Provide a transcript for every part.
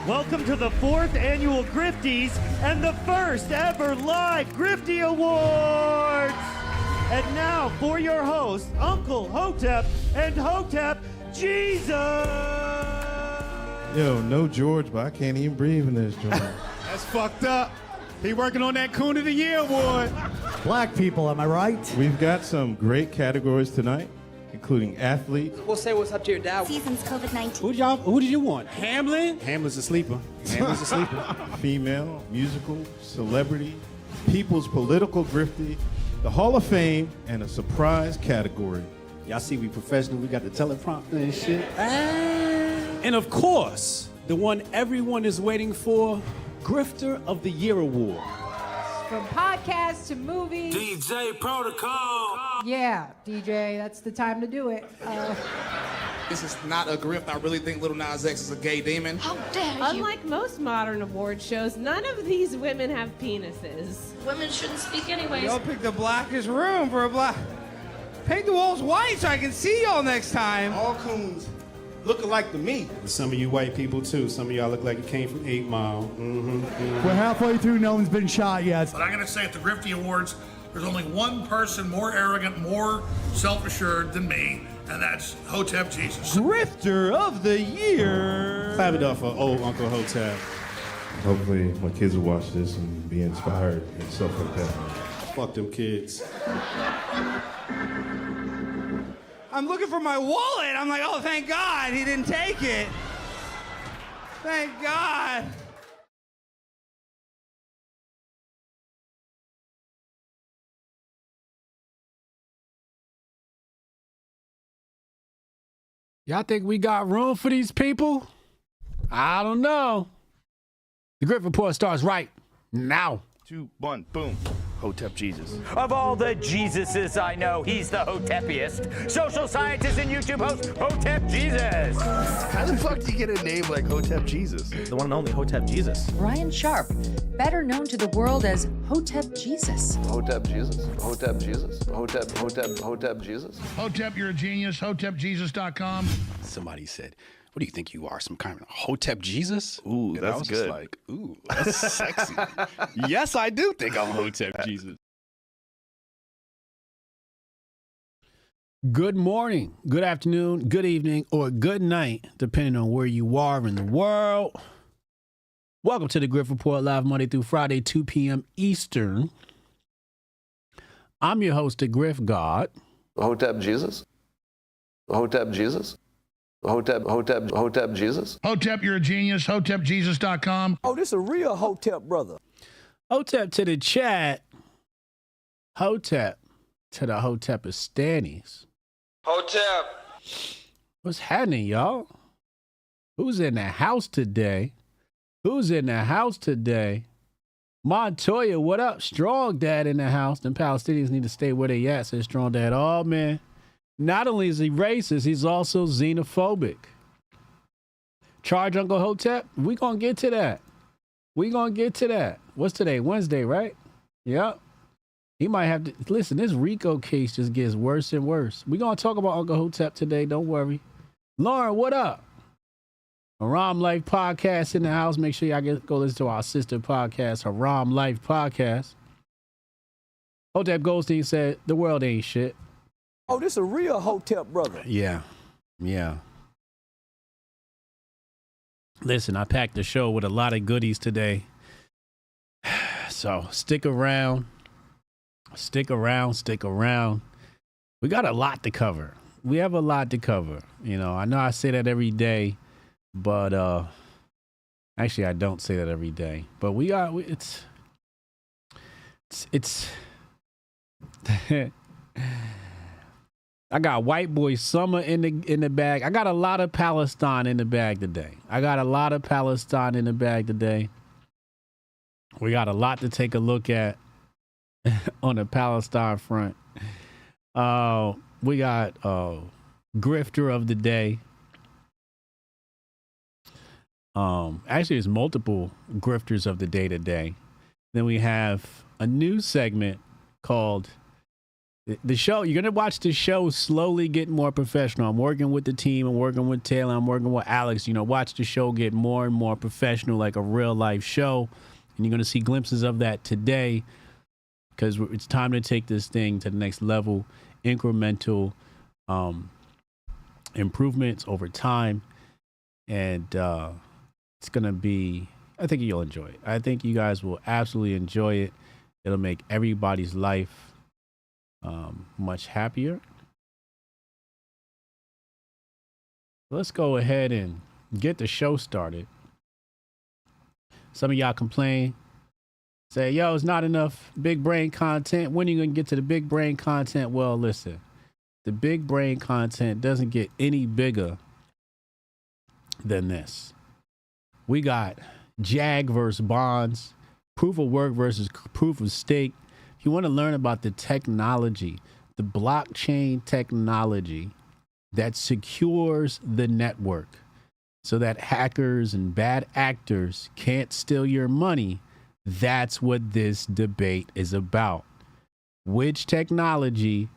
Welcome to the 4th annual Grifties and the first ever live Grifty Awards. And now for your hosts, Uncle Hotep and Hotep Jesus. Yo, no George, but I can't even breathe in this joint. That's fucked up. He working on that Coon of the Year award. Black people, am I right? We've got some great categories tonight, including athletes. We'll say what's up to your dad. Seasons COVID-19. Who did you want? Hamlin? Hamlin's a sleeper. Hamlin's a sleeper. Female, musical, celebrity, people's political grifty, the Hall of Fame, and a surprise category. Y'all see we professional. We got the teleprompter and shit. And of course, the one everyone is waiting for, Grifter of the Year award. From podcasts to movies. DJ Protocol. Yeah, DJ, that's the time to do it. This is not a grift. I really think Lil Nas X is a gay demon. How dare you? Unlike most modern award shows, none of these women have penises. Women shouldn't speak anyways. Y'all picked the blackest room for a black. Paint the walls white so I can see y'all next time. All coons looking like to me. Some of you white people too. Some of y'all look like you came from 8 Mile. We're halfway through, no one's been shot yet. But I'm going to say at the Grifty Awards, there's only one person more arrogant, more self-assured than me, and that's Hotep Jesus. Grifter of the Year. Clap it up for old Uncle Hotep. Hopefully my kids will watch this and be inspired and stuff like that. Fuck them kids. I'm looking for my wallet. I'm like, oh, thank God he didn't take it. Thank God. Y'all think we got room for these people? I don't know. The Grift Report starts right now. 2, 1, boom. Hotep Jesus. Of all the Jesuses I know, he's the Hotepiest. Social scientist and YouTube host, Hotep Jesus. How the fuck do you get a name like Hotep Jesus? The one and only Hotep Jesus. Ryan Sharp, better known to the world as Hotep Jesus. Hotep Jesus. Hotep Jesus. Hotep Jesus. Hotep, you're a genius. HotepJesus.com. Somebody said, what do you think you are, some kind of Hotep Jesus? Ooh, and that's I was good. Just like, ooh, that's sexy. Yes, I do think I'm Hotep Jesus. Good morning, good afternoon, good evening, or good night, depending on where you are in the world. Welcome to the Grift Report, live Monday through Friday, 2 p.m. Eastern. I'm your host, the Grift God. Hotep Jesus. Hotep Jesus. Hotep Jesus. Hotep, you're a genius. HotepJesus.com. Oh, this a real Hotep brother. Hotep to the chat. Hotep to the Hotepistanis. Hotep. What's happening, y'all? Who's in the house today? Who's in the house today? Montoya, what up? Strong Dad in the house. Them Palestinians need to stay where they at, says Strong Dad. Oh, man. Not only is he racist, he's also xenophobic. Charge Uncle Hotep? We gonna get to that. We gonna get to that. What's today? Wednesday, right? Yep. He might have to listen. This Rico case just gets worse and worse. We gonna talk about Uncle Hotep today. Don't worry. Lauren, what up? Haram Life Podcast in the house. Make sure y'all go listen to our sister podcast, Haram Life Podcast. Hotep Goldstein said the world ain't shit. Oh, this a real Hotep brother. Yeah. Listen, I packed the show with a lot of goodies today. So stick around. We got a lot to cover. We have a lot to cover. You know, I know I say that every day, but actually I don't say that every day. But it's I got White Boy Summer in the bag. I got a lot of Palestine in the bag today. We got a lot to take a look at on the Palestine front. We got Grifter of the Day. Actually, there's multiple Grifters of the Day today. Then we have a new segment called The show, you're going to watch the show slowly get more professional. I'm working with the team. I'm working with Taylor. I'm working with Alex. Watch the show get more and more professional, like a real life show. And you're going to see glimpses of that today because it's time to take this thing to the next level, incremental improvements over time. And it's going to be, I think you'll enjoy it. I think you guys will absolutely enjoy it. It'll make everybody's life much happier. Let's go ahead and get the show started. Some of y'all complain, say, yo, it's not enough big brain content. When are you going to get to the big brain content? Well, listen, the big brain content doesn't get any bigger than this. We got JAG versus bonds, proof of work versus proof of stake. If you want to learn about the technology, the blockchain technology that secures the network so that hackers and bad actors can't steal your money, that's what this debate is about. Which technology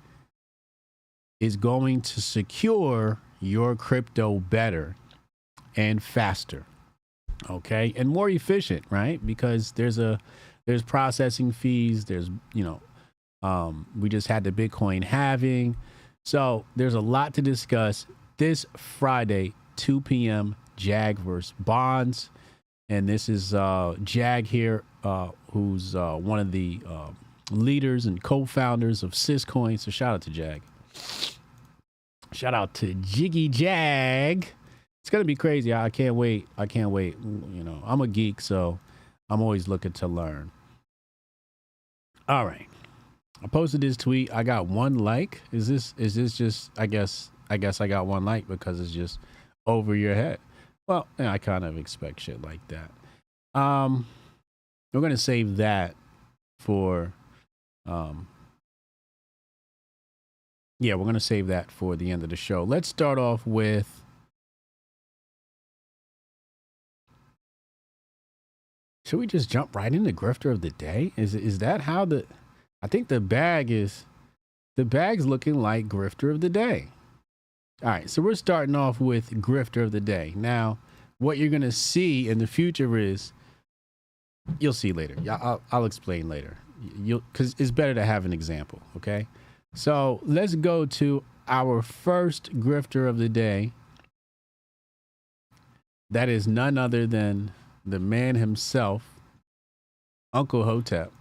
is going to secure your crypto better and faster? Okay, and more efficient, right? Because there's processing fees. There's, we just had the Bitcoin halving. So there's a lot to discuss this Friday, 2 p.m. JAG versus bonds. And this is JAG here, who's one of the leaders and co-founders of Syscoin. So shout out to JAG. Shout out to Jiggy Jag. It's going to be crazy. I can't wait. I'm a geek, so I'm always looking to learn. All right. I posted this tweet. I got one like. Is this just, I guess I got one like because it's just over your head. Well, yeah, I kind of expect shit like that. We're going to save that for, we're going to save that for the end of the show. Let's start off with, should we just jump right into Grifter of the Day? Is that how I think the bag's looking like Grifter of the Day. All right, so we're starting off with Grifter of the Day. Now, what you're going to see in the future is, you'll see later. Yeah, I'll explain later. Because it's better to have an example, okay? So let's go to our first Grifter of the Day. That is none other than the man himself, Uncle Hotep.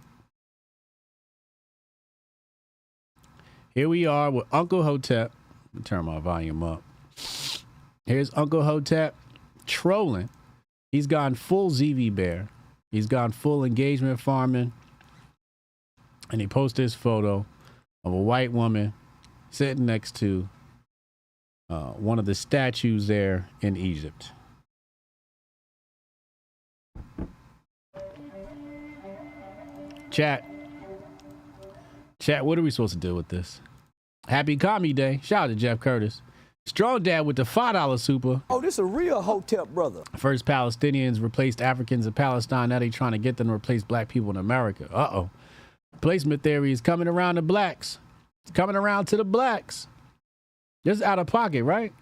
Here we are with Uncle Hotep. Let me turn my volume up. Here's Uncle Hotep trolling. He's gone full ZV Bear. He's gone full engagement farming. And he posted this photo of a white woman sitting next to one of the statues there in Egypt. Chat, what are we supposed to do with this? Happy Commie Day. Shout out to Jeff Curtis. Strong Dad with the $5 super. Oh, this a real Hotep brother. First Palestinians replaced Africans in Palestine. Now they trying to get them to replace black people in America. Uh-oh. Replacement theory is coming around to blacks. It's coming around to the blacks. This is out of pocket, right?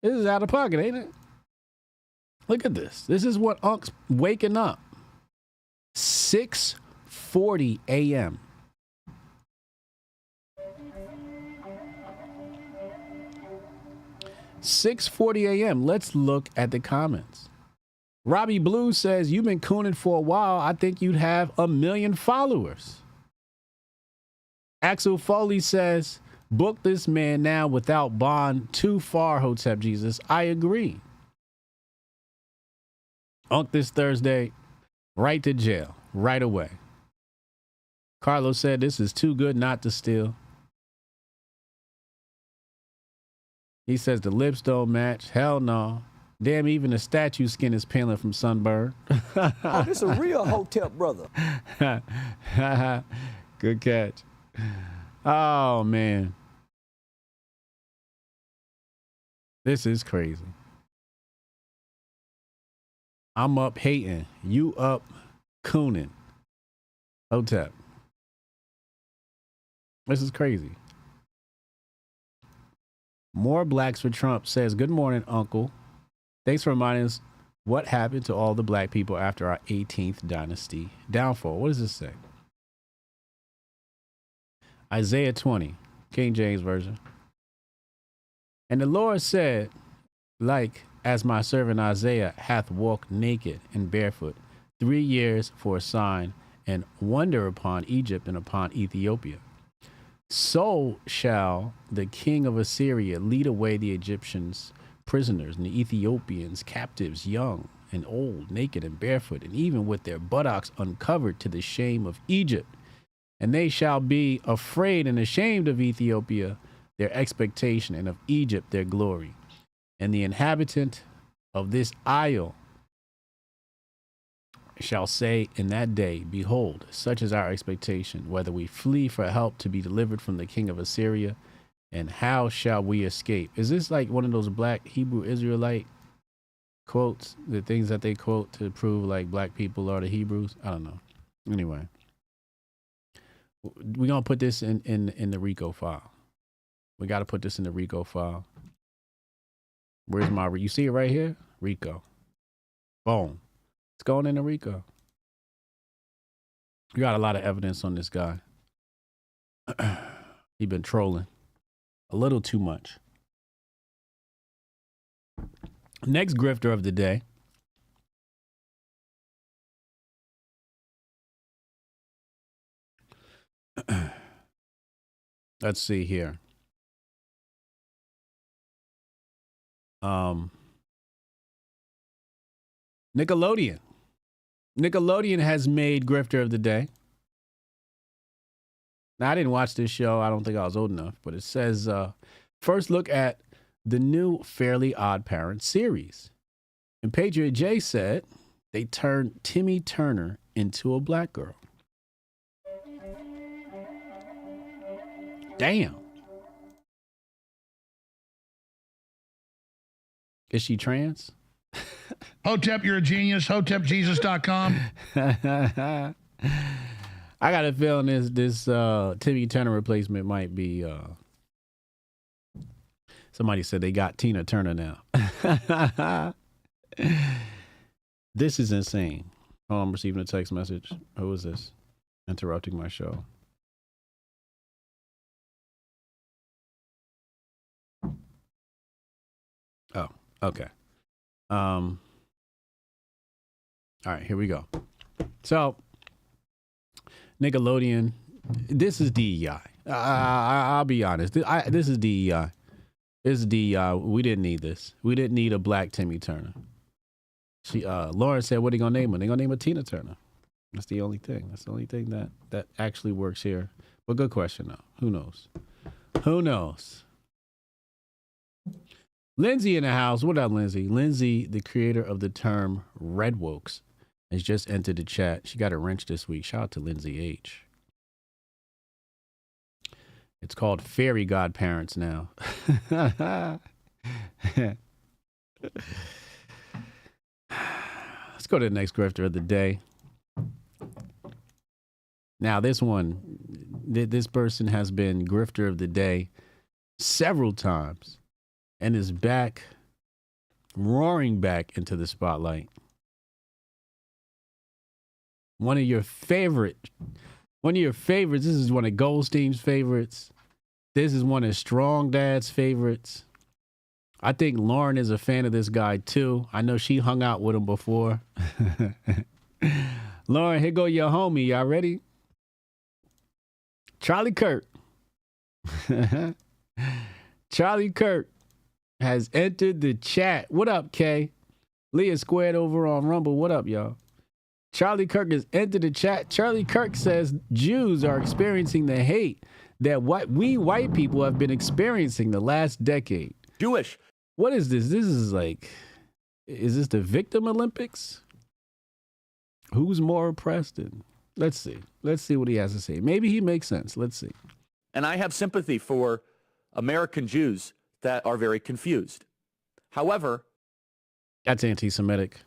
This is out of pocket, ain't it? Look at this. This is what Unc's waking up. 6:40 a.m. Let's look at the comments. Robbie Blue says, you've been cooning for a while. I think you'd have 1 million followers. Axel Foley says, book this man now without bond. Too far, Hotep Jesus. I agree. Unc this Thursday, right to jail, right away. Carlos said, this is too good not to steal. He says the lips don't match. Hell no. Damn, even the statue skin is peeling from sunburn. Oh, this a real Hotep brother. Good catch. Oh, man. This is crazy. I'm up hating. You up cooning. Hotep. This is crazy. More blacks for Trump says, good morning, Uncle. Thanks for reminding us what happened to all the black people after our 18th dynasty downfall. What does this say? Isaiah 20, King James Version. And the Lord said, like as my servant Isaiah hath walked naked and barefoot 3 years for a sign and wonder upon Egypt and upon Ethiopia, so shall the king of Assyria lead away the Egyptians prisoners and the Ethiopians captives, young and old, naked and barefoot, and even with their buttocks uncovered, to the shame of Egypt. And they shall be afraid and ashamed of Ethiopia, their expectation, and of Egypt, their glory. And the inhabitant of this isle shall say in that day, behold, such is our expectation, whether we flee for help to be delivered from the king of Assyria, and how shall we escape? Is this like one of those black Hebrew Israelite quotes, the things that they quote to prove like black people are the Hebrews? I don't know. Anyway, we're going to put this in the RICO file. We got to put this in the RICO file. Where's my, you see it right here? RICO. Boom. It's going in the RICO. We got a lot of evidence on this guy. He been trolling a little too much. Next grifter of the day. Let's see here. Nickelodeon. Nickelodeon has made grifter of the day. Now, I didn't watch this show. I don't think I was old enough, but it says, first look at the new Fairly Odd Parents series. And Patriot J said they turned Timmy Turner into a black girl. Damn. Is she trans? Hotep, you're a genius. HotepJesus.com. I got a feeling this Timmy Turner replacement might be. Somebody said they got Tina Turner now. This is insane. Oh, I'm receiving a text message. Who is this? Interrupting my show. Oh, okay. All right, here we go. So, Nickelodeon, this is DEI. I'll be honest. This is DEI. This is DEI. We didn't need this. We didn't need a black Timmy Turner. Lauren said, what are they going to name her? They're going to name her Tina Turner. That's the only thing. That's the only thing that actually works here. But good question, though. Who knows? Who knows? Lindsay in the house. What up, Lindsay? Lindsay, the creator of the term Red Wokes, has just entered the chat. She got a wrench this week. Shout out to Lindsay H. It's called Fairy Godparents now. Let's go to the next grifter of the day. Now, this person has been grifter of the day several times and is back, roaring back into the spotlight. One of your favorites. This is one of Goldstein's favorites. This is one of Strong Dad's favorites. I think Lauren is a fan of this guy too. I know she hung out with him before. Lauren, here go your homie. Y'all ready? Charlie Kirk. Charlie Kirk has entered the chat. What up, Kay? Leah Squared over on Rumble. What up, y'all? Charlie Kirk has entered the chat. Charlie Kirk says Jews are experiencing the hate that we white people have been experiencing the last decade. Jewish. What is this? This is like, is this the victim Olympics? Who's more oppressed? And let's see. Let's see what he has to say. Maybe he makes sense. Let's see. And I have sympathy for American Jews that are very confused. However, that's anti-Semitic.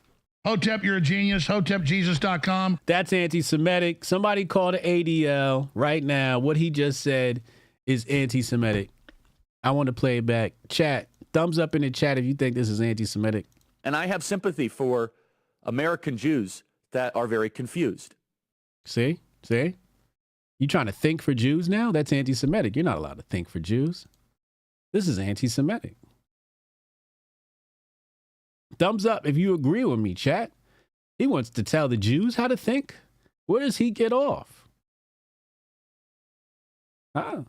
Hotep, you're a genius. HotepJesus.com. That's anti-Semitic. Somebody call the ADL right now. What he just said is anti-Semitic. I want to play it back. Chat, thumbs up in the chat if you think this is anti-Semitic. And I have sympathy for American Jews that are very confused. See? You trying to think for Jews now? That's anti-Semitic. You're not allowed to think for Jews. This is anti-Semitic. Thumbs up if you agree with me, chat. He wants to tell the Jews how to think. Where does he get off? Do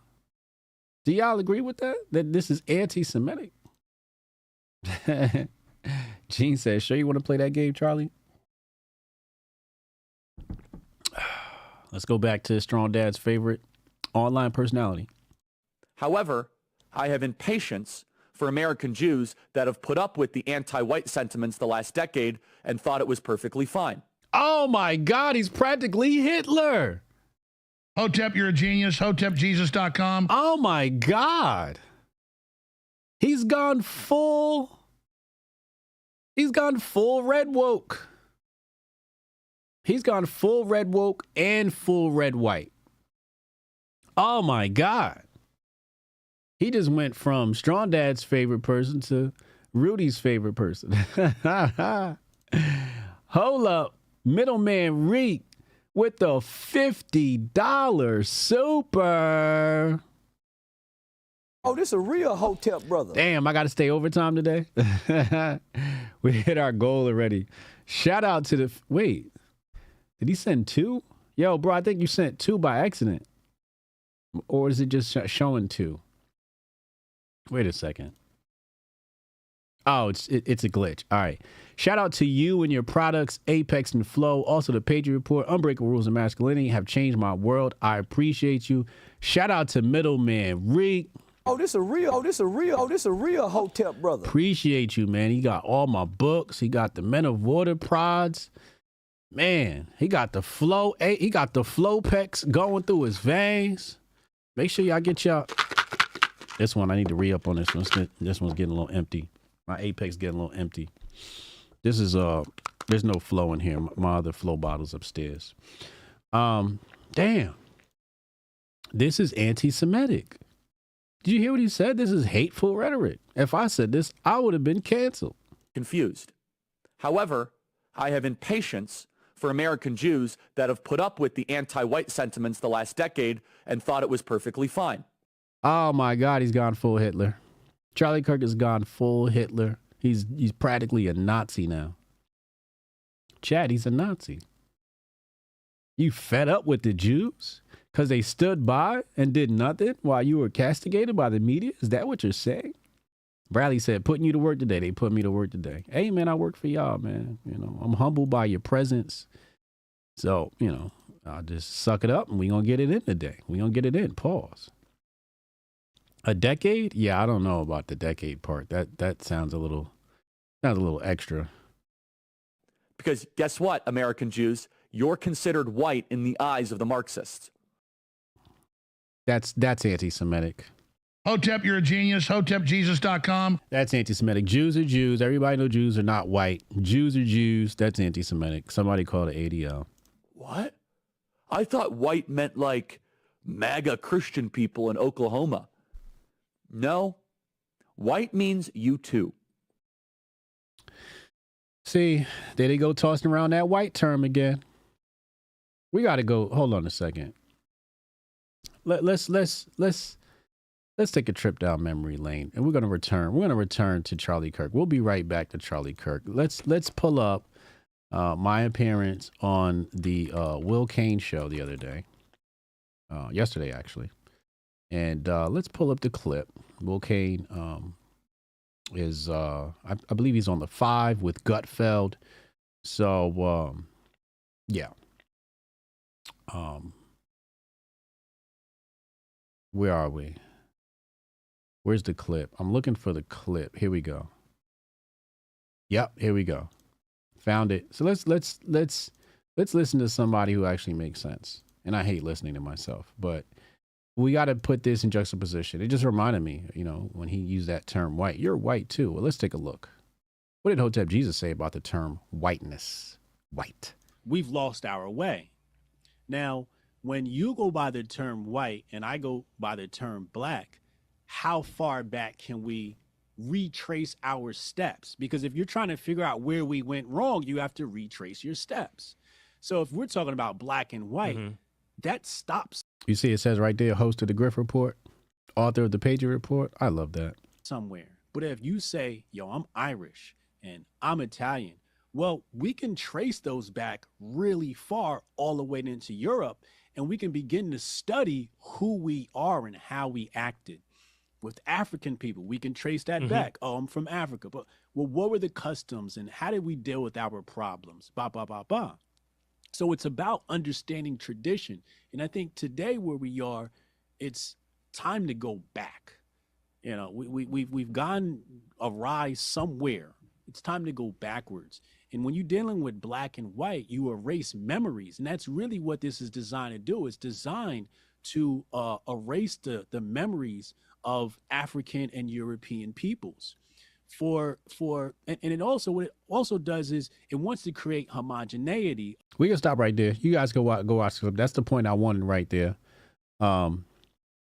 y'all agree with that? That this is anti-Semitic? Gene says, sure you want to play that game, Charlie? Let's go back to Strong Dad's favorite online personality. However, I have impatience for American Jews that have put up with the anti-white sentiments the last decade and thought it was perfectly fine. Oh my God, he's practically Hitler. Hotep, you're a genius. HotepJesus.com. Oh my God. He's gone full red woke. He's gone full red woke and full red white. Oh my God. He just went from Strong Dad's favorite person to Rudy's favorite person. Hold up. Middleman Reek with the $50 super. Oh, this a real Hotep brother. Damn, I got to stay overtime today. We hit our goal already. Shout out to the... Wait, did he send 2? Yo, bro, I think you sent 2 by accident. Or is it just showing 2? Wait a second. Oh, it's a glitch. All right. Shout out to you and your products, Apex and Flow. Also, the Patriot Report, Unbreakable Rules of Masculinity have changed my world. I appreciate you. Shout out to Middleman Reek. Oh, this a real Hotep brother. Appreciate you, man. He got all my books. He got the Men of Water prods. Man, he got the flow. He got the flow pecs going through his veins. Make sure y'all get y'all. This one, I need to re-up on this one. This one's getting a little empty. My Apex getting a little empty. This is, there's no flow in here. My other flow bottle's upstairs. Damn. This is anti-Semitic. Did you hear what he said? This is hateful rhetoric. If I said this, I would have been canceled. Confused. However, I have impatience for American Jews that have put up with the anti-white sentiments the last decade and thought it was perfectly fine. Oh my God, he's gone full Hitler. Charlie Kirk has gone full Hitler. He's practically a Nazi now. Chad, he's a Nazi. You fed up with the Jews because they stood by and did nothing while you were castigated by the media? Is that what you're saying? Bradley said, putting you to work today. They put me to work today. Hey, man, I work for y'all, man. You know, I'm humbled by your presence. So, you know, I'll just suck it up and we're going to get it in today. We're going to get it in. Pause. A decade? Yeah, I don't know about the decade part. That sounds a little extra. Because guess what, American Jews? You're considered white in the eyes of the Marxists. That's anti-Semitic. Hotep, you're a genius. HotepJesus.com. That's anti-Semitic. Jews are Jews. Everybody knows Jews are not white. Jews are Jews. That's anti-Semitic. Somebody call it ADL. What? I thought white meant like MAGA Christian people in Oklahoma. No. White means you too. See, there they go tossing around that white term again. We got to go. Hold on a second. Let's take a trip down memory lane, and we're gonna return to Charlie Kirk. We'll be right back to Charlie Kirk. Let's pull up my appearance on the Will Kane show the other day, yesterday actually, and let's pull up the clip. Will Kane is I believe he's on the 5 with Gutfeld. So yeah. Where are we? Where's the clip? I'm looking for the clip. Here we go. Yep, here we go. Found it. So let's listen to somebody who actually makes sense. And I hate listening to myself, but we got to put this in juxtaposition. It just reminded me, you know, when he used that term white. You're white too. Well, let's take a look. What did Hotep Jesus say about the term whiteness? White. We've lost our way. Now, when you go by the term white and I go by the term black, how far back can we retrace our steps? Because if you're trying to figure out where we went wrong, you have to retrace your steps. So if we're talking about black and white, that stops. You see, it says right there, host of the Grift Report, author of the Patriot Report. I love that. Somewhere. But if you say, yo, I'm Irish and I'm Italian, well, we can trace those back really far all the way into Europe, and we can begin to study who we are and how we acted. With African people, we can trace that back. Oh, I'm from Africa. But, well, what were the customs and how did we deal with our problems? Ba, ba, ba, ba. So it's about understanding tradition. And I think today where we are, it's time to go back. You know, we've gone awry somewhere. It's time to go backwards. And when you're dealing with black and white, you erase memories. And that's really what this is designed to do. It's designed to erase the memories of African and European peoples. And it also, what it also does is it wants to create homogeneity. We can stop right there. You guys go watch. That's the point I wanted right there. Now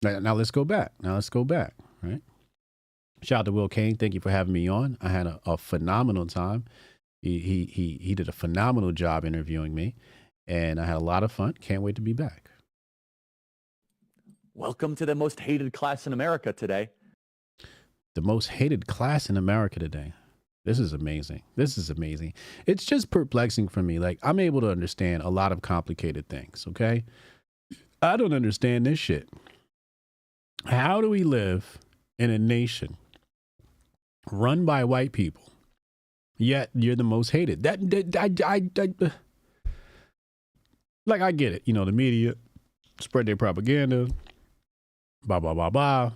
let's go back. Right. Shout out to Will Kane. Thank you for having me on. I had a phenomenal time. He did a phenomenal job interviewing me, and I had a lot of fun. Can't wait to be back. Welcome to the most hated class in America today. The most hated class in America today. This is amazing. It's just perplexing for me. Like, I'm able to understand a lot of complicated things, okay? I don't understand this shit. How do we live in a nation run by white people, yet you're the most hated? Like, I get it. You know, the media spread their propaganda, blah, blah, blah, blah.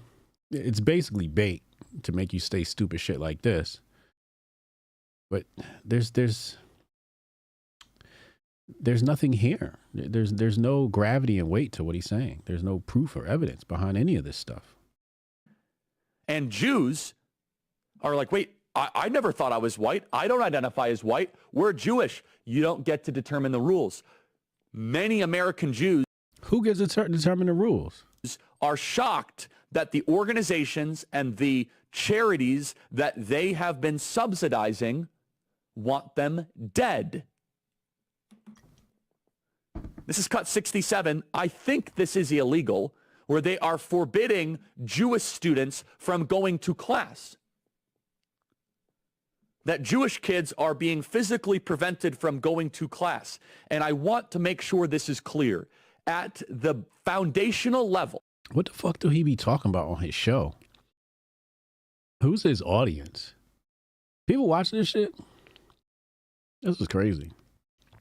It's basically bait to make you say stupid shit like this. But there's nothing here. There's no gravity and weight to what he's saying. There's no proof or evidence behind any of this stuff. And Jews are like, wait, I never thought I was white. I don't identify as white. We're Jewish. You don't get to determine the rules. Many American Jews. Who gets to determine the rules? Are shocked that the organizations and the charities that they have been subsidizing want them dead. This is cut 67. I think this is illegal, where they are forbidding Jewish students from going to class. That Jewish kids are being physically prevented from going to class. And I want to make sure this is clear. At the foundational level. What the fuck do he be talking about on his show? Who's his audience? People watching this shit? This is crazy.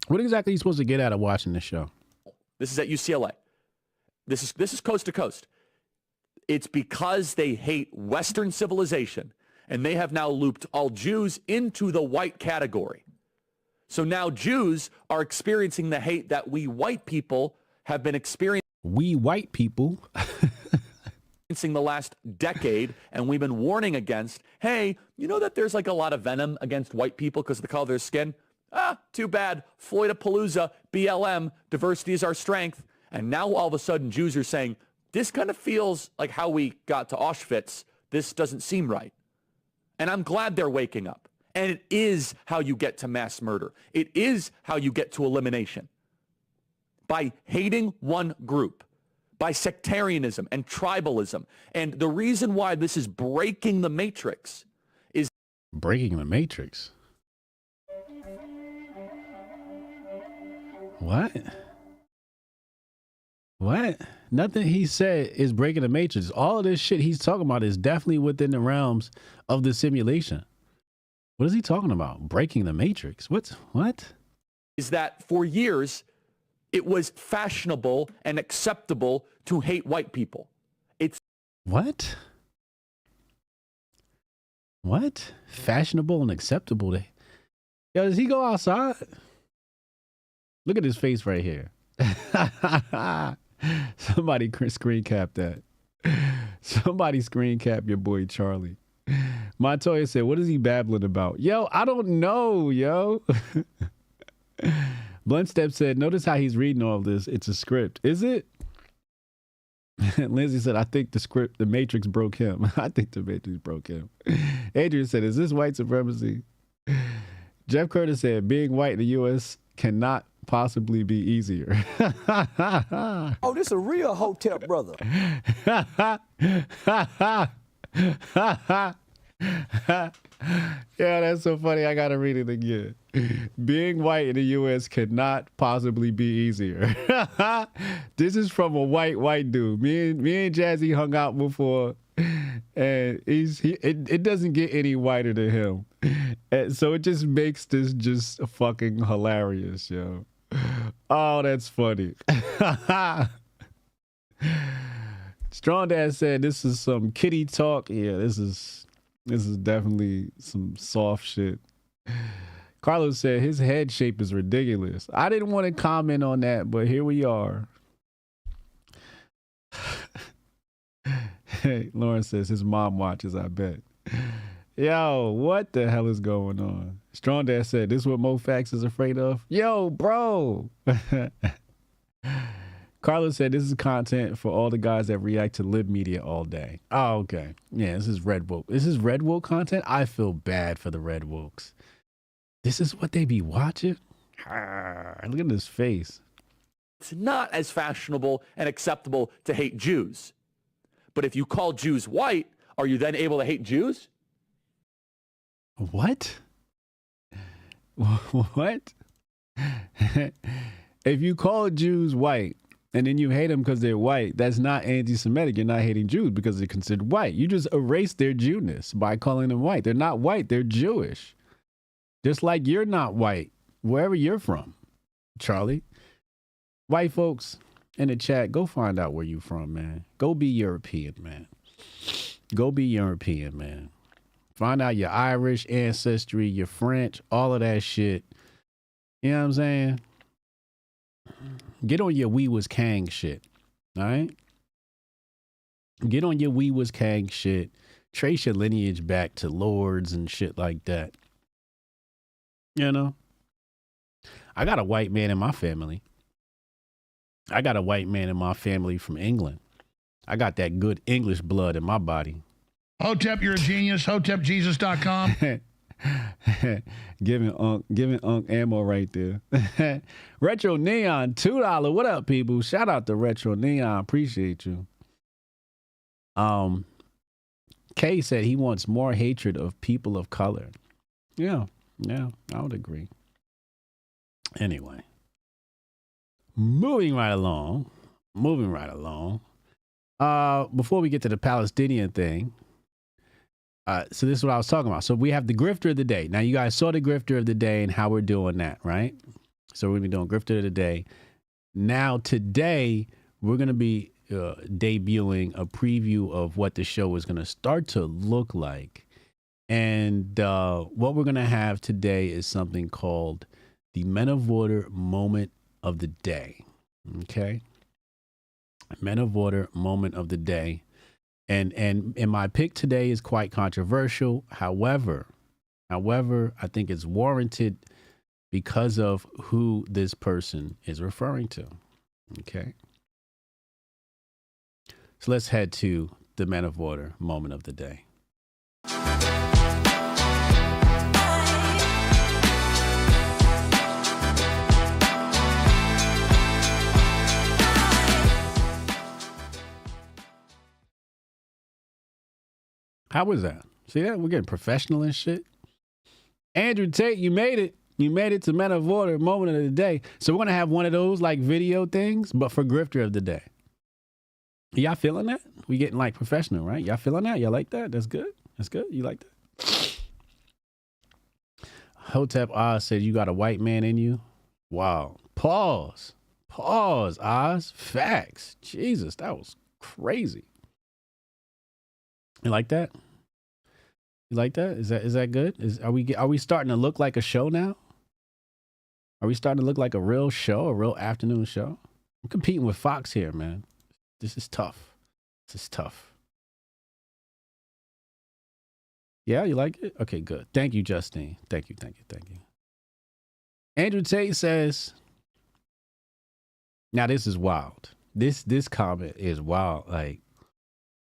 What exactly are you supposed to get out of watching this show? This is at UCLA. This is coast to coast. It's because they hate Western civilization, and they have now looped all Jews into the white category. So now Jews are experiencing the hate that we white people have been experiencing. We white people. The last decade, and we've been warning against, hey, you know that there's like a lot of venom against white people because of the color of their skin? Too bad. Floydapalooza, BLM, diversity is our strength. And now all of a sudden Jews are saying, this kind of feels like how we got to Auschwitz. This doesn't seem right. And I'm glad they're waking up. And it is how you get to mass murder. It is how you get to elimination. By hating one group. By sectarianism and tribalism. And the reason why this is breaking the matrix is... Breaking the matrix? What? Nothing he said is breaking the matrix. All of this shit he's talking about is definitely within the realms of the simulation. What is he talking about? Breaking the matrix? What? Is that for years... it was fashionable and acceptable to hate white people. It's... What? Fashionable and acceptable to... Yo, does he go outside? Look at his face right here. Somebody screen cap that. Somebody screen cap your boy Charlie. Montoya said, what is he babbling about? Yo, I don't know, yo. Blunt Step said, notice how he's reading all this. It's a script. Is it? Lindsay said, I think the Matrix broke him. I think the Matrix broke him. Adrian said, is this white supremacy? Jeff Curtis said, being white in the U.S. cannot possibly be easier. Oh, this a real Hotep brother. Yeah, that's so funny. I gotta read it again. Being white in the U.S. cannot possibly be easier. This is from a white dude. Me and Jazzy hung out before, and it doesn't get any whiter than him. And so it just makes this just fucking hilarious, yo. Oh, that's funny. Strong Dad said this is some kitty talk. Yeah, this is definitely some soft shit. Carlos said his head shape is ridiculous. I didn't want to comment on that, but here we are. Hey, Lauren says his mom watches, I bet. Yo, what the hell is going on? Strong Dad said, this is what Mo Fax is afraid of? Yo, bro. Carlos said, this is content for all the guys that react to lib media all day. Oh, okay. Yeah, this is Red Woke. This is Red Woke content? I feel bad for the Red Wokes. This is what they be watching? Look at his face. It's not as fashionable and acceptable to hate Jews. But if you call Jews white, are you then able to hate Jews? What? What? If you call Jews white and then you hate them because they're white, that's not anti-Semitic. You're not hating Jews because they're considered white. You just erase their Jewness by calling them white. They're not white. They're Jewish. Just like you're not white, wherever you're from, Charlie. White folks in the chat, go find out where you from, man. Go be European, man. Go be European, man. Find out your Irish ancestry, your French, all of that shit. You know what I'm saying? Get on your we was Kang shit. All right? Get on your we was Kang shit. Trace your lineage back to lords and shit like that. You know? I got a white man in my family. I got a white man in my family from England. I got that good English blood in my body. Hotep, you're a genius. HotepJesus.com. giving Unc ammo right there. Retro Neon, $2. What up, people? Shout out to Retro Neon. Appreciate you. Kay said he wants more hatred of people of color. Yeah, I would agree. Anyway, moving right along. Before we get to the Palestinian thing, so this is what I was talking about. So we have the grifter of the day. Now you guys saw the grifter of the day and how we're doing that, right? So we're gonna be doing grifter of the day. Now today we're gonna be debuting a preview of what the show is gonna start to look like. And what we're gonna have today is something called the Men of Order moment of the day. Okay. Men of Order moment of the day. And my pick today is quite controversial. However, I think it's warranted because of who this person is referring to. Okay. So let's head to the Men of Order moment of the day. How was that? See that? We're getting professional and shit. Andrew Tate, you made it. You made it to Men of Order moment of the day. So we're going to have one of those like video things, but for grifter of the day. Y'all feeling that? We getting like professional, right? Y'all feeling that? Y'all like that? That's good. That's good. You like that? Hotep Oz said you got a white man in you. Wow. Pause, Oz. Facts. Jesus, that was crazy. You like that? You like that? Is that good? Are we starting to look like a show now? Are we starting to look like a real show, a real afternoon show? I'm competing with Fox here, man. This is tough. Yeah, you like it? Okay, good. Thank you, Justine. Thank you. Andrew Tate says, now this is wild. This comment is wild. Like,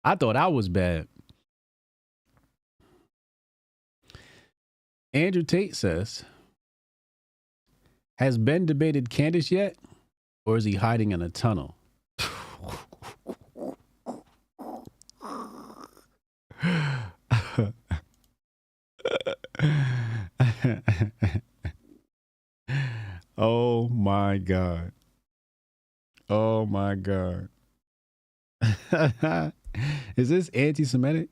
I thought I was bad. Andrew Tate says, has Ben debated Candace yet? Or is he hiding in a tunnel? Oh my God. Oh my God. Is this anti-Semitic?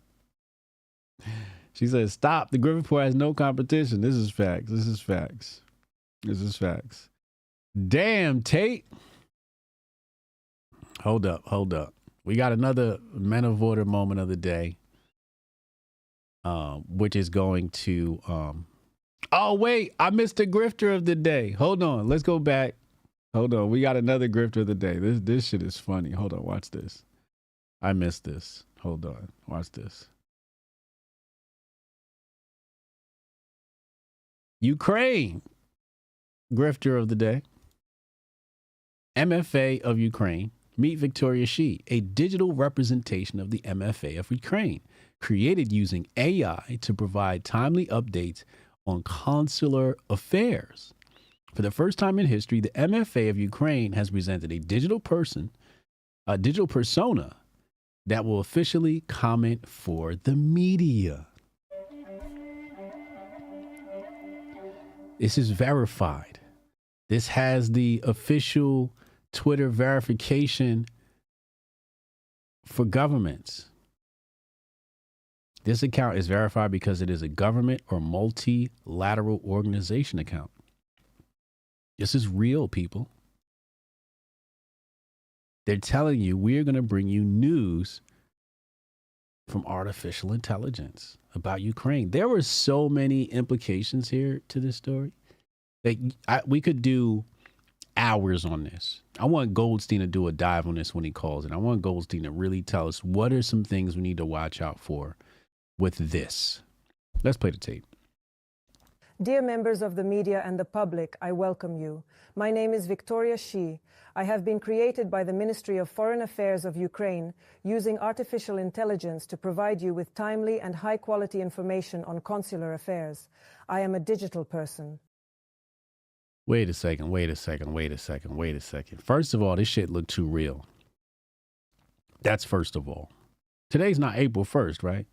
She says, stop. The Grift Report has no competition. This is facts. Damn, Tate. Hold up. We got another Men of Order moment of the day. Which is going to oh wait, I missed the grifter of the day. Hold on, let's go back. Hold on, we got another grifter of the day. This shit is funny. Hold on, watch this. I missed this. Hold on, watch this. Ukraine grifter of the day. MFA of Ukraine. Meet Victoria Shi, a digital representation of the MFA of Ukraine, created using AI to provide timely updates on consular affairs. For the first time in history, the MFA of Ukraine has presented a digital persona that will officially comment for the media. This is verified. This has the official Twitter verification for governments. This account is verified because it is a government or multilateral organization account. This is real, people. They're telling you we're going to bring you news from artificial intelligence about Ukraine. There were so many implications here to this story that we could do hours on this. I want Goldstein to do a dive on this when he calls it. I want Goldstein to really tell us what are some things we need to watch out for with this. Let's play the tape. Dear members of the media and the public, I welcome you. My name is Victoria Shi. I have been created by the Ministry of Foreign Affairs of Ukraine using artificial intelligence to provide you with timely and high-quality information on consular affairs. I am a digital person. Wait a second. First of all, this shit looked too real. That's first of all. Today's not April 1st, right?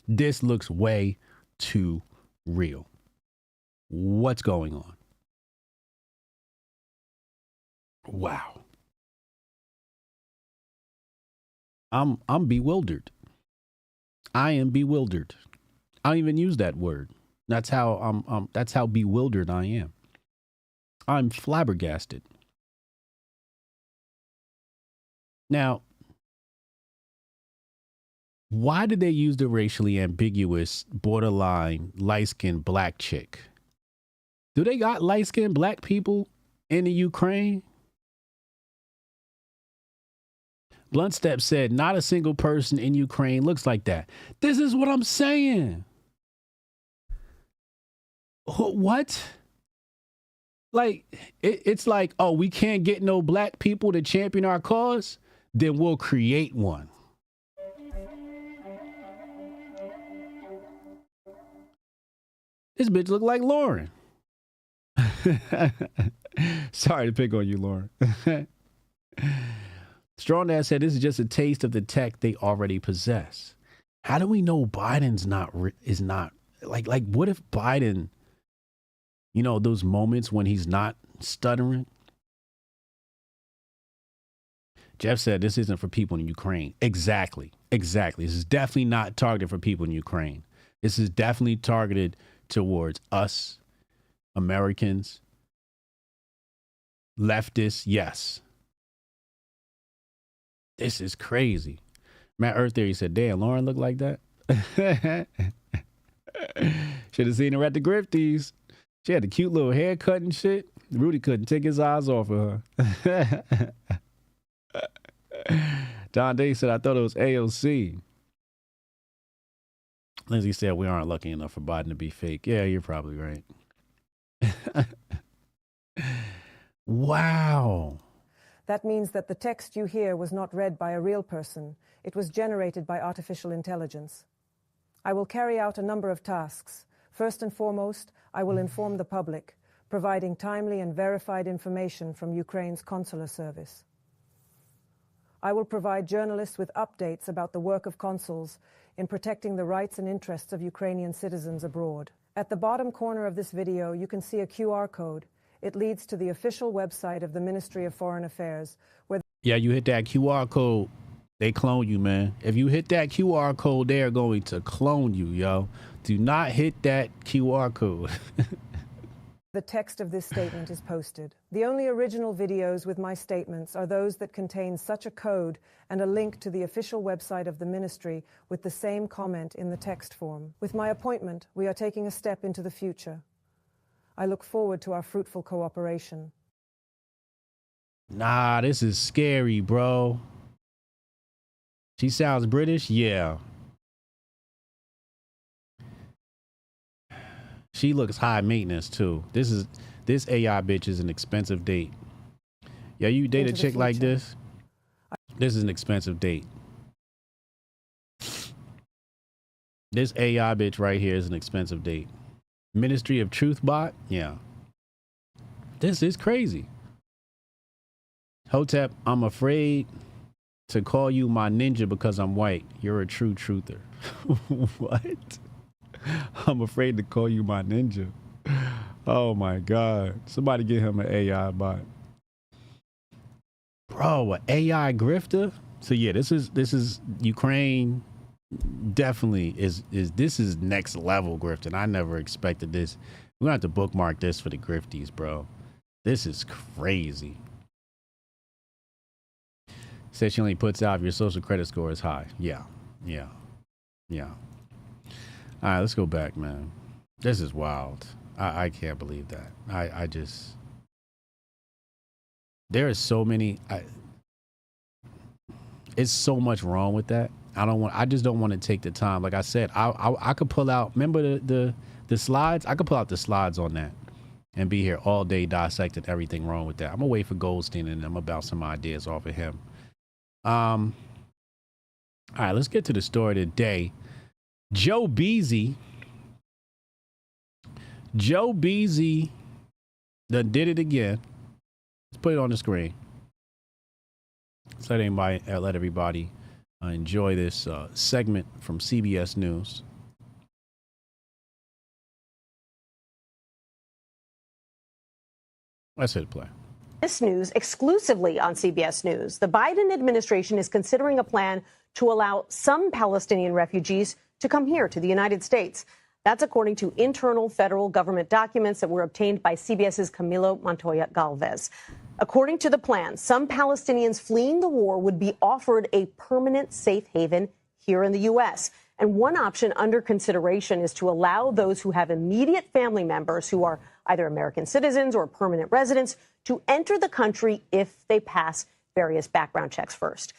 This looks way too real. What's going on? Wow. I'm bewildered. I am bewildered. I don't even use that word. That's how bewildered I am. I'm flabbergasted. Now, why did they use the racially ambiguous, borderline, light-skinned black chick? Do they got light-skinned black people in the Ukraine? Blunt Step said, not a single person in Ukraine looks like that. This is what I'm saying. What? Like, it's like, oh, we can't get no black people to champion our cause? Then we'll create one. This bitch look like Lauren. Sorry to pick on you, Lauren. Strong Dad said this is just a taste of the tech they already possess. How do we know Biden's not like what if Biden, you know, those moments when he's not stuttering? Jeff said this isn't for people in Ukraine. Exactly. This is definitely not targeted for people in Ukraine. This is definitely targeted towards us, Americans, leftists, yes. This is crazy. Matt Earth Theory said, damn, Lauren looked like that? Should have seen her at the Grifties. She had a cute little haircut and shit. Rudy couldn't take his eyes off of her. Don Day said, I thought it was AOC. Lindsay said we aren't lucky enough for Biden to be fake. Yeah, you're probably right. Wow. That means that the text you hear was not read by a real person. It was generated by artificial intelligence. I will carry out a number of tasks. First and foremost, I will inform the public, providing timely and verified information from Ukraine's consular service. I will provide journalists with updates about the work of consuls in protecting the rights and interests of Ukrainian citizens abroad. At the bottom corner of this video, you can see a QR code. It leads to the official website of the Ministry of Foreign Affairs, where Yeah, you hit that QR code, they clone you, man. If you hit that QR code, they are going to clone you, yo. Do not hit that QR code. the text of this statement is posted. The only original videos with my statements are those that contain such a code and a link to the official website of the ministry with the same comment in the text form. With my appointment, we are taking a step into the future. I look forward to our fruitful cooperation. Nah, this is scary, bro. She sounds British? Yeah. She looks high maintenance too. This AI bitch is an expensive date. Yeah, you date a chick like this? This is an expensive date. This AI bitch right here is an expensive date. Ministry of Truth bot? Yeah. This is crazy. Hotep, I'm afraid to call you my ninja because I'm white. You're a true truther. What? I'm afraid to call you my ninja. Oh my God. Somebody get him an AI bot. Bro, an AI grifter? So yeah, this is Ukraine. Definitely this is next level grifting. I never expected this. We're gonna have to bookmark this for the grifties, bro. This is crazy. Said she only puts out if your social credit score is high. Yeah. All right, let's go back, man. This is wild. I can't believe that. I just, there is so many, it's so much wrong with that. I just don't want to take the time. Like I said, I could pull out, remember the slides? I could pull out the slides on that and be here all day dissecting everything wrong with that. I'm gonna wait for Goldstein and I'm about some ideas off of him. All right, let's get to the story today. Joe Beasy done did it again. Let's put it on the screen. Let's let everybody enjoy this segment from CBS News. Let's hit play. This news exclusively on CBS News. The Biden administration is considering a plan to allow some Palestinian refugees to come here to the United States. That's according to internal federal government documents that were obtained by CBS's Camilo Montoya Galvez. According to the plan, some Palestinians fleeing the war would be offered a permanent safe haven here in the U.S. And one option under consideration is to allow those who have immediate family members who are either American citizens or permanent residents to enter the country if they pass various background checks first.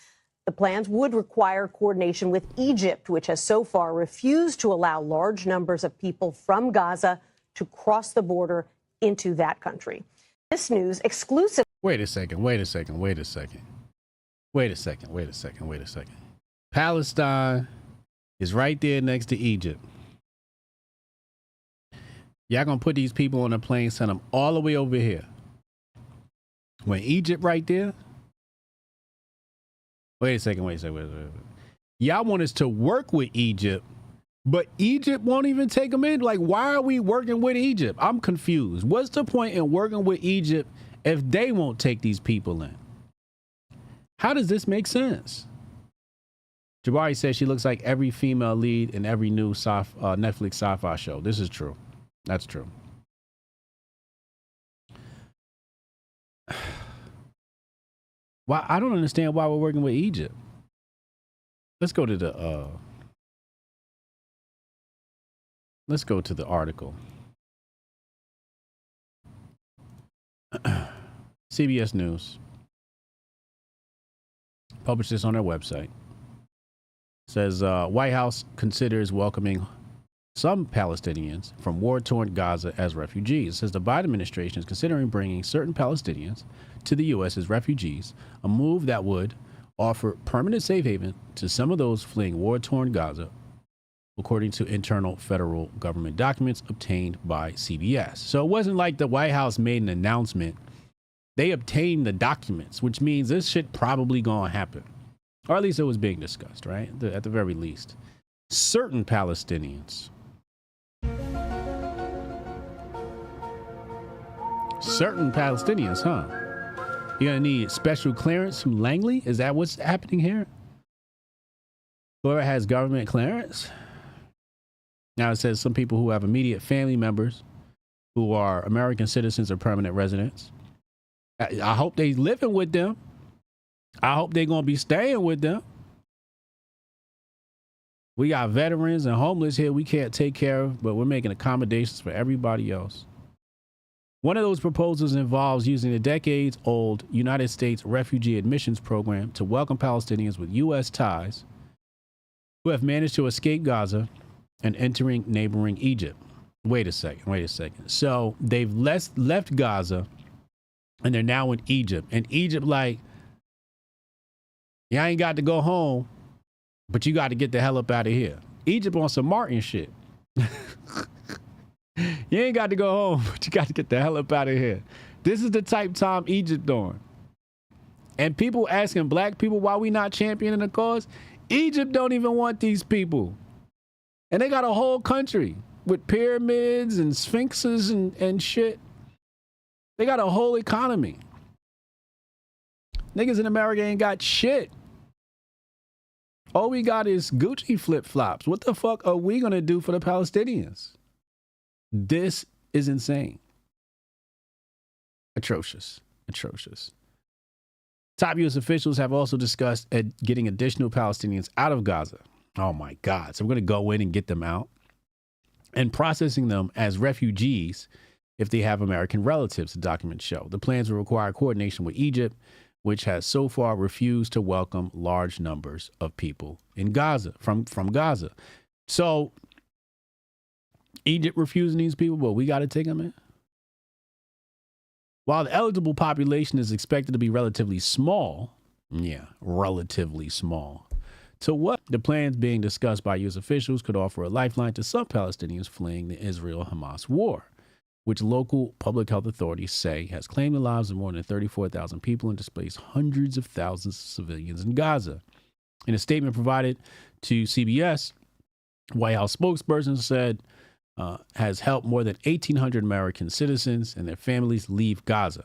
The plans would require coordination with Egypt, which has so far refused to allow large numbers of people from Gaza to cross the border into that country. This news exclusive. Wait a second. Palestine is right there next to Egypt. Y'all gonna put these people on a plane, send them all the way over here. When Egypt right there? Wait a second. Y'all want us to work with Egypt, but Egypt won't even take them in? Like, why are we working with Egypt? I'm confused. What's the point in working with Egypt if they won't take these people in? How does this make sense? Jabari says she looks like every female lead in every new Netflix sci-fi show. This is true. That's true. Why? I don't understand why we're working with Egypt. Let's go to the article. CBS News published this on their website. Says White House considers welcoming some Palestinians from war-torn Gaza as refugees. Says the Biden administration is considering bringing certain Palestinians to the U.S. as refugees, a move that would offer permanent safe haven to some of those fleeing war-torn Gaza, according to internal federal government documents obtained by CBS. So it wasn't like the White House made an announcement. They obtained the documents, which means this shit probably gonna happen. Or at least it was being discussed, right? At the very least. Certain Palestinians. Certain Palestinians, huh? You're gonna need special clearance from Langley? Is that what's happening here? Whoever has government clearance? Now it says some people who have immediate family members who are American citizens or permanent residents. I hope they living with them. I hope they're gonna be staying with them. We got veterans and homeless here we can't take care of, but we're making accommodations for everybody else. One of those proposals involves using the decades-old United States Refugee Admissions Program to welcome Palestinians with U.S. ties who have managed to escape Gaza and entering neighboring Egypt. Wait a second. So they've left Gaza and they're now in Egypt. And Egypt like, yeah, I ain't got to go home, but you got to get the hell up out of here. Egypt on some Martin shit. You ain't got to go home, but you got to get the hell up out of here. This is the type time Egypt on. And people asking black people why we not championing the cause. Egypt don't even want these people. And they got a whole country with pyramids and sphinxes and shit. They got a whole economy. Niggas in America ain't got shit. All we got is Gucci flip-flops. What the fuck are we going to do for the Palestinians? This is insane. Atrocious. Top U.S. officials have also discussed getting additional Palestinians out of Gaza. Oh my God. So we're going to go in and get them out and processing them as refugees if they have American relatives, the documents show. The plans will require coordination with Egypt, which has so far refused to welcome large numbers of people in Gaza, from Gaza. So Egypt refusing these people, but we got to take them in. While the eligible population is expected to be relatively small, relatively small, to what the plans being discussed by U.S. officials could offer a lifeline to some Palestinians fleeing the Israel-Hamas war, which local public health authorities say has claimed the lives of more than 34,000 people and displaced hundreds of thousands of civilians in Gaza. In a statement provided to CBS, White House spokesperson said has helped more than 1,800 American citizens and their families leave Gaza,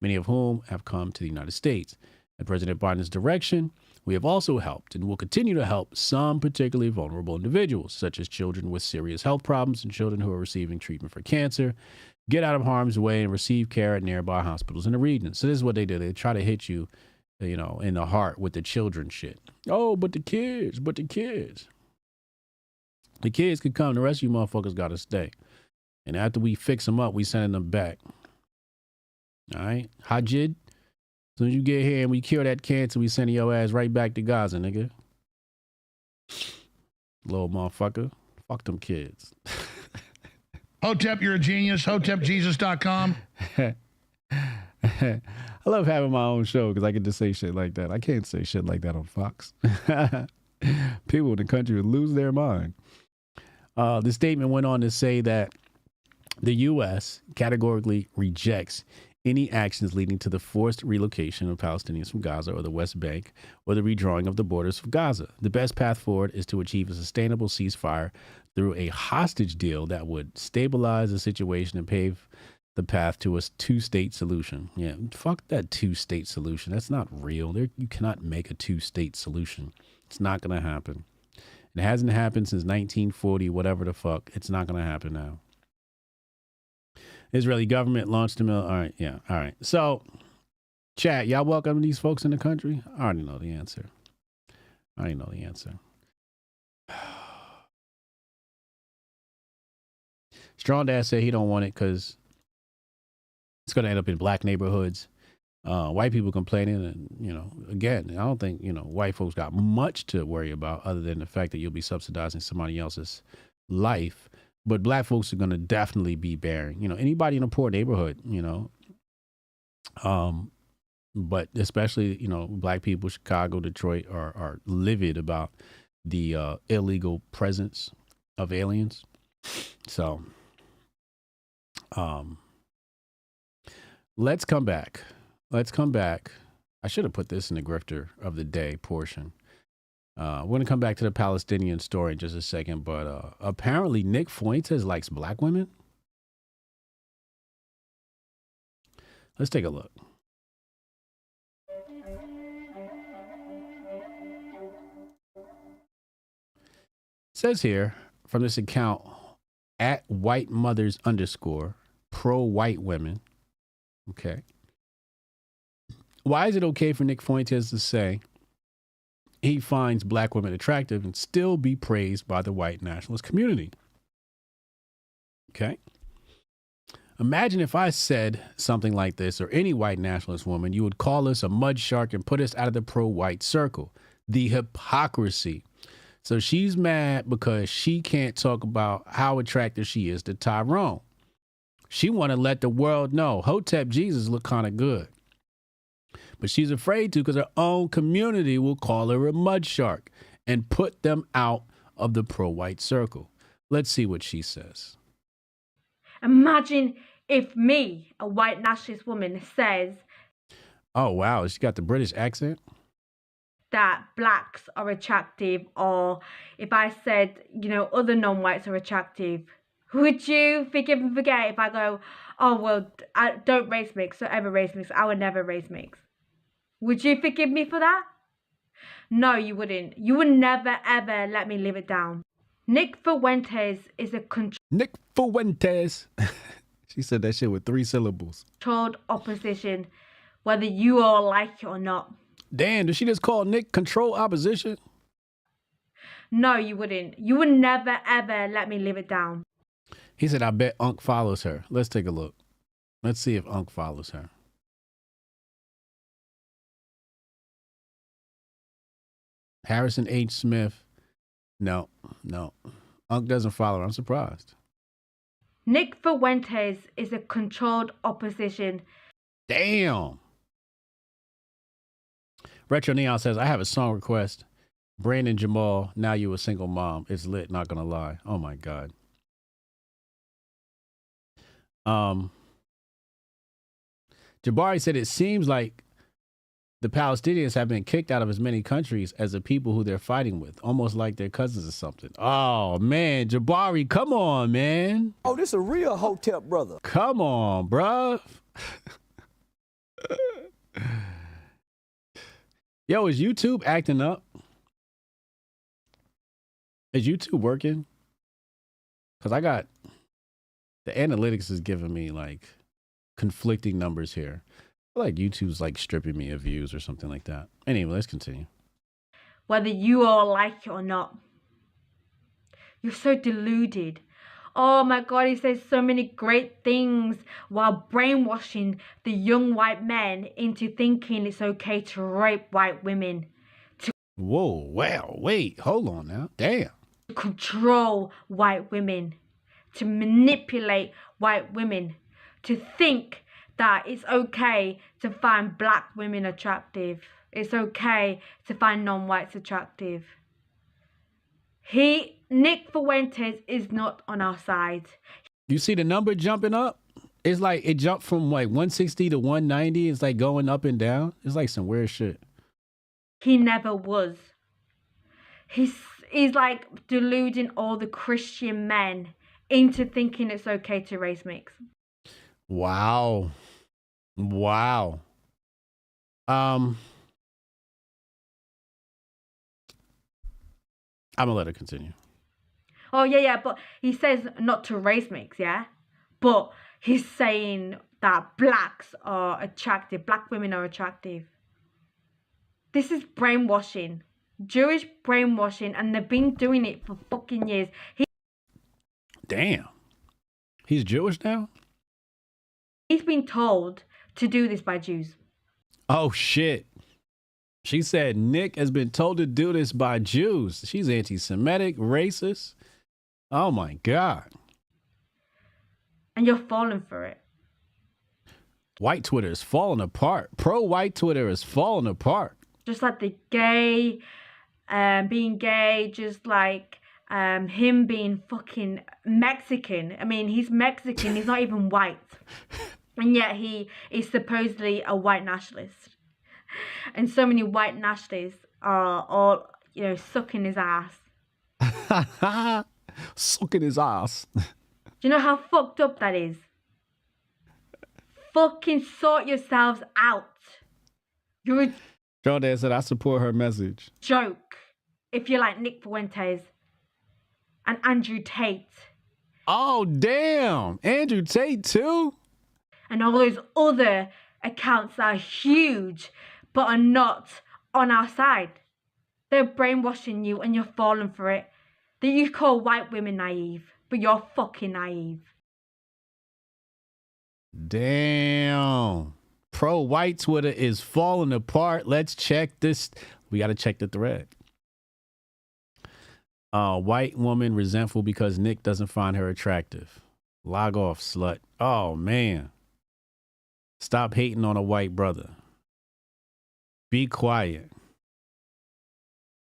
many of whom have come to the United States. At President Biden's direction, we have also helped and will continue to help some particularly vulnerable individuals, such as children with serious health problems and children who are receiving treatment for cancer, get out of harm's way and receive care at nearby hospitals in the region. So this is what they do. They try to hit you, in the heart with the children shit. Oh, but the kids. The kids could come. The rest of you motherfuckers got to stay. And after we fix them up, we sending them back. All right? Hajid, as soon as you get here and we cure that cancer, we sending your ass right back to Gaza, nigga. Little motherfucker. Fuck them kids. Hotep, you're a genius. HotepJesus.com. I love having my own show because I get to say shit like that. I can't say shit like that on Fox. People in the country would lose their mind. The statement went on to say that the U.S. categorically rejects any actions leading to the forced relocation of Palestinians from Gaza or the West Bank or the redrawing of the borders of Gaza. The best path forward is to achieve a sustainable ceasefire through a hostage deal that would stabilize the situation and pave the path to a two-state solution. Yeah, fuck that two-state solution. That's not real. You cannot make a two-state solution. It's not going to happen. It hasn't happened since 1940, whatever the fuck. It's not going to happen now. Israeli government launched a mill. All right, yeah, all right. So, chat, y'all welcome these folks in the country? I already know the answer. Strong Dad said he don't want it because it's going to end up in black neighborhoods White people complaining, and again, I don't think white folks got much to worry about other than the fact that you'll be subsidizing somebody else's life. But black folks are going to definitely be bearing. Anybody in a poor neighborhood, but especially black people, Chicago, Detroit are livid about the illegal presence of aliens. So, let's come back. I should have put this in the grifter of the day portion. We're going to come back to the Palestinian story in just a second, but apparently Nick Fuentes likes black women. Let's take a look. It says here from this account at white mothers _ pro white women. Okay. Why is it okay for Nick Fuentes to say he finds black women attractive and still be praised by the white nationalist community? Okay. Imagine if I said something like this, or any white nationalist woman, you would call us a mud shark and put us out of the pro-white circle. The hypocrisy. So she's mad because she can't talk about how attractive she is to Tyrone. She want to let the world know Hotep Jesus look kind of good. But she's afraid to because her own community will call her a mud shark and put them out of the pro-white circle. Let's see what she says. Imagine if me, a white nationalist woman, says... Oh, wow. She got the British accent? ...that blacks are attractive, or if I said, other non-whites are attractive. Would you forgive and forget if I go, oh, well, I don't race mix, so ever race mix, I would never race mix? Would you forgive me for that? No, you wouldn't. You would never, ever let me live it down. Nick Fuentes is a Nick Fuentes. She said that shit with 3 syllables. Controlled opposition, whether you all like it or not. Damn, did she just call Nick control opposition? No, you wouldn't. You would never, ever let me live it down. He said, I bet Unc follows her. Let's take a look. Let's see if Unc follows her. Harrison H. Smith. No. Unc doesn't follow her. I'm surprised. Nick Fuentes is a controlled opposition. Damn. Retro Neon says, I have a song request. Brandon Jamal, Now You a Single Mom. It's lit, not gonna lie. Oh my God. Jabari said it seems like the Palestinians have been kicked out of as many countries as the people who they're fighting with, almost like they're cousins or something. Oh, man, Jabari, come on, man. Oh, this a real Hotep brother. Come on, bruh. Yo, is YouTube acting up? Is YouTube working? Because I got... The analytics is giving me, like, conflicting numbers here. I feel like YouTube's like stripping me of views or something like that. Anyway, let's continue. Whether you all like it or not. You're so deluded. Oh my God, he says so many great things while brainwashing the young white men into thinking it's okay to rape white women. Whoa, wow, wait, hold on now. Damn. To control white women. To manipulate white women. To think that it's okay to find black women attractive. It's okay to find non-whites attractive. Nick Fuentes is not on our side. You see the number jumping up? It's like it jumped from like 160 to 190. It's like going up and down. It's like some weird shit. He never was. He's like deluding all the Christian men into thinking it's okay to race mix. Wow. I'm gonna let it continue. Oh yeah, but he says not to race mix, yeah? But he's saying that blacks are attractive, black women are attractive. This is brainwashing. Jewish brainwashing, and they've been doing it for fucking years. Damn. He's Jewish now? He's been told to do this by Jews. Oh, shit. She said Nick has been told to do this by Jews. She's anti-Semitic, racist. Oh, my God. And you're falling for it. White Twitter is falling apart. Pro-white Twitter is falling apart. Just like the gay, being gay, just like him being fucking Mexican. I mean, he's Mexican. He's not even white. And yet he is supposedly a white nationalist. And so many white nationalists are all, sucking his ass. Sucking his ass. Do you know how fucked up that is? Fucking sort yourselves out. You're a Jordan said, I support her message. joke if you're like Nick Fuentes and Andrew Tate. Oh, damn. Andrew Tate, too? And all those other accounts that are huge but are not on our side. They're brainwashing you and you're falling for it. That you call white women naive, but you're fucking naive. Damn. Pro-white Twitter is falling apart. Let's check this. We got to check the thread. White woman resentful because Nick doesn't find her attractive. Log off, slut. Oh, man. Stop hating on a white brother. Be quiet.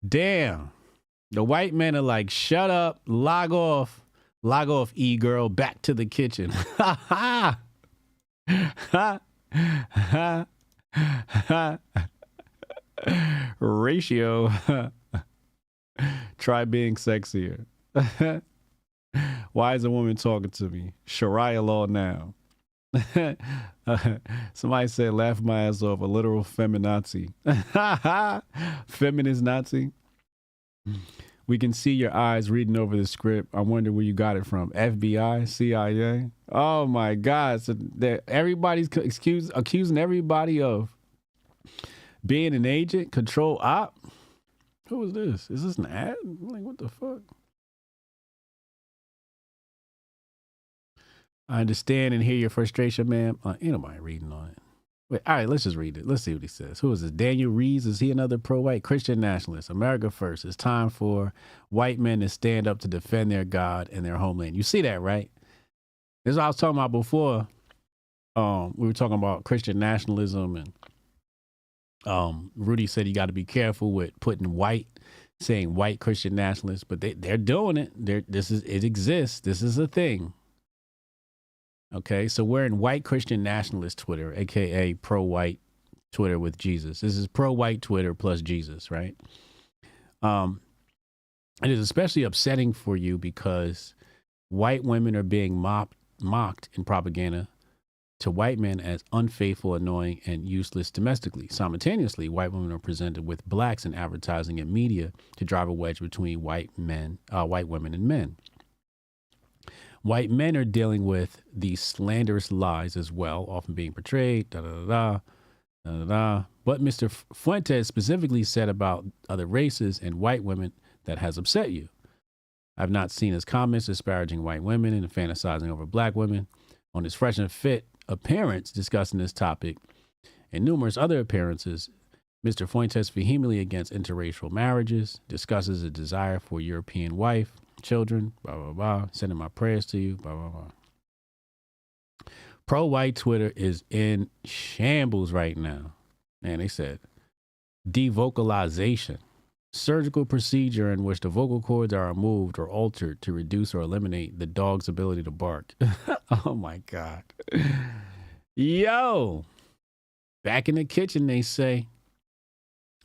Damn. The white men are like, shut up, log off. Log off, e-girl, back to the kitchen. Ha ha. Ha ha ha. Ratio. Try being sexier. Why is a woman talking to me? Sharia law now. Somebody said, laugh my ass off, a literal feminazi. Feminist Nazi. We can see your eyes reading over the script. I wonder where you got it from. FBI, CIA. Oh my God! So everybody's accusing everybody of being an agent, control op. Who is this? Is this an ad? Like, what the fuck? I understand and hear your frustration, ma'am. Ain't nobody reading on it. Wait, all right, let's just read it. Let's see what he says. Who is this? Daniel Reeves? Is he another pro-white Christian nationalist? America first. It's time for white men to stand up to defend their God and their homeland. You see that, right? This is what I was talking about before. We were talking about Christian nationalism, and Rudy said you got to be careful with putting white, saying white Christian nationalists, but they're doing it. It exists. This is a thing. Okay, so we're in white Christian nationalist Twitter, aka pro-white Twitter with Jesus. This is pro-white Twitter plus Jesus, right? It is especially upsetting for you because white women are being mocked in propaganda to white men as unfaithful, annoying, and useless domestically. Simultaneously, white women are presented with blacks in advertising and media to drive a wedge between white women and men. White men are dealing with these slanderous lies as well, often being portrayed, What Mr. Fuentes specifically said about other races and white women that has upset you. I've not seen his comments disparaging white women and fantasizing over black women. On his fresh and fit appearance discussing this topic and numerous other appearances, Mr. Fuentes vehemently against interracial marriages, discusses a desire for a European wife, children, blah, blah, blah, sending my prayers to you, blah, blah, blah. Pro-white Twitter is in shambles right now. And they said, devocalization, surgical procedure in which the vocal cords are removed or altered to reduce or eliminate the dog's ability to bark. Oh my God. Yo, back in the kitchen, they say,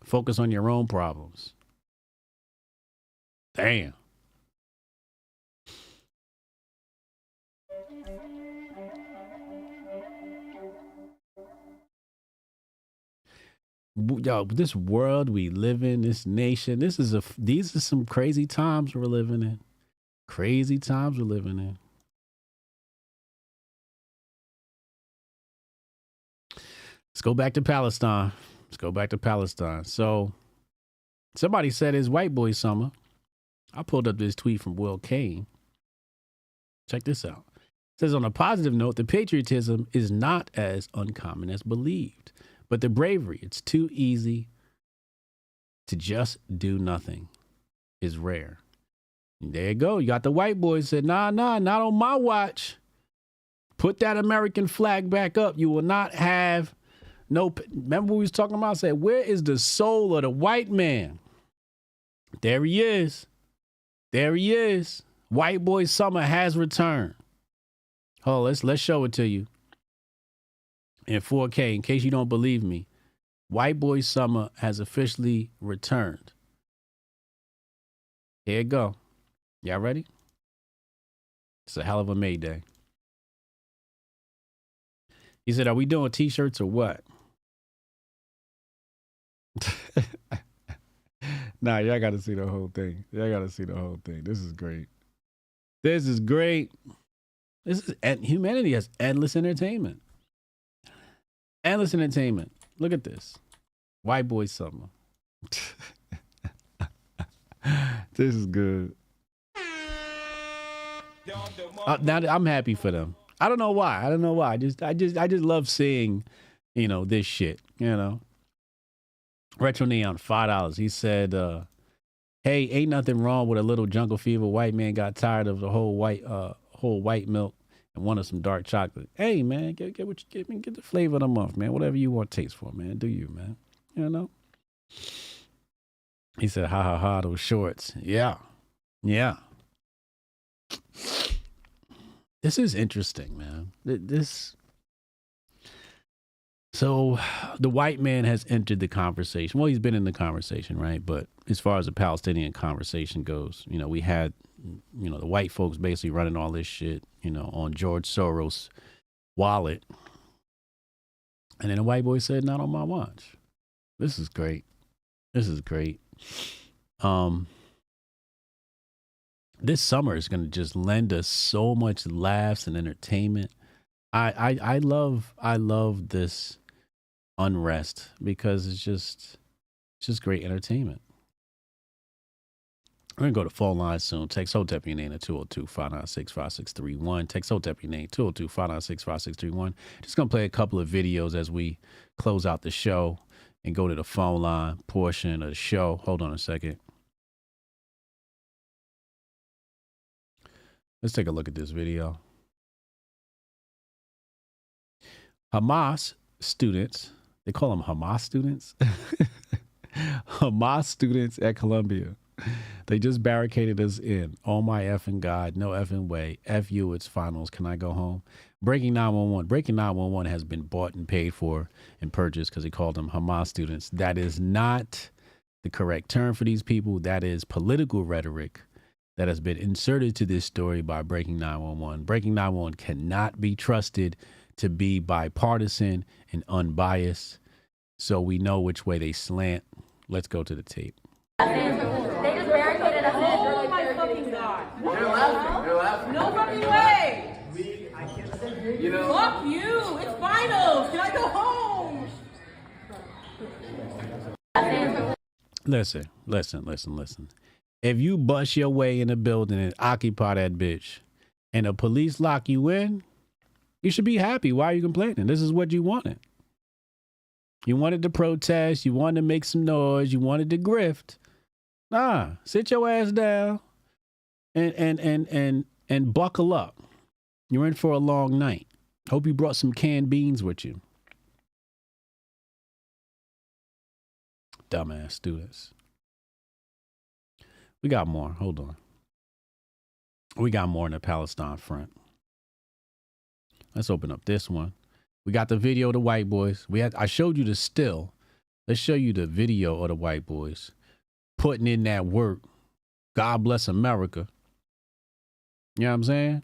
focus on your own problems. Damn. Yo, this world we live in, this nation, these are some crazy times we're living in. Crazy times we're living in. Let's go back to Palestine. So somebody said it's white boy summer. I pulled up this tweet from Will Kane. Check this out. It says, on a positive note, the patriotism is not as uncommon as believed. But the bravery, it's too easy to just do nothing, is rare. And there you go. You got the white boys said, nah, not on my watch. Put that American flag back up. You will not have no. Remember what we was talking about? I said, where is the soul of the white man? There he is. There he is. White boy summer has returned. Oh, let's show it to you in 4K in case you don't believe me. White boy summer has officially returned. Here you go. Y'all ready? It's a hell of a May Day. He said, are we doing t-shirts or what? Nah, y'all got to see the whole thing. Y'all got to see the whole thing. This is great. This is great. Humanity has endless entertainment. Endless entertainment. Look at this. White boy summer. This is good. Now I'm happy for them. I don't know why. I just love seeing, this shit, Retro Neon, $5. He said, hey, ain't nothing wrong with a little jungle fever. White man got tired of the whole white milk and wanted some dark chocolate. Hey, man, get the flavor of the month, man. Whatever you want taste for, man. Do you, man? He said, ha, ha, ha, those shorts. Yeah. Yeah. This is interesting, man. So the white man has entered the conversation. Well, he's been in the conversation, right? But as far as the Palestinian conversation goes, we had, the white folks basically running all this shit, on George Soros' wallet. And then the white boy said, not on my watch. This is great. This is great. This summer is going to just lend us so much laughs and entertainment. I love this unrest because it's just great entertainment. We're going to go to phone line soon. Text Hotep your name at 202-596-5631. Text Hotep your name, 202-596-5631. Just going to play a couple of videos as we close out the show and go to the phone line portion of the show. Hold on a second. Let's take a look at this video. Hamas students, they call them Hamas students? Hamas students at Columbia. They just barricaded us in. Oh my effing God, no effing way. F you, it's finals. Can I go home? Breaking 911. Breaking 911 has been bought and paid for and purchased because he called them Hamas students. That is not the correct term for these people. That is political rhetoric that has been inserted to this story by Breaking 911. Breaking 911 cannot be trusted to be bipartisan and unbiased, so we know which way they slant. Let's go to the tape. They just barricaded us in. Oh my fucking God. They're laughing. No fucking way. Fuck you. It's finals. Can I go home? Listen. If you bust your way in a building and occupy that bitch and the police lock you in, you should be happy. Why are you complaining? This is what you wanted. You wanted to protest. You wanted to make some noise. You wanted to grift. Nah, sit your ass down and buckle up. You're in for a long night. Hope you brought some canned beans with you. Dumbass students. We got more. Hold on. We got more in the Palestine front. Let's open up this one. We got the video of the white boys. I showed you the still. Let's show you the video of the white boys putting in that work. God bless America. You know what I'm saying?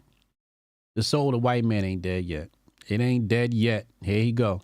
The soul of the white man ain't dead yet. It ain't dead yet. Here you go.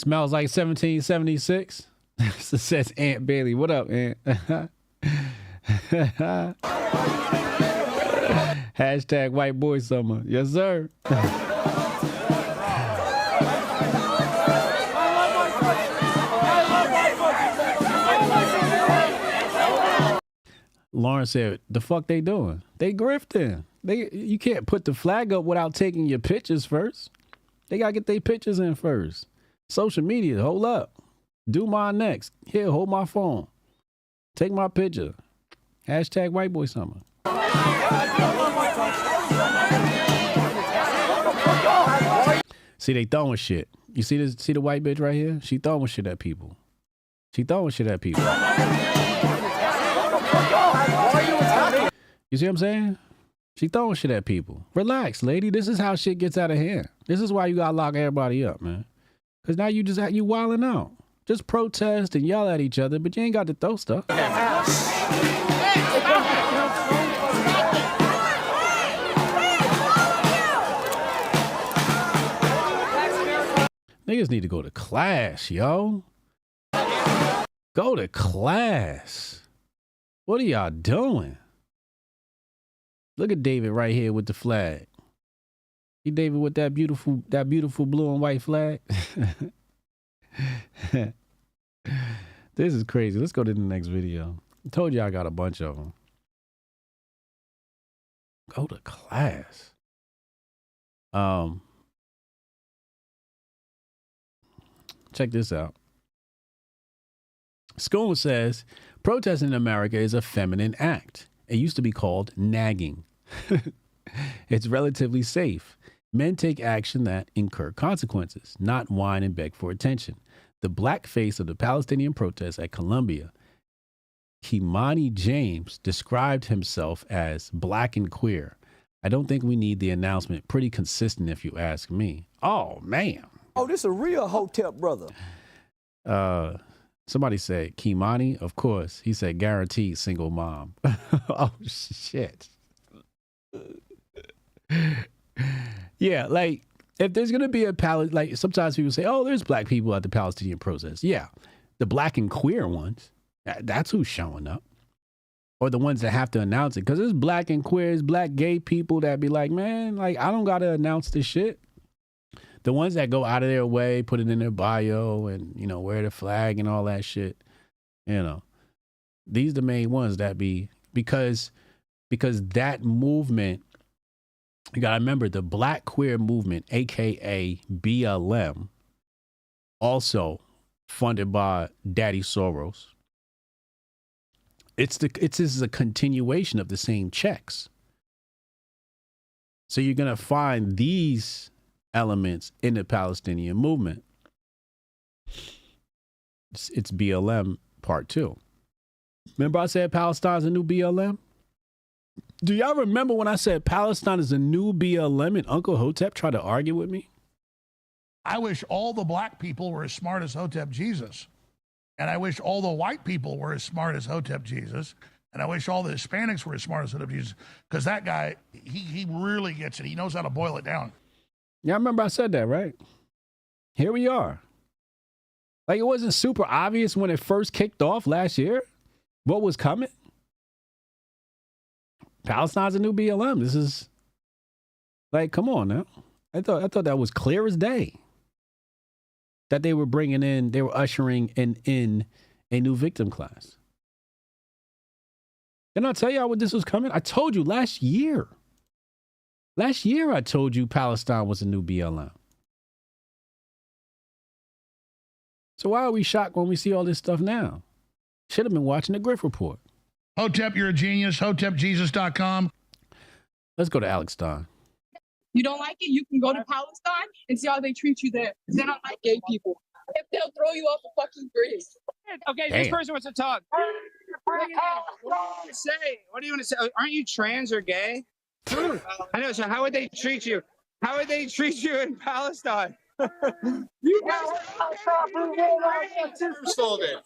Smells like 1776. Says Aunt Bailey. What up, Aunt? Hashtag white boy summer. Yes, sir. Lauren said, the fuck they doing? They grifting. You can't put the flag up without taking your pictures first. They gotta get their pictures in first. Social media, hold up. Do mine next. Here, hold my phone. Take my picture. Hashtag white boy summer. See, they throwing shit. You see this? See the white bitch right here? She throwing shit at people. She throwing shit at people. You see what I'm saying? She throwing shit at people. Relax, lady. This is how shit gets out of hand. This is why you gotta lock everybody up, man. Cause now you wilding out. Just protest and yell at each other, but you ain't got to throw stuff. Niggas need to go to class, yo. Go to class. What are y'all doing? Look at David right here with the flag. See David with that beautiful blue and white flag. This is crazy. Let's go to the next video. I told you I got a bunch of them. Go to class. Check this out. School says protesting in America is a feminine act. It used to be called nagging. It's relatively safe. Men take action that incur consequences, not whine and beg for attention. The black face of the Palestinian protests at Columbia, Kimani James, described himself as black and queer. I don't think we need the announcement. Pretty consistent if you ask me. Oh, man. Oh, this a real Hotep brother. Somebody said, Kimani? Of course. He said, guaranteed single mom. Oh, shit. Yeah, like, if there's going to be like, sometimes people say, oh, there's black people at the Palestinian protests. Yeah, the black and queer ones, that's who's showing up. Or the ones that have to announce it. Because there's black and queer, there's black gay people that be like, man, like, I don't got to announce this shit. The ones that go out of their way, put it in their bio and, you know, wear the flag and all that shit, you know, these the main ones that be, because that movement, you got to remember the black queer movement, AKA BLM, also funded by Daddy Soros. This is a continuation of the same checks. So you're going to find these elements in the Palestinian movement. It's BLM part 2. Remember I said Palestine's a new BLM? Do y'all remember when I said Palestine is a new BLM and Uncle Hotep tried to argue with me? I wish all the black people were as smart as Hotep Jesus. And I wish all the white people were as smart as Hotep Jesus. And I wish all the Hispanics were as smart as Hotep Jesus. Because that guy, he really gets it. He knows how to boil it down. Yeah, I remember I said that, right? Here we are. Like, it wasn't super obvious when it first kicked off last year what was coming. Palestine's a new BLM. This is like, come on now. I thought that was clear as day. That they were ushering in a new victim class. Didn't I tell y'all what this was coming? I told you last year. Last year I told you Palestine was a new BLM. So why are we shocked when we see all this stuff now? Should have been watching the Grift Report. Hotep, you're a genius. HotepJesus.com. Let's go to Alex Stein. You don't like it? You can go to Palestine and see how they treat you there. They don't like gay people. If they'll throw you off a fucking bridge. Okay, Damn. this person wants to talk. What do you want to say? What do you want to say? Aren't you trans or gay? I know. So how would they treat you? How would they treat you in Palestine? You guys sold it.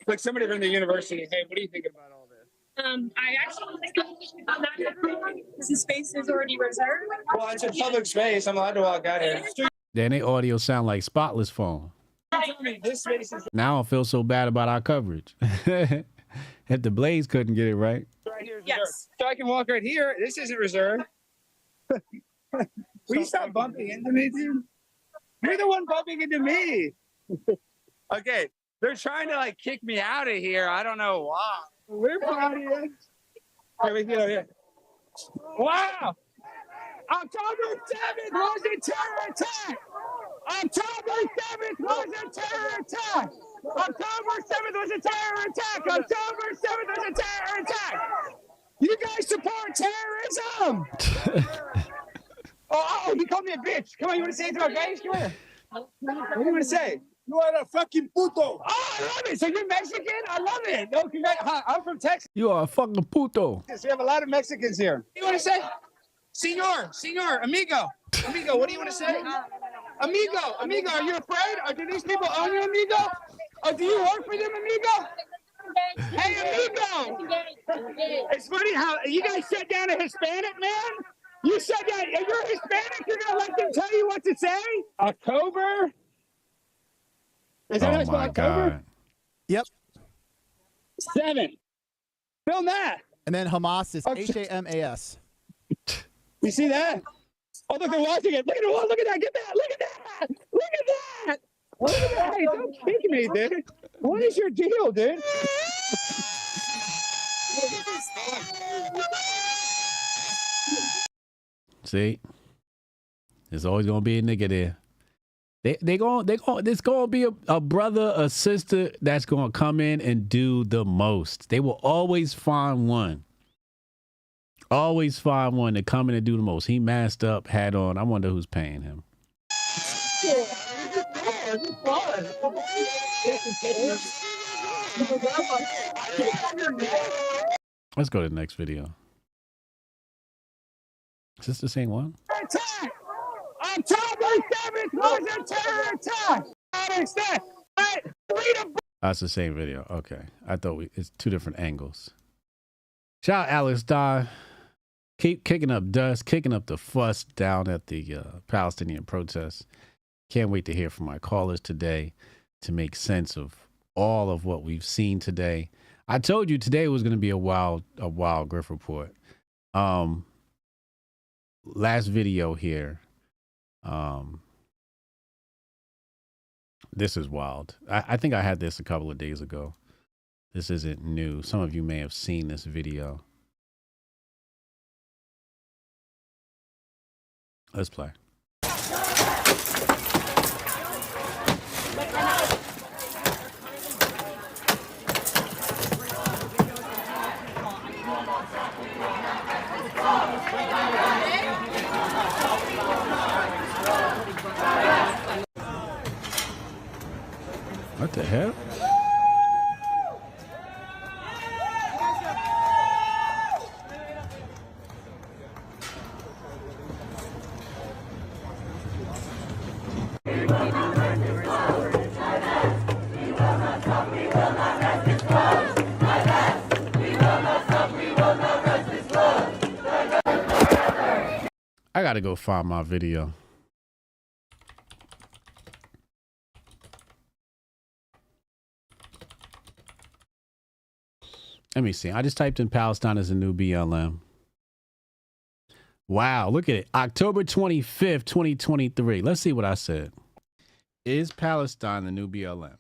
Like somebody from the university. Hey, what do you think about all this? I actually think I'm not because the space is already reserved. Well, it's a public space. I'm allowed to walk out here. Then their audio sound like Spotless phone. I tell me this space is Now I feel so bad about our coverage. If the Blaze couldn't get it right. right here. Yes. So I can walk right here. This isn't reserved. Will you stop bumping into me, dude? You're the one bumping into me. Okay. They're trying to like kick me out of here. I don't know why. We're proud of you. Here we go. Here. Wow. October 7th was a terror attack. October 7th was a terror attack. October 7th was a terror attack. October 7th was a terror attack. You guys support terrorism. Oh, you called me a bitch. Come on, you want to say anything about gays? Come here. What do you want to say? You are a fucking puto. Oh, I love it. So you're Mexican? I love it. No, I'm from Texas. You are a fucking puto. We have a lot of Mexicans here. What do you want to say? Senor, amigo, what do you want to say? Amigo, are you afraid? Or do these people own you, amigo? Or do you work for them, amigo? Hey, amigo! It's funny how you guys shut down a Hispanic man. You shut down. If you're Hispanic, you're gonna let them tell you what to say. October. Is that how it's called, October? Yep. 7. Film that. And then Hamas is Hamas. You see that? Oh, look, they're watching it. Look at it. Look at that. Get that. Look at that. Look at that. Look at that. Hey, don't kick me, dude. What is your deal, dude? See? There's always gonna be a nigga there. There's gonna be a brother, a sister that's gonna come in and do the most. They will always find one. Always find one to come in and do the most. He masked up, hat on. I wonder who's paying him. Let's go to the next video. Is this the same one? Attack! October 7th was a terror attack! That's the same video. Okay. I thought it's two different angles. Shout out Alex Dye. Keep kicking up dust, kicking up the fuss down at the Palestinian protests. Can't wait to hear from my callers today to make sense of all of what we've seen today. I told you today was going to be a wild Grift Report. Last video here. This is wild. I think I had this a couple of days ago. This isn't new. Some of you may have seen this video. Let's play. What the hell? I gotta go find my video. Let me see. I just typed in Palestine as a new BLM. Wow, look at it. October 25th, 2023. Let's see what I said. Is Palestine the new BLM?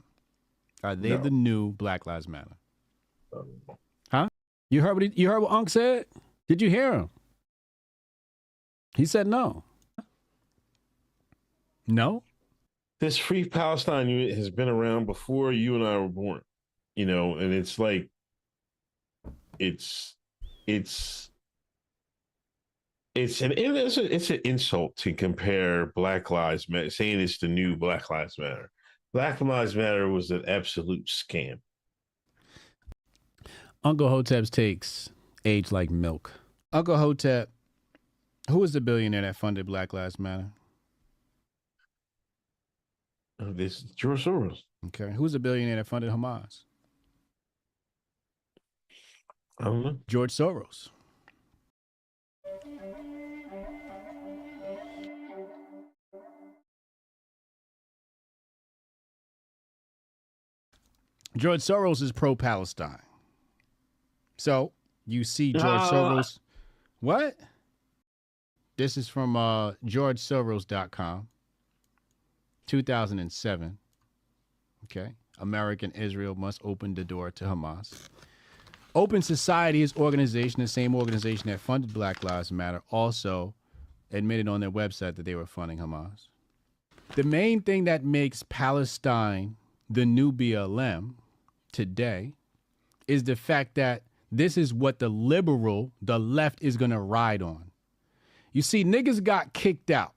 Are they the new Black Lives Matter? Huh? You heard what Unc said? Did you hear him? He said no. No? This Free Palestine unit has been around before you and I were born. You know, and it's like it's an insult to compare Black Lives Matter, saying it's the new Black Lives Matter. Black Lives Matter was an absolute scam. Uncle Hotep's takes age like milk. Uncle Hotep, who was the billionaire that funded Black Lives Matter? This George Soros. Okay. Who's the billionaire that funded Hamas? I don't know. George Soros. George Soros is pro-Palestine. So you see George Soros. What? This is from GeorgeSoros.com, 2007. Okay. American Israel must open the door to Hamas. Open Society is organization, the same organization that funded Black Lives Matter, also admitted on their website that they were funding Hamas. The main thing that makes Palestine the new BLM today is the fact that this is what the left is going to ride on. You see, niggas got kicked out.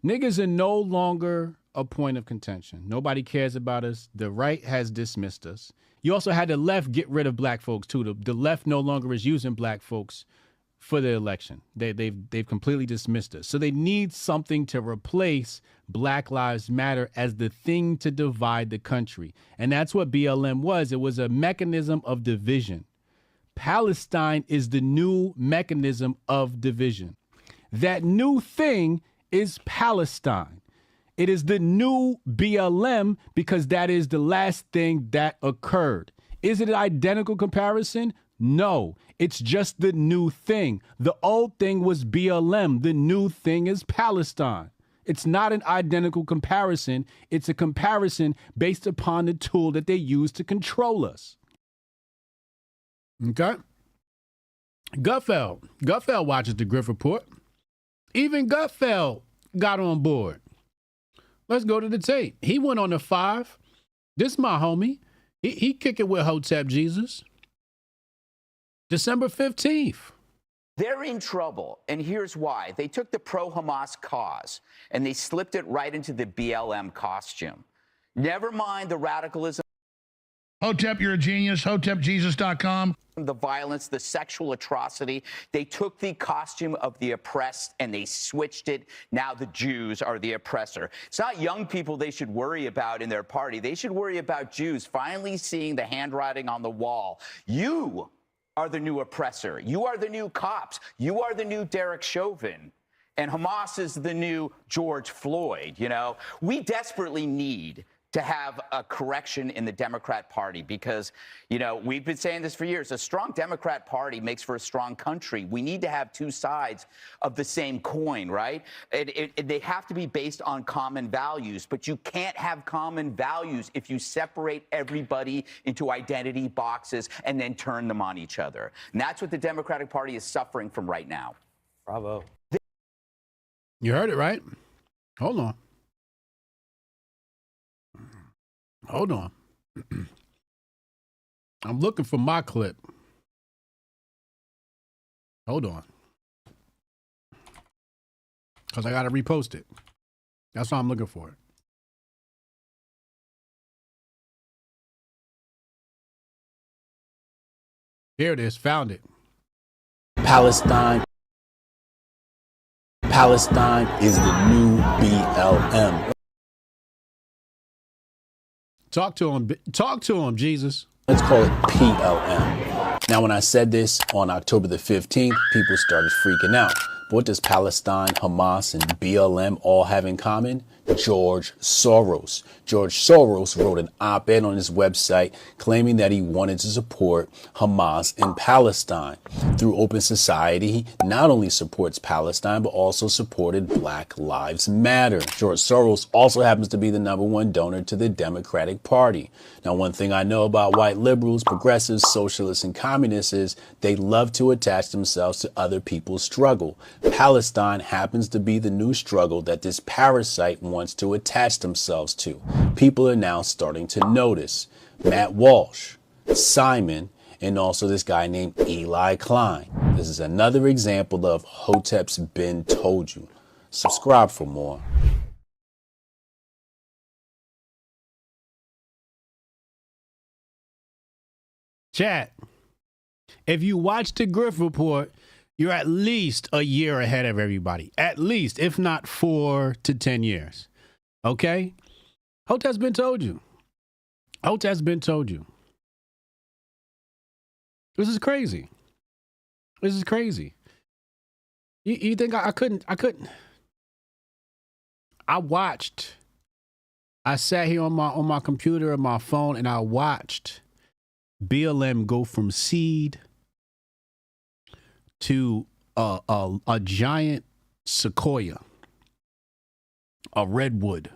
Niggas are no longer a point of contention. Nobody cares about us. The right has dismissed us. You also had the left get rid of black folks too. The left no longer is using black folks for the election. They've completely dismissed us. So they need something to replace Black Lives Matter as the thing to divide the country. And that's what BLM was. It was a mechanism of division. Palestine is the new mechanism of division. That new thing is Palestine. It is the new BLM because that is the last thing that occurred. Is it an identical comparison? No, it's just the new thing. The old thing was BLM. The new thing is Palestine. It's not an identical comparison. It's a comparison based upon the tool that they use to control us. Okay? Gutfeld watches the Grift Report. Even Gutfeld got on board. Let's go to the tape. He went on the 5. This is my homie. He kick it with Hotep Jesus. December 15th. They're in trouble, and here's why. They took the pro-Hamas cause, and they slipped it right into the BLM costume. Never mind the radicalism. Hotep, you're a genius. HotepJesus.com. The violence, the sexual atrocity. They took the costume of the oppressed and they switched it. Now the Jews are the oppressor. It's not young people they should worry about in their party. They should worry about Jews finally seeing the handwriting on the wall. You are the new oppressor. You are the new cops. You are the new Derek Chauvin. And Hamas is the new George Floyd, you know? We desperately need to have a correction in the Democrat Party because, you know, we've been saying this for years. A strong Democrat Party makes for a strong country. We need to have two sides of the same coin, right? They have to be based on common values, but you can't have common values if you separate everybody into identity boxes and then turn them on each other. And that's what the Democratic Party is suffering from right now. Bravo. You heard it, right? Hold on. Hold on. I'm looking for my clip. Hold on. Because I got to repost it. That's why I'm looking for it. Here it is. Found it. Palestine is the new BLM. Talk to him, Jesus. Let's call it PLM. Now, when I said this on October the 15th, people started freaking out. But what does Palestine, Hamas, and BLM all have in common? George Soros. George Soros wrote an op-ed on his website claiming that he wanted to support Hamas in Palestine. Through Open Society, he not only supports Palestine, but also supported Black Lives Matter. George Soros also happens to be the #1 donor to the Democratic Party. Now, one thing I know about white liberals, progressives, socialists, and communists is they love to attach themselves to other people's struggle. Palestine happens to be the new struggle that this parasite wants to attach themselves to. People are now starting to notice. Matt Walsh, Simon, and also this guy named Eli Klein. This is another example of Hotep's been told you. Subscribe for more. Chat, if you watch the Grift Report, you're at least a year ahead of everybody. At least, if not 4 to 10 years. Okay? Hotep's been told you. Hotep's been told you. This is crazy. This is crazy. You think I couldn't? I watched I sat here on my computer and my phone and I watched BLM go from seed to a giant sequoia, a redwood.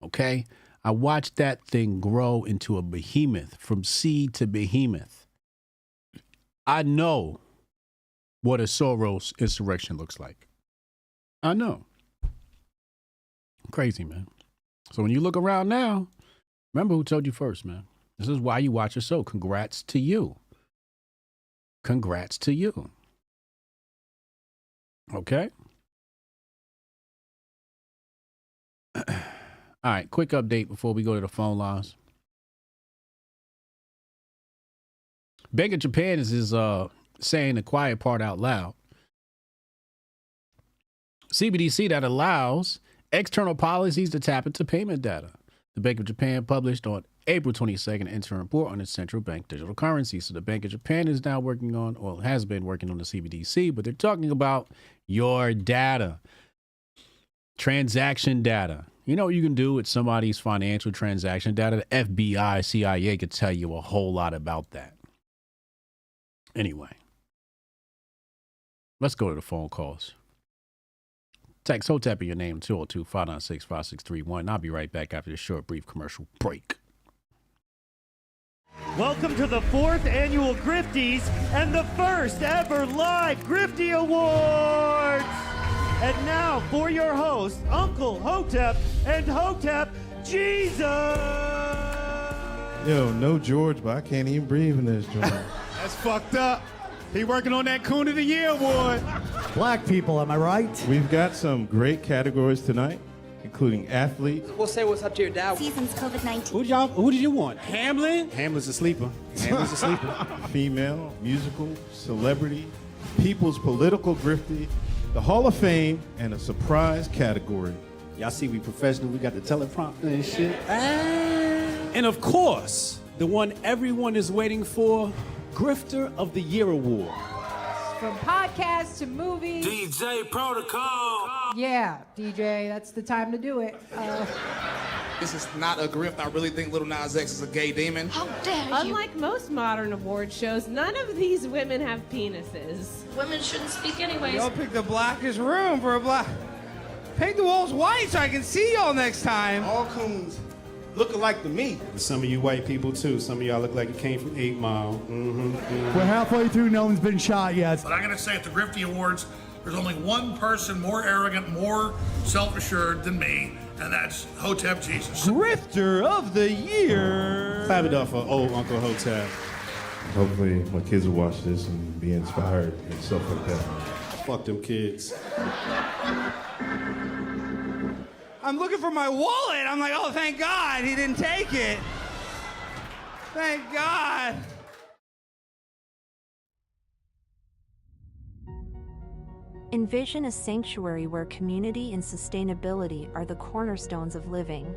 Okay, I watched that thing grow into a behemoth, from seed to behemoth. I know what a Soros insurrection looks like. I know. Crazy, man. So when you look around now, remember who told you first, man. This is why you watch your show. Congrats to you. Congrats to you. Okay? All right, quick update before we go to the phone lines. Bank of Japan is saying the quiet part out loud. CBDC that allows external policies to tap into payment data. The Bank of Japan published on April 22nd an interim report on its central bank digital currency. So the Bank of Japan is now working on, or has been working on the CBDC, but they're talking about your data, transaction data. You know what you can do with somebody's financial transaction data? The FBI, CIA could tell you a whole lot about that. Anyway, let's go to the phone calls. Text Hotep in your name, 202-596-5631. I'll be right back after this short, brief commercial break. Welcome to the 4th annual Grifties and the first ever live Grifty Awards. And now for your hosts, Uncle Hotep and Hotep Jesus. Yo, no George, but I can't even breathe in this joint. That's fucked up. He working on that Coon of the Year award. Black people, am I right? We've got some great categories tonight, including athletes. We'll say what's up to your dad. Season's COVID-19. Who did you want? Hamlin? Hamlin's a sleeper. Hamlin's a sleeper. Female, musical, celebrity, people's political grifty, the Hall of Fame, and a surprise category. Y'all see we professional. We got the teleprompter and shit. And of course, the one everyone is waiting for, Grifter of the Year Award. From podcasts to movies. DJ Protocol. Yeah, DJ, that's the time to do it. This is not a grift. I really think Lil Nas X is a gay demon. How dare you? Unlike most modern award shows, none of these women have penises. Women shouldn't speak anyways. Y'all picked the blackest room for a black. Paint the walls white so I can see y'all next time. All coons looking like to me. Some of you white people too. Some of y'all look like you came from 8 Mile. We're halfway through. No one's been shot yet. But I'm going to say at the Grifty Awards, there's only one person more arrogant, more self-assured than me, and that's Hotep Jesus. Grifter of the Year. Clap it up for old Uncle Hotep. Hopefully my kids will watch this and be inspired and stuff like that. Fuck them kids. I'm looking for my wallet. I'm like, oh, thank God he didn't take it. Thank God. Envision a sanctuary where community and sustainability are the cornerstones of living.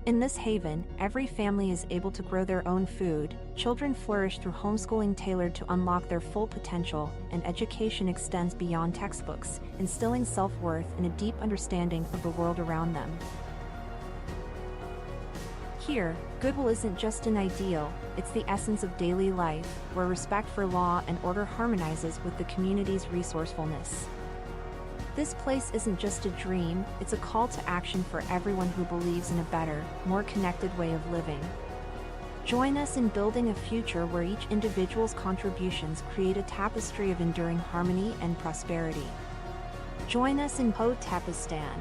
In this haven, every family is able to grow their own food, children flourish through homeschooling tailored to unlock their full potential, and education extends beyond textbooks, instilling self-worth and a deep understanding of the world around them. Here, goodwill isn't just an ideal, it's the essence of daily life, where respect for law and order harmonizes with the community's resourcefulness. This place isn't just a dream, it's a call to action for everyone who believes in a better, more connected way of living. Join us in building a future where each individual's contributions create a tapestry of enduring harmony and prosperity. Join us in Hotepistan.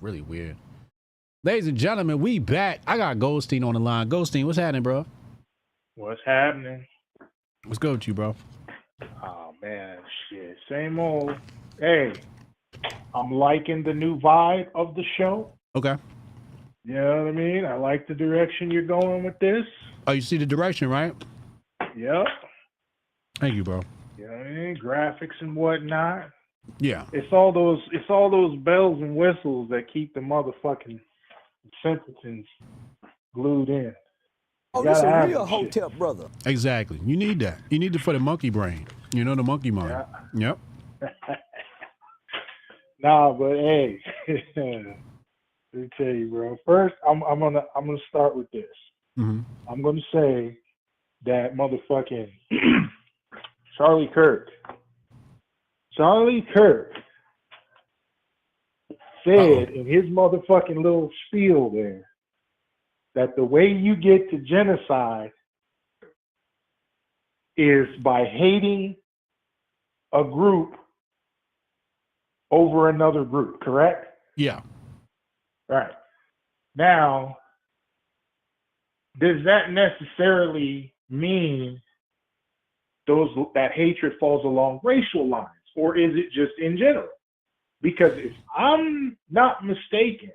Really weird. Ladies and gentlemen, we back. I got Goldstein on the line. Goldstein, what's happening, bro? What's happening? What's good with you, bro? Oh man, shit. Same old. Hey, I'm liking the new vibe of the show. Okay. You know what I mean? I like the direction you're going with this. Oh, you see the direction, right? Yep. Thank you, bro. You know what I mean? Graphics and whatnot. Yeah. It's all those bells and whistles that keep the motherfucking sentences glued in. Oh, this a real Hotep brother. Exactly. You need that. You need it for the monkey brain. You know, the monkey mind. Yeah. Yep. Nah, but hey, let me tell you, bro. First, I'm gonna start with this. Mm-hmm. I'm gonna say that motherfucking Charlie Kirk said in his motherfucking little spiel there that the way you get to genocide is by hating a group over another group, correct? Yeah. Right. Now, does that necessarily mean that hatred falls along racial lines, or is it just in general? Because if I'm not mistaken,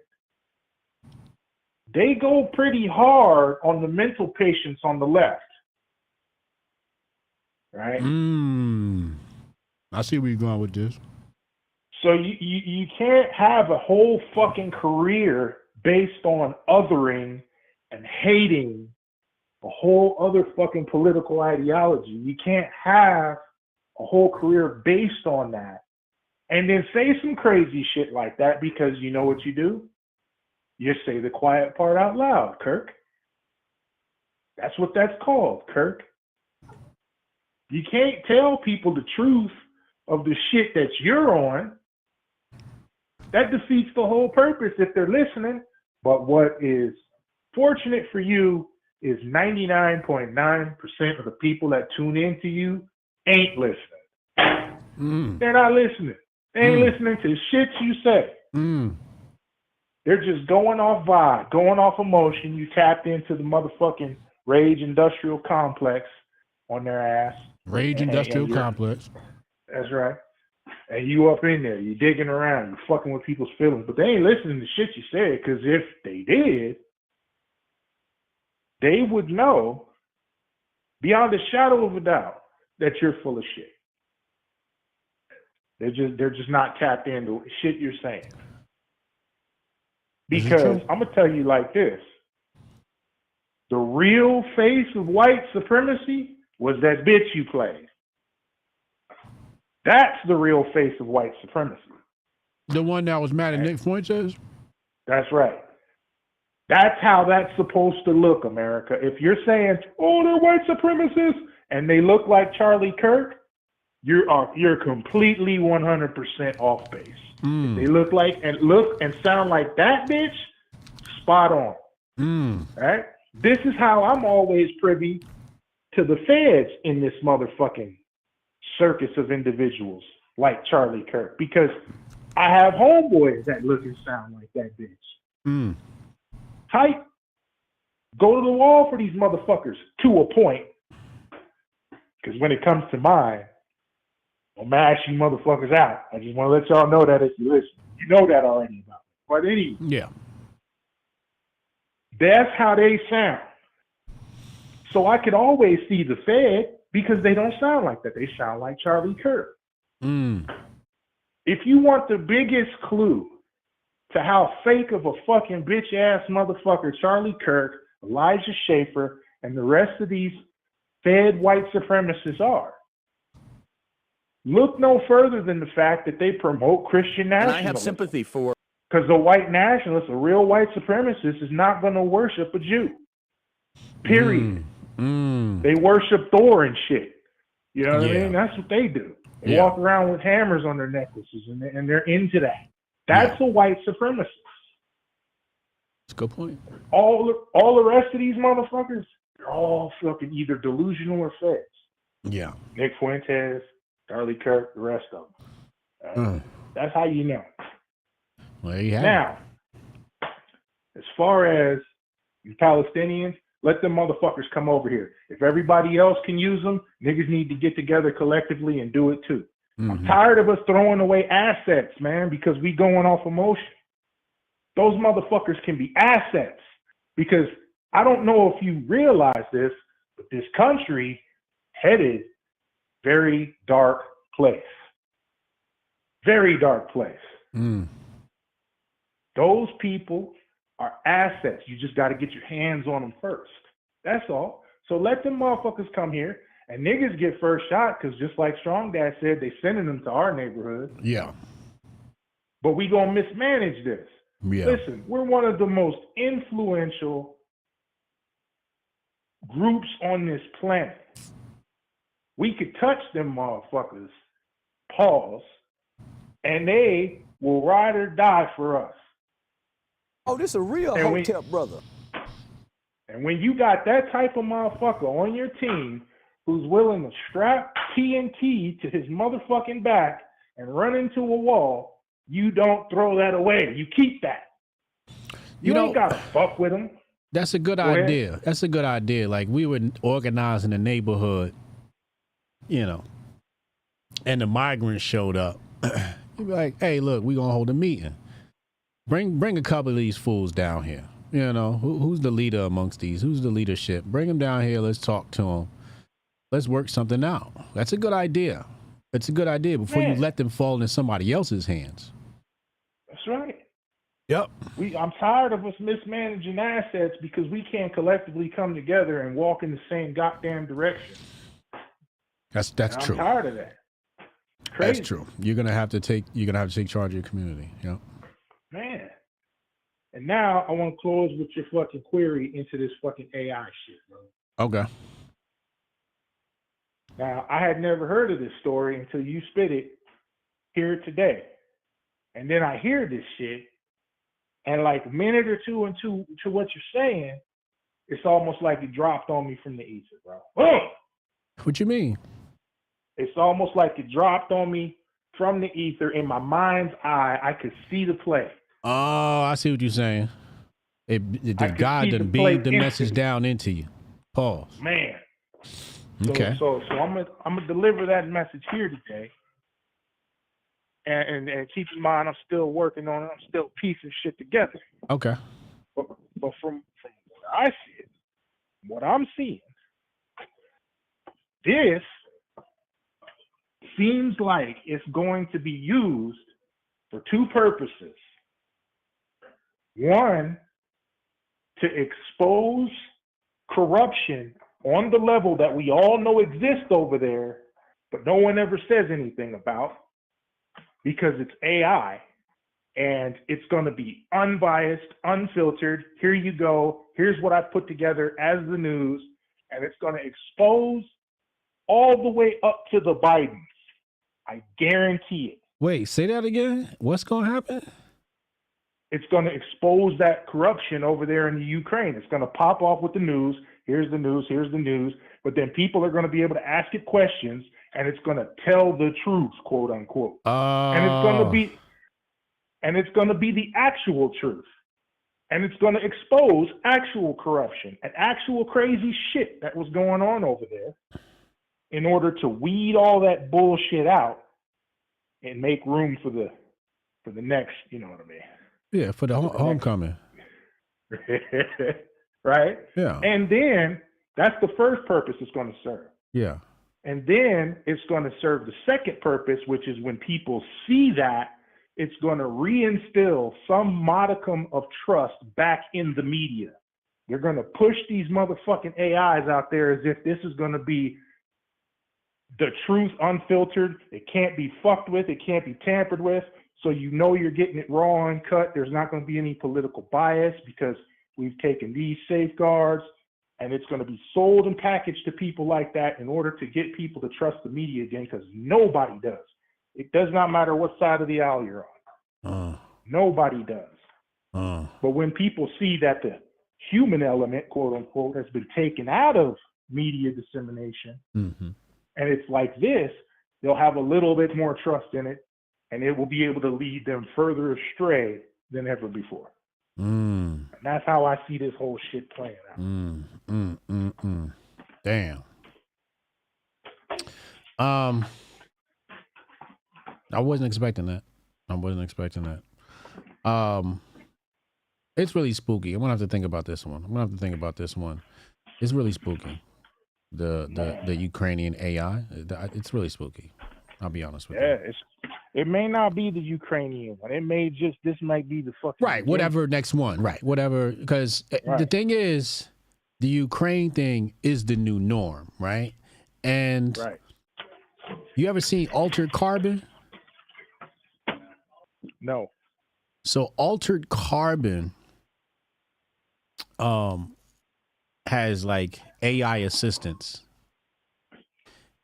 they go pretty hard on the mental patients on the left. Right? I see where you're going with this. So you can't have a whole fucking career based on othering and hating a whole other fucking political ideology. You can't have a whole career based on that and then say some crazy shit like that, because you know what you do? You say the quiet part out loud, Kirk. That's what that's called, Kirk. You can't tell people the truth of the shit that you're on. That defeats the whole purpose if they're listening. But what is fortunate for you is 99.9% of the people that tune into you ain't listening. They're not listening. They ain't listening to shit you say. They're just going off vibe, going off emotion. You tapped into the motherfucking rage industrial complex on their ass. Rage industrial complex. That's right. And you up in there, you digging around, you fucking with people's feelings, but they ain't listening to shit you said, because if they did, they would know beyond a shadow of a doubt that you're full of shit. They're just not tapped into shit you're saying. Because I'm gonna tell you like this: the real face of white supremacy was that bitch you played. That's the real face of white supremacy. The one that was mad at Nick Fuentes? That's right. That's how that's supposed to look, America. If you're saying, oh, they're white supremacists, and they look like Charlie Kirk, you're completely 100% off base. If they look and sound like that bitch, spot on. Right? This is how I'm always privy to the feds in this motherfucking circus of individuals like Charlie Kirk, because I have homeboys that look and sound like that bitch. Tight. Go to the wall for these motherfuckers to a point, because when it comes to mine, I'll mash you motherfuckers out. I just want to let y'all know that if you listen. You know that already about me. But anyway. Yeah. That's how they sound. So I can always see the Fed, because they don't sound like that. They sound like Charlie Kirk. If you want the biggest clue to how fake of a fucking bitch-ass motherfucker Charlie Kirk, Elijah Schaffer, and the rest of these Fed white supremacists are, look no further than the fact that they promote Christian nationalism. And I have sympathy for... Because a white nationalist, a real white supremacist, is not going to worship a Jew. Period. They worship Thor and shit. You know what I mean? That's what they do. They walk around with hammers on their necklaces, and they're into that. That's a white supremacist. That's a good point. All the rest of these motherfuckers, they're all fucking either delusional or feds. Yeah. Nick Fuentes, Charlie Kirk, the rest of them. That's how you know. Well, you have now, as far as the Palestinians, Let them motherfuckers come over here. If everybody else can use them, niggas need to get together collectively and do it too. I'm tired of us throwing away assets, man, because we going off emotion. Those motherfuckers can be assets, because I don't know if you realize this, but this country headed very dark place. Very dark place. Those people are assets. You just got to get your hands on them first. That's all. So let them motherfuckers come here, and niggas get first shot, because just like Strong Dad said, they sending them to our neighborhood. Yeah. But we gonna mismanage this. Yeah. Listen, we're one of the most influential groups on this planet. We could touch them motherfuckers, pause, and they will ride or die for us. Oh, this a real Hotep brother. And when you got that type of motherfucker on your team who's willing to strap TNT to his motherfucking back and run into a wall, you don't throw that away. You keep that. You ain't got to fuck with him. That's a good idea. That's a good idea. Like, we would organize in the neighborhood, you know, and the migrants showed up. You'd be like, hey, look, we going to hold a meeting. Bring a couple of these fools down here. You know, who's the leader amongst these? Who's the leadership? Bring them down here. Let's talk to them. Let's work something out. That's a good idea. It's a good idea before you let them fall into somebody else's hands. That's right. Yep. I'm tired of us mismanaging assets because we can't collectively come together and walk in the same goddamn direction. That's true. I'm tired of that. Crazy. That's true. You're gonna have to take charge of your community. Yep. Man. And now I want to close with your fucking query into this fucking AI shit, bro. Okay. Now, I had never heard of this story until you spit it here today. And then I hear this shit, and like a minute or two into what you're saying, it's almost like it dropped on me from the ether, bro. Oh! What you mean? It's almost like it dropped on me from the ether. In my mind's eye, I could see the play. Oh, I see what you're saying. The God done beamed the message down into you. Pause. Man. Okay. So I'm gonna deliver that message here today. And keep in mind, I'm still working on it. I'm still piecing shit together. Okay. But from what I see it, what I'm seeing, this seems like it's going to be used for two purposes. One, to expose corruption on the level that we all know exists over there, but no one ever says anything about, because it's AI and it's going to be unbiased, unfiltered. Here you go. Here's what I put together as the news, and it's going to expose all the way up to the Bidens. I guarantee it. Wait, say that again? What's going to happen? It's going to expose that corruption over there in the Ukraine. It's going to pop off with the news. Here's the news. Here's the news. But then people are going to be able to ask it questions, and it's going to tell the truth, quote unquote. And it's going to be the actual truth. And it's going to expose actual corruption and actual crazy shit that was going on over there in order to weed all that bullshit out and make room for the next, you know what I mean? Yeah, for the homecoming. Right? Yeah. And then that's the first purpose it's going to serve. Yeah. And then it's going to serve the second purpose, which is when people see that, it's going to reinstill some modicum of trust back in the media. They're going to push these motherfucking AIs out there as if this is going to be the truth unfiltered. It can't be fucked with. It can't be tampered with. So you know you're getting it raw and cut. There's not going to be any political bias because we've taken these safeguards, and it's going to be sold and packaged to people like that in order to get people to trust the media again, because nobody does. It does not matter what side of the aisle you're on. Nobody does. But when people see that the human element, quote unquote, has been taken out of media dissemination, and it's like this, they'll have a little bit more trust in it, and it will be able to lead them further astray than ever before. And that's how I see this whole shit playing out. Damn. I wasn't expecting that. It's really spooky. I'm gonna have to think about this one. It's really spooky. The Ukrainian AI. It's really spooky. I'll be honest with you. Yeah, it may not be the Ukrainian one. It may this might be the fucking Right, whatever next one. Right, whatever. Because the thing is, the Ukraine thing is the new norm, right? And you ever seen Altered Carbon? No. So Altered Carbon has like AI assistants,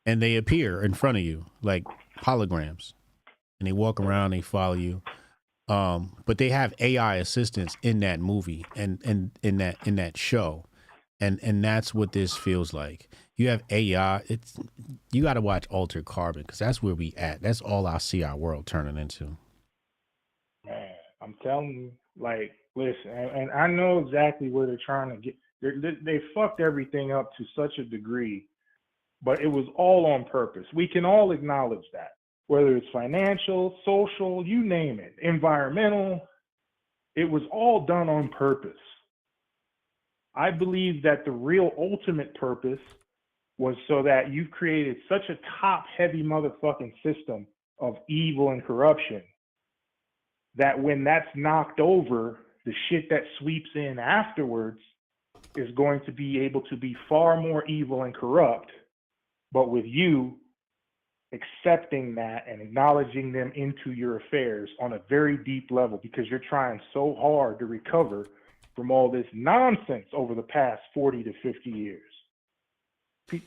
and they appear in front of you like holograms, and they walk around, they follow you. But they have AI assistants in that movie and in that show, and that's what this feels like. You have AI. You got to watch Altered Carbon because that's where we at. That's all I see our world turning into. Man, I'm telling you, like, listen, and I know exactly where they're trying to get. They fucked everything up to such a degree, but it was all on purpose. We can all acknowledge that, whether it's financial, social, you name it, environmental, it was all done on purpose. I believe that the real ultimate purpose was so that you've created such a top-heavy motherfucking system of evil and corruption that when that's knocked over, the shit that sweeps in afterwards is going to be able to be far more evil and corrupt, but with you accepting that and acknowledging them into your affairs on a very deep level because you're trying so hard to recover from all this nonsense over the past 40 to 50 years.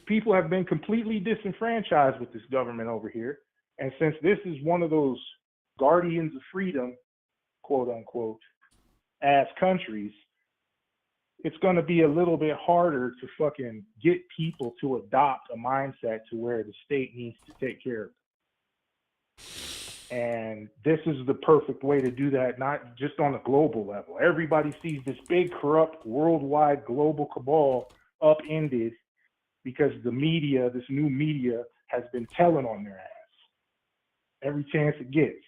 People have been completely disenfranchised with this government over here. And since this is one of those guardians of freedom, quote unquote, as countries, it's going to be a little bit harder to fucking get people to adopt a mindset to where the state needs to take care of it. And this is the perfect way to do that, not just on a global level. Everybody sees this big, corrupt, worldwide global cabal upended because the media, this new media, has been telling on their ass every chance it gets.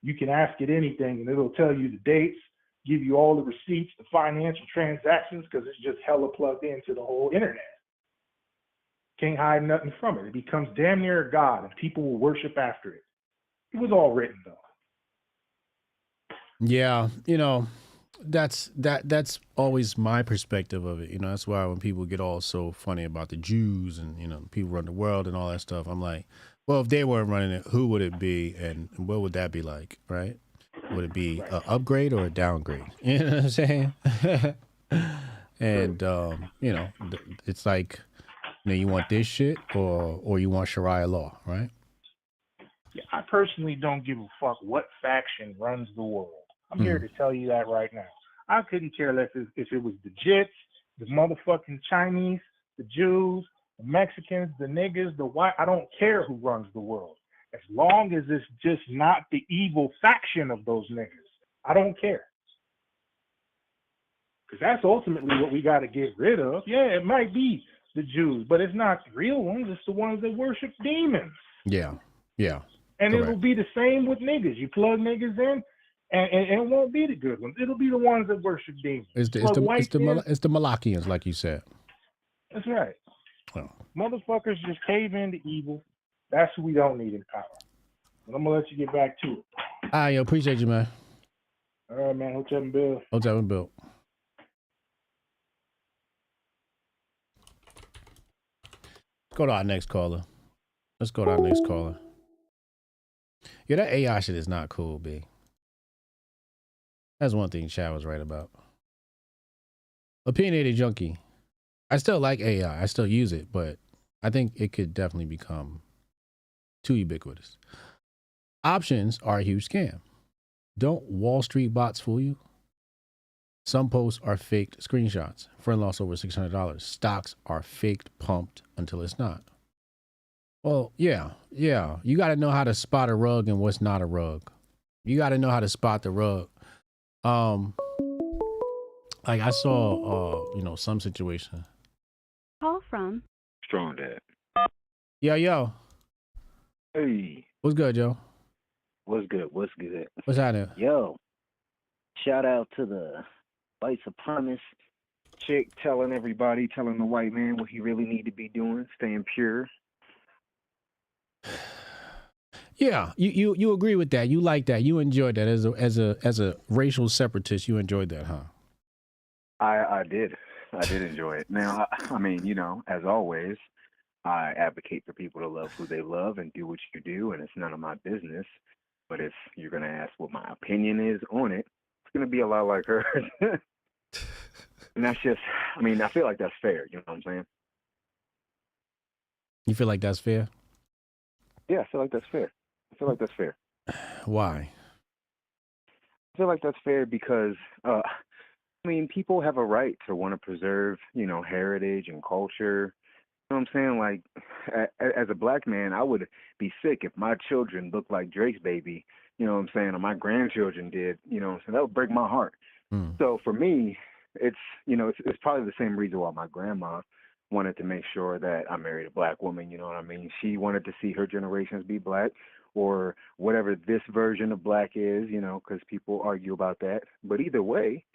You can ask it anything and it'll tell you the dates, give you all the receipts, the financial transactions, because it's just hella plugged into the whole internet. Can't hide nothing from it. It becomes damn near a god and people will worship after it. It was all written though. Yeah, that's always my perspective of it. That's why when people get all so funny about the Jews and people run the world and all that stuff, I'm like, well, if they weren't running it, who would it be and what would that be like, right? Would it be an upgrade or a downgrade? You know what I'm saying? And it's like, you want this shit or you want Sharia law, right? Yeah, I personally don't give a fuck what faction runs the world. I'm here to tell you that right now. I couldn't care less if it was the Jits, the motherfucking Chinese, the Jews, the Mexicans, the niggas, the white. I don't care who runs the world. As long as it's just not the evil faction of those niggas. I don't care. Because that's ultimately what we got to get rid of. Yeah, it might be the Jews, but it's not the real ones. It's the ones that worship demons. Yeah. And Correct. It'll be the same with niggas. You plug niggas in, and it won't be the good ones. It'll be the ones that worship demons. It's the Malachians, like you said. That's right. Oh. Motherfuckers just cave into evil. That's who we don't need in power. But I'm going to let you get back to it. All right, yo, appreciate you, man. All right, man. Hotep and Bill. Hotep and Bill. Let's go to our next caller. Yeah, that AI shit is not cool, B. That's one thing Chad was right about. Opinionated junkie. I still like AI. I still use it, but I think it could definitely become too ubiquitous. Options are a huge scam. Don't Wall Street bots fool you? Some posts are faked screenshots. Friend lost over $600. Stocks are faked pumped until it's not. Well, yeah. You got to know how to spot a rug and what's not a rug. You got to know how to spot the rug. Like I saw, some situation. Call from Strong Dad. Yo. Hey. What's good, Joe? What's good? What's good? What's happening? Yo. Shout out to the white supremacist chick telling the white man what he really need to be doing, staying pure. Yeah, you agree with that. You like that. You enjoyed that as a racial separatist. You enjoyed that, huh? I did enjoy it. Now, I mean, as always, I advocate for people to love who they love and do what you do, and it's none of my business. But if you're going to ask what my opinion is on it, it's going to be a lot like hers. And that's just, I mean, I feel like that's fair. You know what I'm saying? You feel like that's fair? Yeah, I feel like that's fair. Why? I feel like that's fair because, I mean, people have a right to want to preserve, heritage and culture. You know what I'm saying? Like, as a black man, I would be sick if my children looked like Drake's baby, you know what I'm saying, or my grandchildren did, so that would break my heart. So for me, it's probably the same reason why my grandma wanted to make sure that I married a black woman, you know what I mean? She wanted to see her generations be black, or whatever this version of black is, because people argue about that. But either way,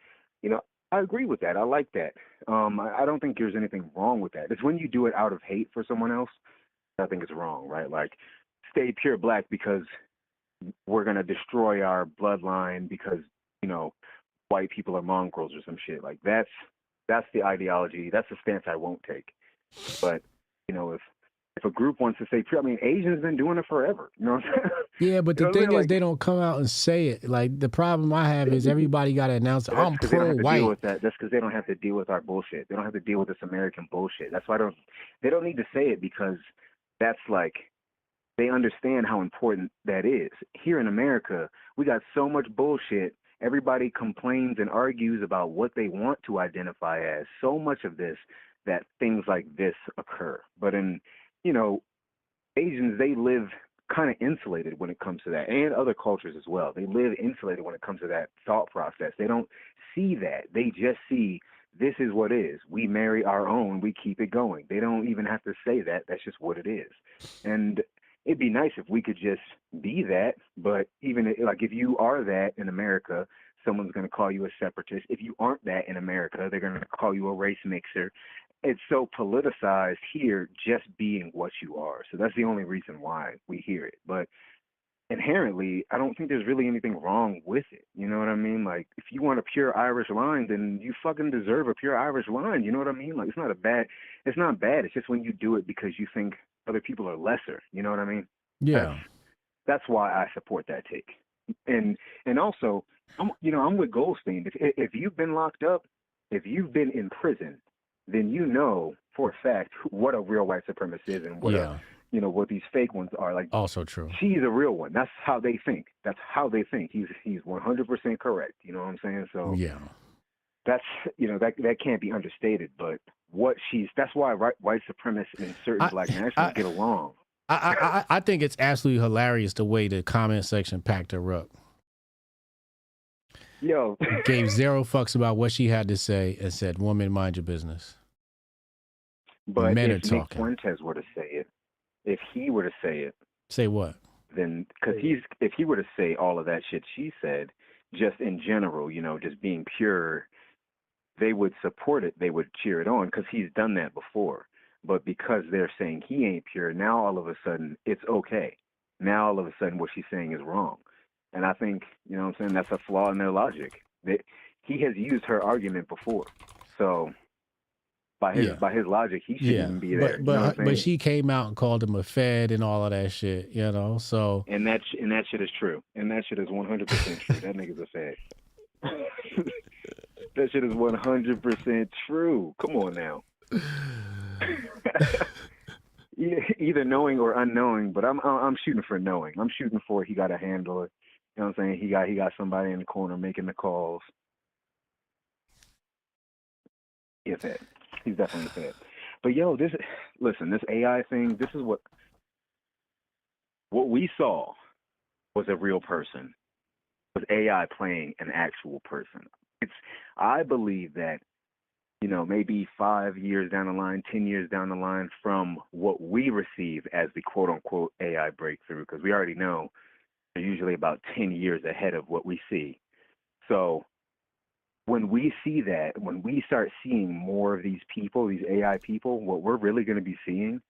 I agree with that. I like that. I don't think there's anything wrong with that. It's when you do it out of hate for someone else, I think it's wrong, right? Like, stay pure black because we're going to destroy our bloodline because, white people are mongrels or some shit. Like, that's the ideology. That's the stance I won't take. But, if a group wants to say pure, I mean, Asians been doing it forever. You know what I'm saying? Yeah, but the thing is, they don't come out and say it. Like, the problem I have is everybody got to announce, I'm pro-white. Deal with that. That's because they don't have to deal with our bullshit. They don't have to deal with this American bullshit. That's why they don't need to say it, because that's like, they understand how important that is. Here in America, we got so much bullshit. Everybody complains and argues about what they want to identify as. So much of this, that things like this occur. But in, Asians, they live kind of insulated when it comes to that, and other cultures as well. They live insulated when it comes to that thought process. They don't see that. They just see, this is what is. We marry our own. We keep it going. They don't even have to say that. That's just what it is. And it'd be nice if we could just be that. But even if you are that in America, someone's going to call you a separatist. If you aren't that in America, they're going to call you a race mixer. It's so politicized here, just being what you are. So that's the only reason why we hear it. But inherently, I don't think there's really anything wrong with it. You know what I mean? Like, if you want a pure Irish line, then you fucking deserve a pure Irish line. You know what I mean? Like, it's not bad. It's just when you do it because you think other people are lesser. You know what I mean? Yeah. That's why I support that take. And also, I'm with Goldstein. If you've been locked up, if you've been in prison, then you know for a fact what a real white supremacist is and what what these fake ones are. Like, also true. She's a real one. That's how they think. He's 100% correct. You know what I'm saying? So yeah, that's that can't be understated. But that's why white supremacists and certain black nationalists get along. I think it's absolutely hilarious the way the comment section packed her up. Yo. Gave zero fucks about what she had to say and said, "Woman, mind your business." But men if are talking. Nick Fuentes were to say it, if he were to say it, say what? Then, because if he were to say all of that shit she said, just in general, just being pure, they would support it. They would cheer it on because he's done that before. But because they're saying he ain't pure, now all of a sudden it's okay. Now all of a sudden what she's saying is wrong. And I think, that's a flaw in their logic. He has used her argument before. So by his logic, he shouldn't even be there. But she came out and called him a fed and all of that shit, so. And that shit is true. And that shit is 100% true. That nigga's a fed. That shit is 100% true. Come on now. Either knowing or unknowing, but I'm shooting for knowing. I'm shooting for he got to handle it. You know what I'm saying? He got somebody in the corner making the calls. He's fed. He's definitely fed. But yo, this AI thing, this is what we saw was a real person. Was AI playing an actual person. I believe that, maybe 5 years down the line, 10 years down the line from what we receive as the quote unquote AI breakthrough, because we already know they're usually about 10 years ahead of what we see. So when we see that, when we start seeing more of these people, these AI people, what we're really going to be seeing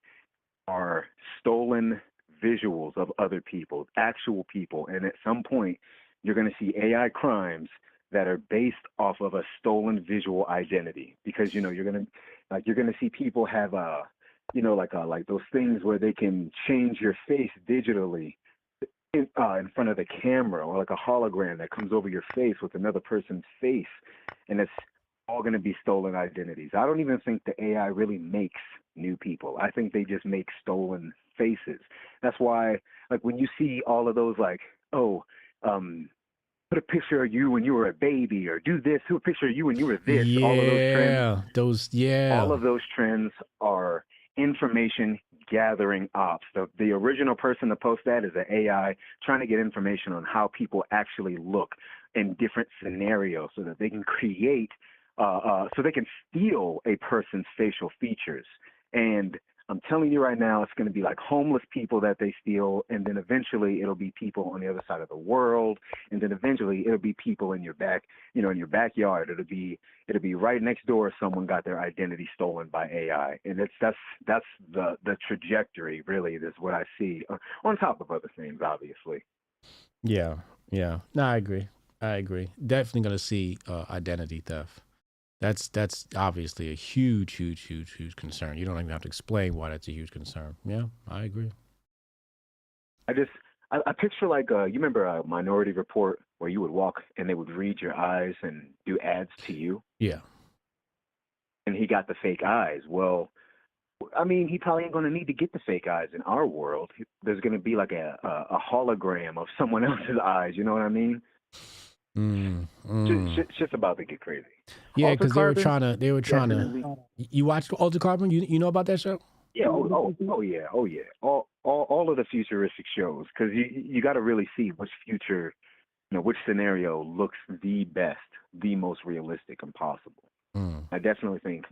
are stolen visuals of other people, actual people. And at some point, you're going to see AI crimes that are based off of a stolen visual identity, because you're going to see people have like those things where they can change your face digitally in front of the camera, or like a hologram that comes over your face with another person's face, and it's all going to be stolen identities. I don't even think the AI really makes new people. I think they just make stolen faces. That's why, like, when you see all of those, like, put a picture of you when you were a baby, or do this, put a picture of you when you were this, all of those trends. All of those trends are information gathering ops. The original person to post that is an AI trying to get information on how people actually look in different scenarios, so that they can create, so they can steal a person's facial features. And I'm telling you right now, it's going to be like homeless people that they steal, and then eventually it'll be people on the other side of the world, and then eventually it'll be people in your in your backyard. It'll be right next door. Someone got their identity stolen by AI, and that's the trajectory. Really, is what I see. On top of other things, obviously. Yeah. No, I agree. Definitely going to see identity theft. That's obviously a huge concern. You don't even have to explain why that's a huge concern. Yeah, I agree. I picture, like, you remember a Minority Report, where you would walk and they would read your eyes and do ads to you? Yeah. And he got the fake eyes. Well, I mean, he probably ain't going to need to get the fake eyes in our world. There's going to be like a hologram of someone else's eyes. You know what I mean? Shit's about to get crazy. Yeah, because they were trying to. You watched Altered Carbon? You know about that show? Yeah. Oh yeah. All of the futuristic shows, because you got to really see which future, which scenario looks the best, the most realistic and possible. I definitely think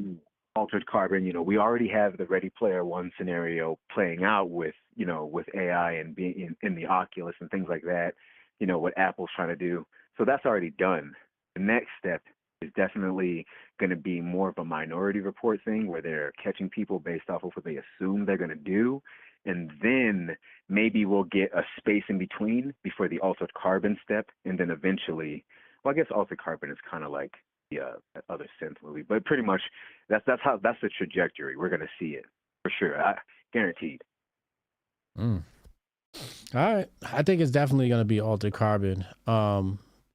Altered Carbon. We already have the Ready Player One scenario playing out with AI and being in the Oculus and things like that. What Apple's trying to do. So that's already done. The next step is definitely going to be more of a Minority Report thing, where they're catching people based off of what they assume they're going to do. And then maybe we'll get a space in between before the Altered Carbon step. And then eventually, well, I guess Altered Carbon is kind of like the other synth movie, but pretty much that's the trajectory. We're going to see it for sure. Guaranteed. All right. I think it's definitely going to be Altered Carbon.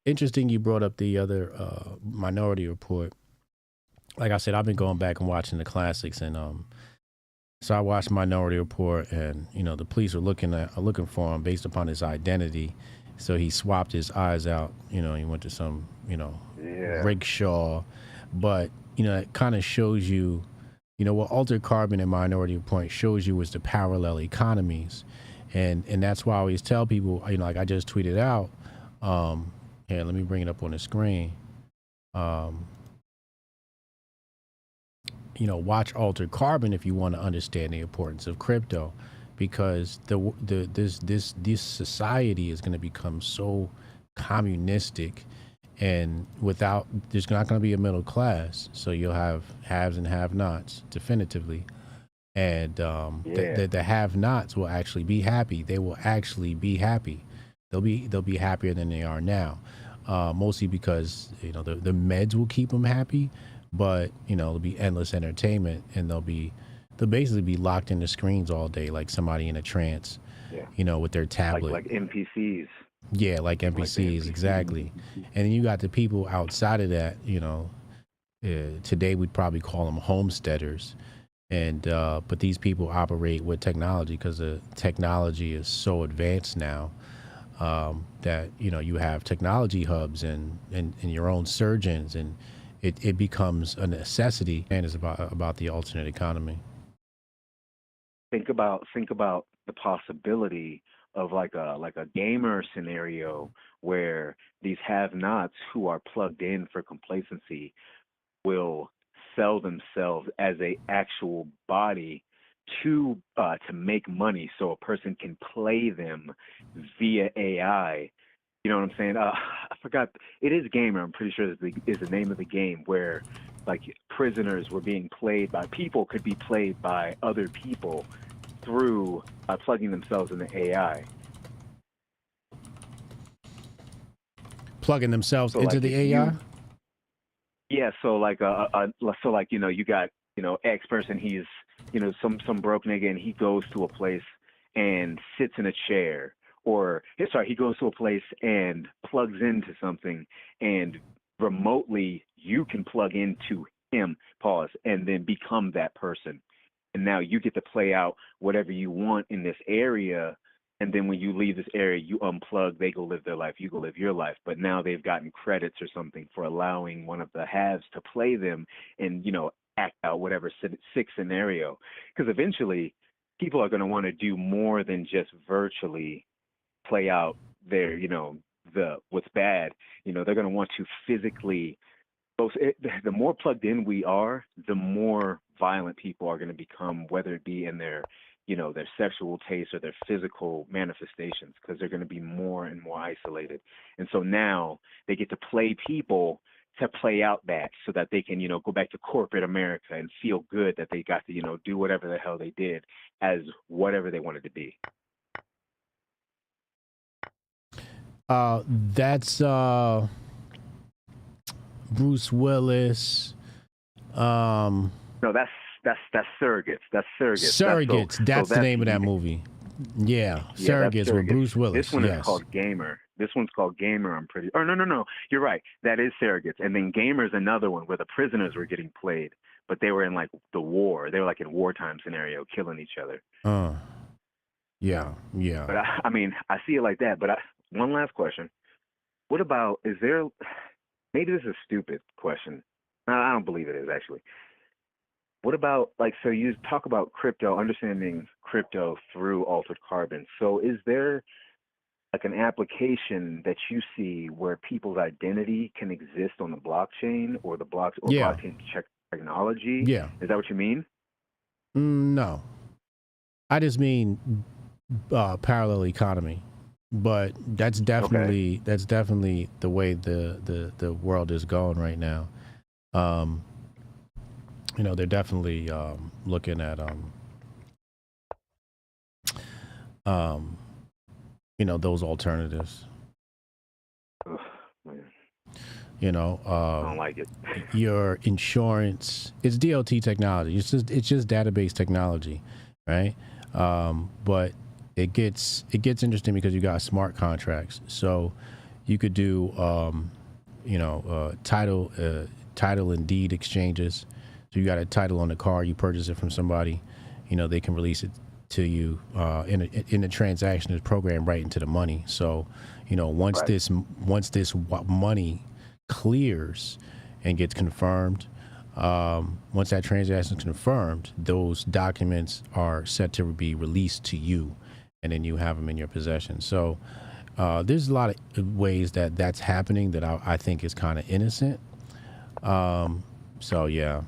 Interesting you brought up the other Minority Report. Like I said, I've been going back and watching the classics, and so I watched Minority Report, and the police are looking for him based upon his identity. So he swapped his eyes out. He went to some rickshaw, but it kind of shows you, what Altered Carbon and Minority Report shows you is the parallel economies, and that's why I always tell people, like I just tweeted out. Here, let me bring it up on the screen. Watch Altered Carbon if you want to understand the importance of crypto, because this society is going to become so communistic, and there's not going to be a middle class. So you'll have haves and have-nots definitively, and the have-nots will actually be happy. They will actually be happy. They'll be happier than they are now, mostly because the meds will keep them happy, but it'll be endless entertainment, and they'll basically be locked into screens all day, like somebody in a trance, with their tablet, like NPCs. Yeah, like NPCs, exactly. And then you got the people outside of that. Today we'd probably call them homesteaders, and but these people operate with technology, because the technology is so advanced now. That you have technology hubs and your own surgeons, and it becomes a necessity, and it's about the alternate economy. Think about the possibility of like a gamer scenario where these have-nots who are plugged in for complacency will sell themselves as a actual body to make money, so a person can play them via AI. You know what I'm saying? I forgot. It is Gamer. I'm pretty sure is the name of the game where like prisoners were being played by people, could be played by other people through plugging themselves in the AI. Plugging themselves So, into like, the if AI? Yeah, so like so like you got X person, he's some broke nigga, and he goes to a place and sits in a chair, or he goes to a place and plugs into something, and remotely you can plug into him, and then become that person, and now you get to play out whatever you want in this area. And then when you leave this area, you unplug, they go live their life, you go live your life. But now they've gotten credits or something for allowing one of the haves to play them and, act out whatever sick scenario. Because eventually people are going to want to do more than just virtually play out their, what's bad. They're going to want to physically, the more plugged in we are, the more violent people are going to become, whether it be in their their sexual taste or their physical manifestations, because they're going to be more and more isolated. And so now they get to play people to play out that, so that they can, go back to corporate America and feel good that they got to, do whatever the hell they did as whatever they wanted to be. That's Bruce Willis. No, that's Surrogates. That's Surrogates. Surrogates. That's the name of that movie. Yeah, Surrogates with Bruce Willis. This one is called Gamer. This one's called Gamer. I'm pretty. Oh no. You're right. That is Surrogates. And then Gamer's another one where the prisoners were getting played, but they were in like the war. They were like in wartime scenario, killing each other. Yeah. But I mean, I see it like that. But one last question: what about? Is there? Maybe this is a stupid question. I don't believe it is actually. What about, so you talk about crypto, understanding crypto through altered carbon. So is there like an application that you see where people's identity can exist on the blockchain or blockchain technology? Yeah. Is that what you mean? No. I just mean parallel economy. But that's definitely the way the world is going right now. They're definitely looking at those alternatives. Ugh, man. I don't like it. Your insurance, it's DOT technology. It's just database technology, right? But it gets interesting because you got smart contracts. So you could do title and deed exchanges. So you got a title on the car, you purchase it from somebody, they can release it to you in a transaction is programmed right into the money. So, once this money clears and gets confirmed, once that transaction is confirmed, those documents are set to be released to you, and then you have them in your possession. So there's a lot of ways that that's happening that I think is kind of innocent. So yeah.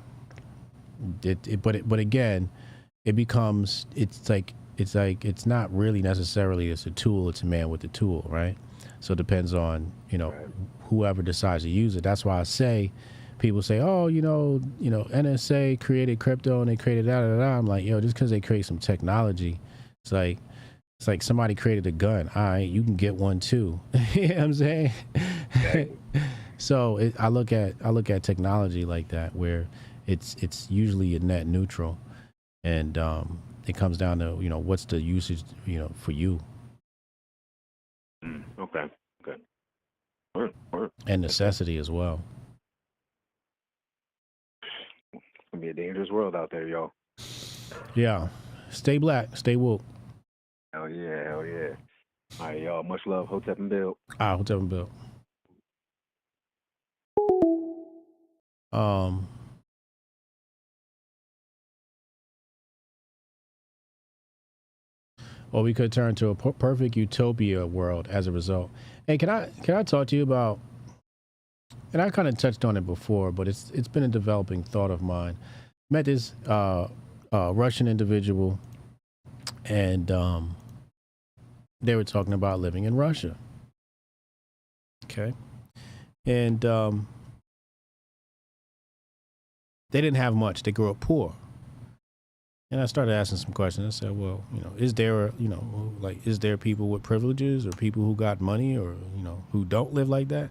But again, it becomes it's not really necessarily it's a tool, it's a man with the tool, right? So it depends on whoever decides to use it. That's why I say people say, oh, NSA created crypto and they created da. I'm like, just because they create some technology, it's like somebody created a gun. All right, you can get one too. You know what I'm saying? Exactly. So I look at technology like that, where it's usually a net neutral, and it comes down to what's the usage for you. Okay. And necessity as well. It's gonna be a dangerous world out there, y'all. Yeah. Stay black, stay woke. Hell yeah. All right, y'all. Much love. Hotep and Bill. Hotep and Bill. or we could turn to a perfect utopia world as a result. Hey, can I talk to you about? And I kind of touched on it before, but it's been a developing thought of mine. Met this Russian individual, and they were talking about living in Russia. Okay, and they didn't have much. They grew up poor. And I started asking some questions. I said, well, is there, is there people with privileges or people who got money or, who don't live like that?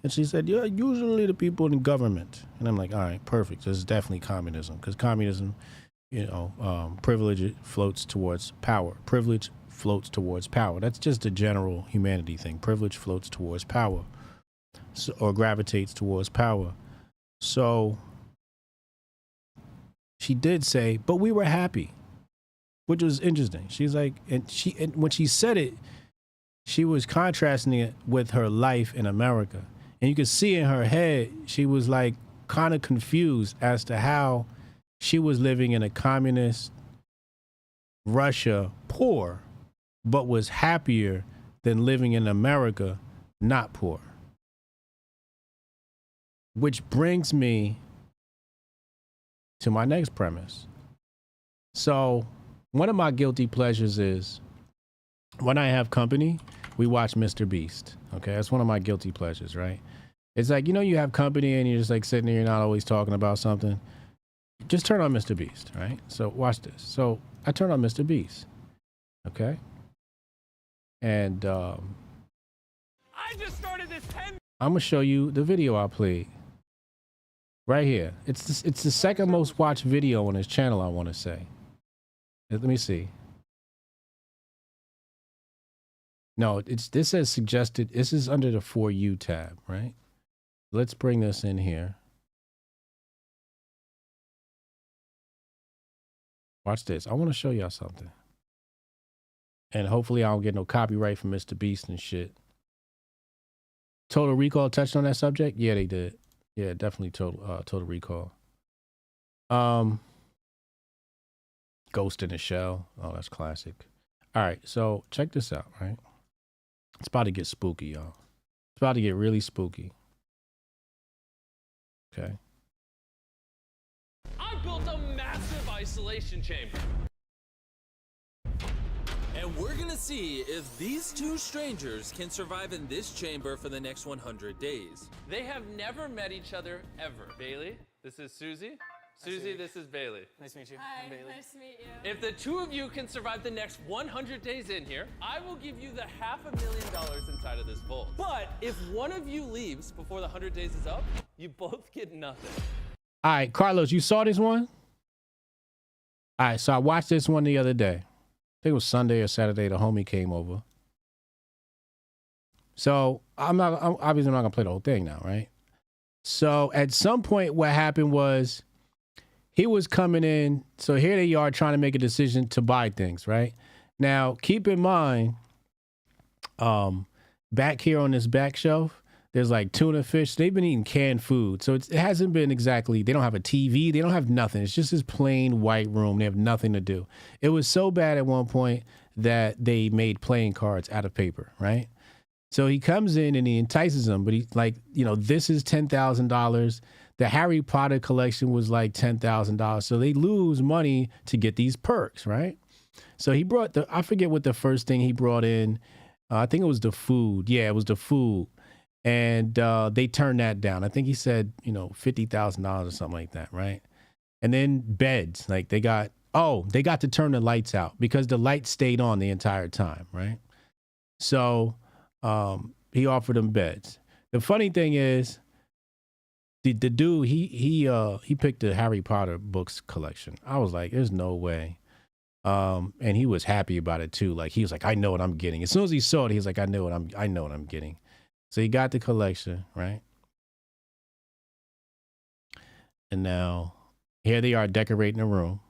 And she said, yeah, usually the people in government. And I'm like, all right, perfect. This is definitely communism, because communism, privilege floats towards power. Privilege floats towards power. That's just a general humanity thing. Privilege floats towards power, or gravitates towards power. So she did say, but we were happy, which was interesting. She's like, and when she said it, she was contrasting it with her life in America. And you could see in her head, she was like kind of confused as to how she was living in a communist Russia, poor, but was happier than living in America, not poor. Which brings me to my next premise. So one of my guilty pleasures is when I have company, we watch Mr. Beast. Okay, that's one of my guilty pleasures, right? It's like, you have company and you're just like sitting there, you're not always talking about something. Just turn on Mr. Beast, right? So watch this. So I turn on Mr. Beast, okay? And I just started this 10. I'm gonna show you the video I played. Right here. It's the second most watched video on his channel, I want to say. Let me see. No, this says suggested. This is under the For You tab, right? Let's bring this in here. Watch this. I want to show y'all something. And hopefully I don't get no copyright from Mr. Beast and shit. Total Recall touched on that subject? Yeah, they did. Yeah, definitely Total Recall. Ghost in the Shell. Oh, that's classic. All right, so check this out, right? It's about to get spooky, y'all. It's about to get really spooky. Okay. I built a massive isolation chamber. And we're gonna see if these two strangers can survive in this chamber for the next 100 days. They have never met each other ever. Bailey, this is Susie. Susie, this is Bailey. Nice to meet you. Hi, I'm Bailey. nice to meet you. If the two of you can survive the next 100 days in here, I will give you the $500,000 inside of this vault. But if one of you leaves before the 100 days is up, you both get nothing. All right, Carlos, you saw this one? All right, so I watched this one the other day. I think it was Sunday or Saturday. The homie came over. So I'm obviously not gonna play the whole thing now, right? So at some point, what happened was he was coming in. So here they are trying to make a decision to buy things, right? Now, keep in mind, back here on this back shelf, there's like tuna fish. They've been eating canned food. So it hasn't been exactly, they don't have a TV. They don't have nothing. It's just this plain white room. They have nothing to do. It was so bad at one point that they made playing cards out of paper, right? So he comes in and he entices them, but he's like, this is $10,000. The Harry Potter collection was like $10,000. So they lose money to get these perks, right? So he brought I forget what the first thing he brought in. I think it was the food. Yeah, it was the food. And they turned that down. I think he said, $50,000 or something like that, right? And then beds, like they got to turn the lights out because the lights stayed on the entire time, right? So he offered them beds. The funny thing is, the dude, he picked the Harry Potter books collection. I was like, there's no way. And he was happy about it too. Like he was like, I know what I'm getting. As soon as he saw it, he was like, I know what I'm getting. So he got the collection, right? And now here they are decorating the room.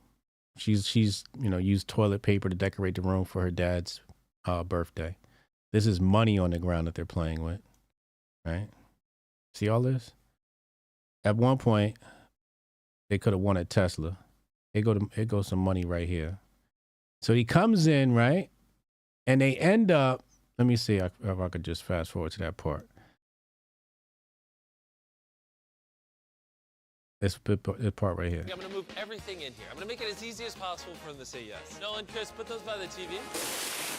She's used toilet paper to decorate the room for her dad's birthday. This is money on the ground that they're playing with, right? See all this? At one point, they could have won at Tesla. It goes some money right here. So he comes in, right? And they end up, let me see if I could just fast forward to that part. This part right here. I'm gonna move everything in here. I'm gonna make it as easy as possible for them to say yes. Nolan, Chris, put those by the TV.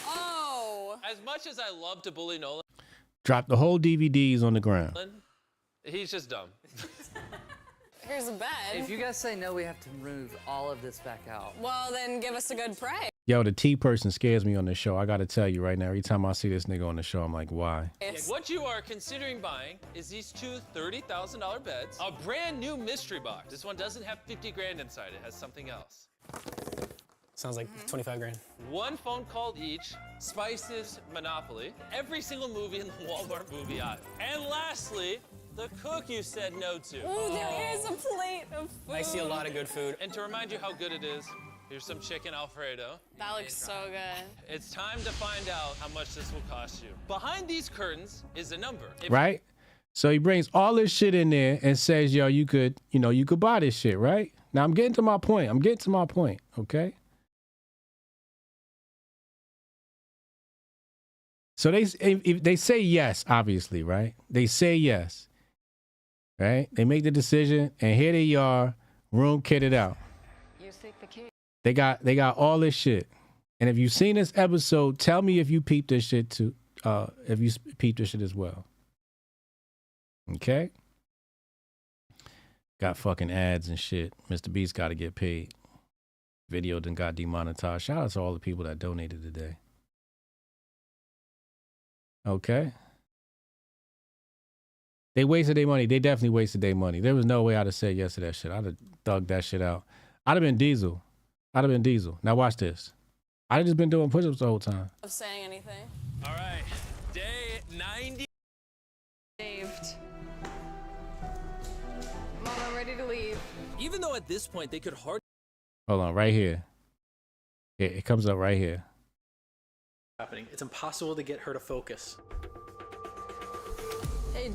Oh! As much as I love to bully Nolan, Drop the whole DVDs on the ground. he's just dumb. Here's a bed. If you guys say no, we have to move all of this back out. Well, then give us a good pray. Yo, the T person scares me on this show. I got to tell you right now, every time I see this nigga on the show, I'm like, why? What you are considering buying is these two $30,000 beds, a brand new mystery box. This one doesn't have 50 grand inside. It has something else. Sounds like 25 grand. One phone call each, spices, Monopoly, every single movie in the Walmart movie aisle. And lastly, the cook you said no to. Ooh, there is a plate of food. I see a lot of good food. And to remind you how good it is, here's some chicken Alfredo. That looks so good. It's time to find out how much this will cost you. Behind these curtains is a number. Right? So he brings all this shit in there and says, yo, you could buy this shit, right? Now I'm getting to my point. Okay? So they say yes, obviously, right? They say yes, right? They make the decision, and here they are, room kitted out. They got all this shit, and if you've seen this episode, tell me if you peeped this shit too. If you peeped this shit as well. Okay. Got fucking ads and shit. Mr. Beast got to get paid. Video done got demonetized. Shout out to all the people that donated today. Okay. They wasted their money. They definitely wasted their money. There was no way I'd have said yes to that shit. I'd have thugged that shit out. I'd have been Diesel. Now watch this. I'd have just been doing push-ups the whole time. Of saying anything. All right, day 90. Saved. Mom, I'm ready to leave. Even though at this point they could hardly. Hold on, right here. It comes up right here. Happening. It's impossible to get her to focus. Hey.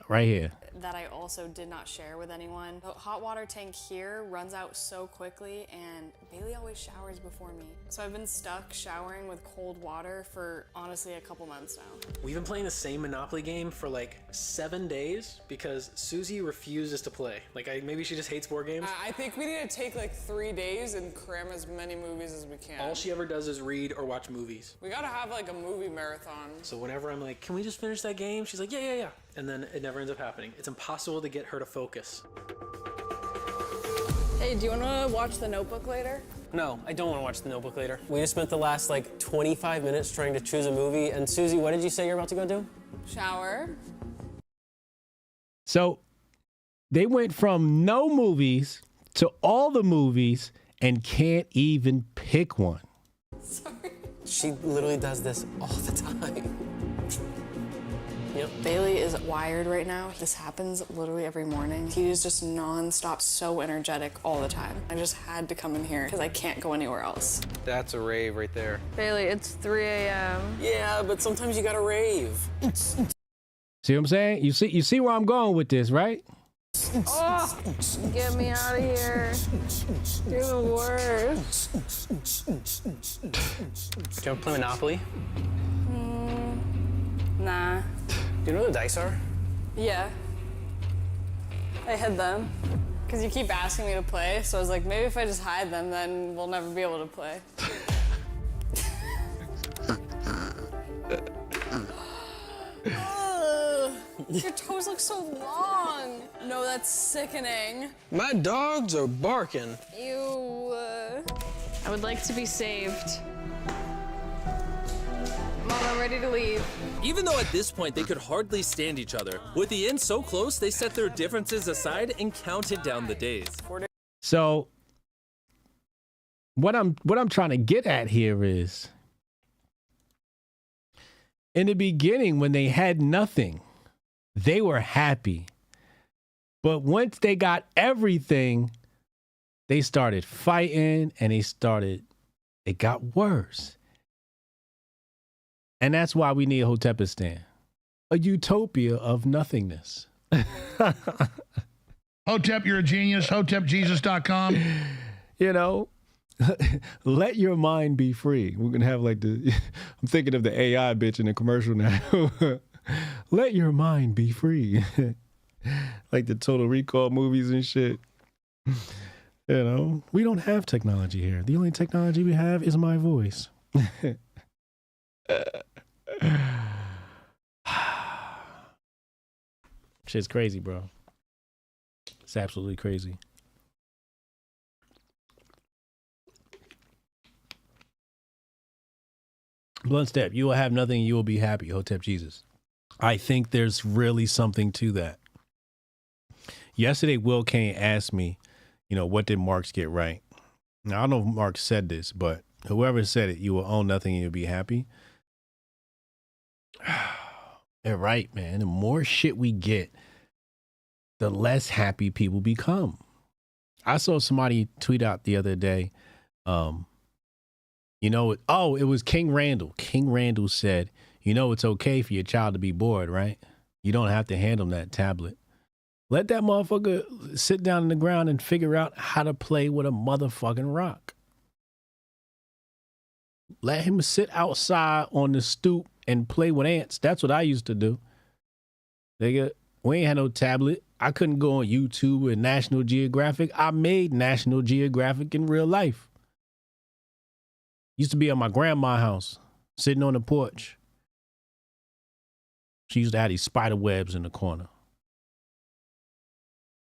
Right here. That I also did not share with anyone. The hot water tank here runs out so quickly, and Bailey always showers before me. So I've been stuck showering with cold water for honestly a couple months now. We've been playing the same Monopoly game for like 7 days because Susie refuses to play. Maybe she just hates board games. I think we need to take like 3 days and cram as many movies as we can. All she ever does is read or watch movies. We gotta have like a movie marathon. So whenever I'm like, can we just finish that game? She's like, yeah. And then it never ends up happening. It's impossible to get her to focus. Hey, do you wanna watch The Notebook later? No, I don't want to watch The Notebook later. We just spent the last 25 minutes trying to choose a movie. And Susie, what did you say you're about to go do? Shower. So they went from no movies to all the movies and can't even pick one. Sorry. She literally does this all the time. Yep. Bailey is wired right now. This happens literally every morning. He is just non-stop, so energetic all the time. I just had to come in here because I can't go anywhere else. That's a rave right there. Bailey, it's 3 a.m. Yeah, but sometimes you gotta rave. See what I'm saying? You see where I'm going with this, right? Oh, get me out of here. You're the worst. Do you ever play Monopoly? Nah. Do you know what the dice are? Yeah. I hid them. Because you keep asking me to play, so I was like, maybe if I just hide them, then we'll never be able to play. Your toes look so long. No, that's sickening. My dogs are barking. Ew. I would like to be saved. Mom, I'm ready to leave. Even though at this point they could hardly stand each other, with the end so close, they set their differences aside and counted down the days. So what I'm trying to get at here is, in the beginning when they had nothing, they were happy. But once they got everything, they started fighting and it got worse. And that's why we need Hotepistan, a utopia of nothingness. Hotep, you're a genius. HotepJesus.com. You know, Let your mind be free. We're gonna have like the I'm thinking of the AI bitch in the commercial now. Let your mind be free. Like the Total Recall movies and shit. You know, we don't have technology here. The only technology we have is my voice. Shit's crazy, bro. It's absolutely crazy. Blunt Step, you will have nothing, you will be happy. Hotep Jesus. I think there's really something to that. Yesterday, Will Kane asked me, you know, what did Marx get right? Now, I don't know if Marx said this, but whoever said it, you will own nothing and you'll be happy. They're right, man. The more shit we get, the less happy people become. I saw somebody tweet out the other day, you know, it was King Randall. King Randall said, you know, it's okay for your child to be bored, right? You don't have to hand them that tablet. Let that motherfucker sit down on the ground and figure out how to play with a motherfucking rock. Let him sit outside on the stoop and play with ants. That's what I used to do. We ain't had no tablet. I couldn't go on YouTube and National Geographic. I made National Geographic in real life. Used to be at my grandma's house, sitting on the porch. She used to have these spider webs in the corner.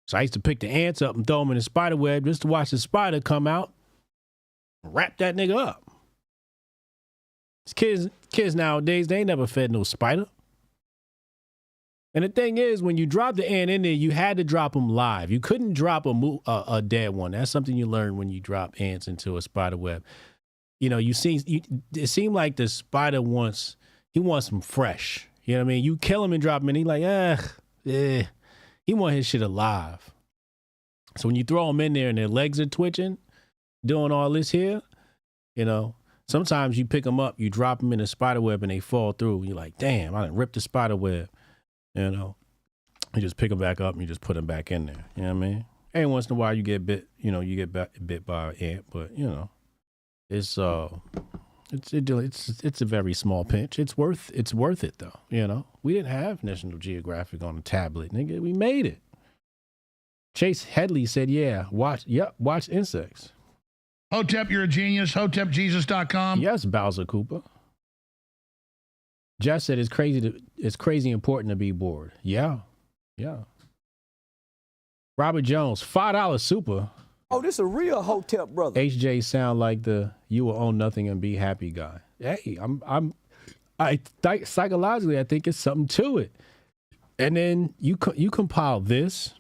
So I used to pick the ants up and throw them in the spider web just to watch the spider come out and wrap that nigga up. These kids nowadays, they ain't never fed no spider. And the thing is, when you drop the ant in there, you had to drop them live. You couldn't drop a dead one. That's something you learn when you drop ants into a spider web. You know, it seemed like the spider wants them fresh. You know what I mean? You kill him and drop him in, he like, he want his shit alive. So when you throw them in there and their legs are twitching, doing all this here, you know, sometimes you pick them up, you drop them in a spider web and they fall through. You're like, damn, I done ripped the spider web. You know, you just pick them back up and you just put them back in there. You know what I mean? Every once in a while you get bit, you know, you get bit by an ant, but you know, it's a very small pinch. It's worth it though. You know, we didn't have National Geographic on a tablet, nigga. We made it. Chase Headley said, "Yeah, watch insects." Hotep, you're a genius. HotepJesus.com. Yes, Bowser Cooper. Jess said it's crazy important to be bored. Yeah. Robert Jones, $5 super. Oh, this a real Hotep brother. HJ sound like the you will own nothing and be happy guy. Hey, psychologically I think it's something to it. And then you compile this,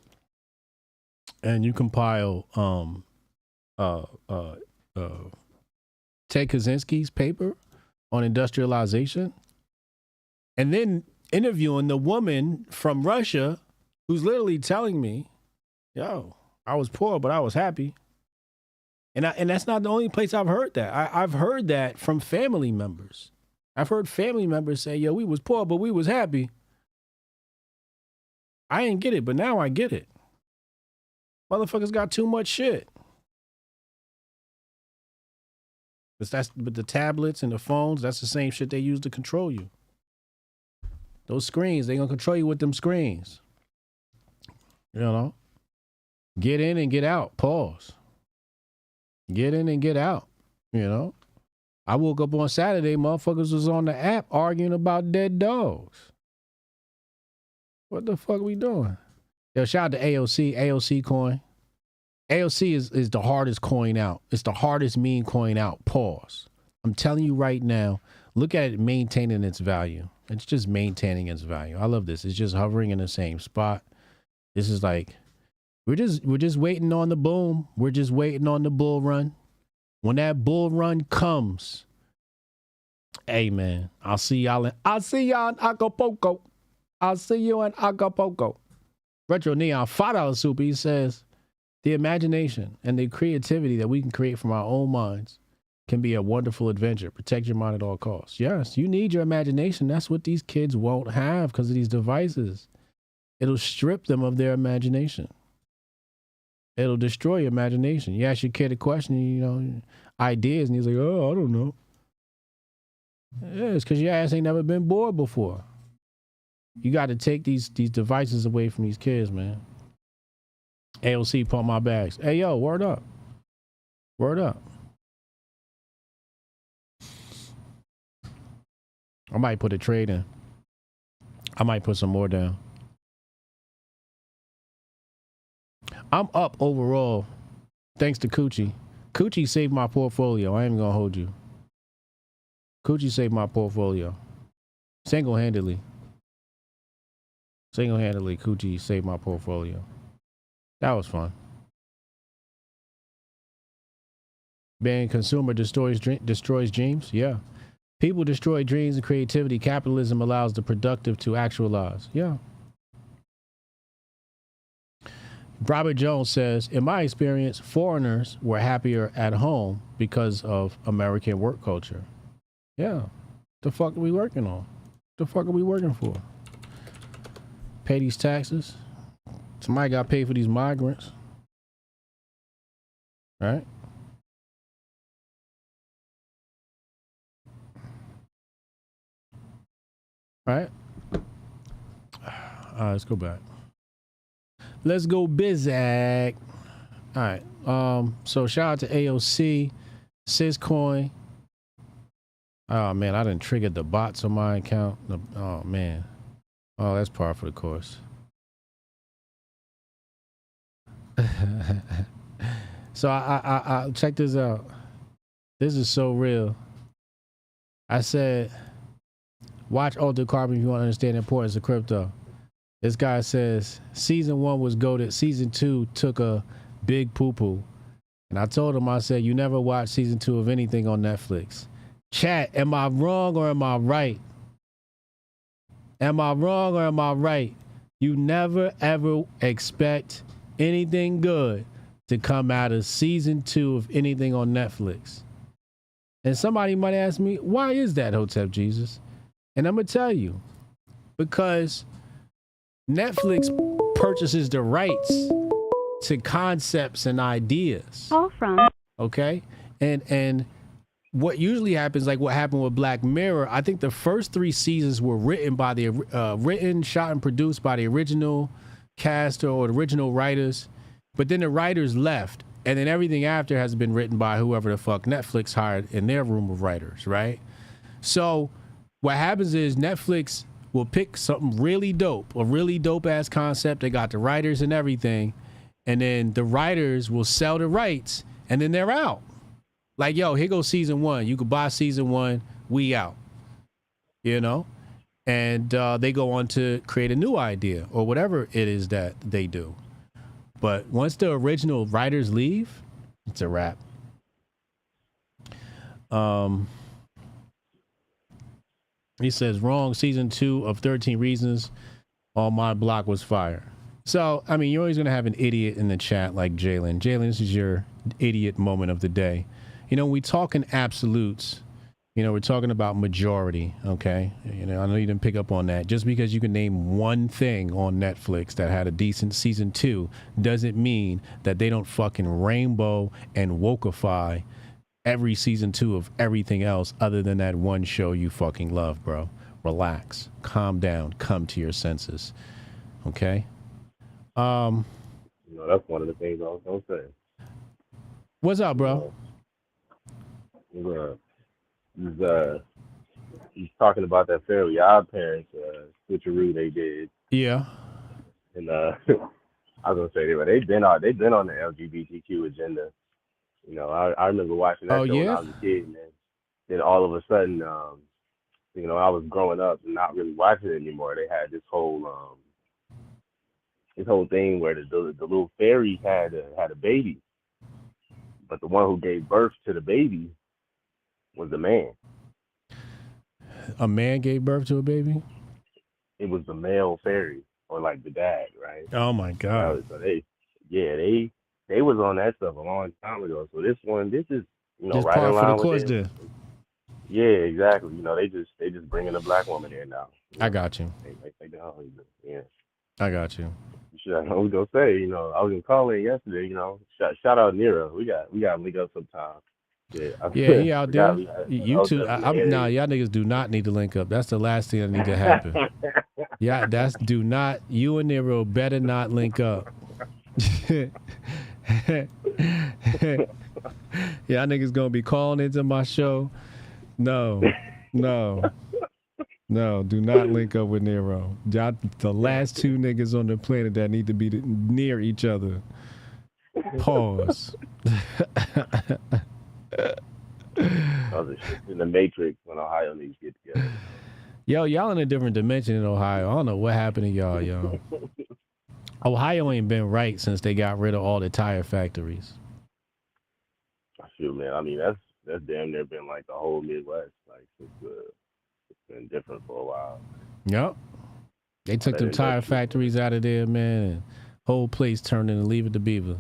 and you compile Ted Kaczynski's paper on industrialization, and then interviewing the woman from Russia who's literally telling me, yo, I was poor, but I was happy. And that's not the only place I've heard that. I've heard that from family members. I've heard family members say, yo, we was poor, but we was happy. I didn't get it, but now I get it. Motherfuckers got too much shit. But the tablets and the phones, that's the same shit they use to control you. Those screens, they gonna control you with them screens. You know? Get in and get out. Pause. Get in and get out. You know? I woke up on Saturday, motherfuckers was on the app arguing about dead dogs. What the fuck we doing? Yo, shout out to AOC coin. AOC is the hardest coin out. It's the hardest meme coin out. Pause. I'm telling you right now, look at it maintaining its value. It's just maintaining its value. I love this. It's just hovering in the same spot. This is like, we're just waiting on the boom. We're just waiting on the bull run. When that bull run comes, hey man, I'll see y'all in Acapulco. I'll see you in Acapulco. Retro Neon, $5 super. He says, the imagination and the creativity that we can create from our own minds can be a wonderful adventure. Protect your mind at all costs. Yes, you need your imagination. That's what these kids won't have because of these devices. It'll strip them of their imagination. It'll destroy your imagination. You ask your kid a question, ideas, and he's like, oh, I don't know. Yeah, it's because your ass ain't never been bored before. You got to take these devices away from these kids, man. AOC, pump my bags. Hey, yo, word up. Word up. I might put a trade in. I might put some more down. I'm up overall, thanks to Coochie. Coochie saved my portfolio. I ain't even gonna hold you. Coochie saved my portfolio. Single-handedly. Single-handedly, Coochie saved my portfolio. That was fun. Being consumer destroys dreams? Yeah. People destroy dreams and creativity. Capitalism allows the productive to actualize. Yeah. Robert Jones says, in my experience, foreigners were happier at home because of American work culture. Yeah. The fuck are we working on? The fuck are we working for? Pay these taxes. Somebody got to pay for these migrants. Right? Right? Let's go back. Let's go Bizak. All right. So shout out to AOC, Syscoin. Oh man, I done triggered the bots on my account. Oh man. Oh, that's par for the course. So I check this out. This is so real. I said, watch Altered Carbon if you want to understand the importance of crypto. This guy says, season 1 was goated. Season 2 took a big poo-poo. And I told him, I said, you never watch season 2 of anything on Netflix. Chat, am I wrong or am I right? Am I wrong or am I right? You never, ever expect anything good to come out of season 2 of anything on Netflix. And somebody might ask me, why is that, Hotep Jesus? And I'm going to tell you, because Netflix purchases the rights to concepts and ideas. Call from. Okay? And what usually happens, like what happened with Black Mirror, I think the first 3 seasons were written by the shot and produced by the original cast or the original writers, but then the writers left, and then everything after has been written by whoever the fuck Netflix hired in their room of writers, right? So what happens is Netflix will pick something really dope, a really dope ass concept. They got the writers and everything, and then the writers will sell the rights, and then they're out. Like, yo, here goes season 1. You could buy season 1. We out. You know? And they go on to create a new idea or whatever it is that they do. But once the original writers leave, it's a wrap. He says, wrong, season 2 of 13 Reasons on my block was fire. So, I mean, you're always going to have an idiot in the chat like Jalen. Jalen, this is your idiot moment of the day. You know, we talk in absolutes. You know, we're talking about majority, okay? You know, I know you didn't pick up on that. Just because you can name one thing on Netflix that had a decent season 2 doesn't mean that they don't fucking rainbow and wokeify every season 2 of everything else other than that one show you fucking love, bro. Relax, calm down, come to your senses, okay? You know, that's one of the things I was gonna say. What's up, bro? He's talking about that Fairly Odd Parents switcheroo they did. Yeah. And I was gonna say they've been on the LGBTQ agenda. You know, I remember watching that show when I was a kid, and then all of a sudden, you know, I was growing up and not really watching it anymore. They had this whole thing where the little fairy had a baby, but the one who gave birth to the baby was the man. A man gave birth to a baby? It was the male fairy, or like the dad, right? Oh my God. So they was on that stuff a long time ago. So this is, you know, just right in line with it. Yeah, exactly. You know, they just bringing a black woman in now. I got you. They yeah. I got you. I was gonna say, you know, I was gonna call in yesterday. You know, shout out Nero. We got to link up sometime. Yeah, he out there. You two, nah, y'all niggas do not need to link up. That's the last thing that need to happen. Yeah, do not. You and Nero better not link up. Y'all niggas gonna be calling into my show. No, do not link up with Nero. Y'all, the last two niggas on the planet that need to be near each other. Pause. In the Matrix when Ohio needs to get together. Yo, y'all in a different dimension in Ohio. I don't know what happened to y'all, yo. Ohio ain't been right since they got rid of all the tire factories. Shoot, man. I mean, that's damn near been like the whole Midwest. Like it's been different for a while. Yep. They took them tire factories out of there, man. And whole place turned into Leave It to Beaver.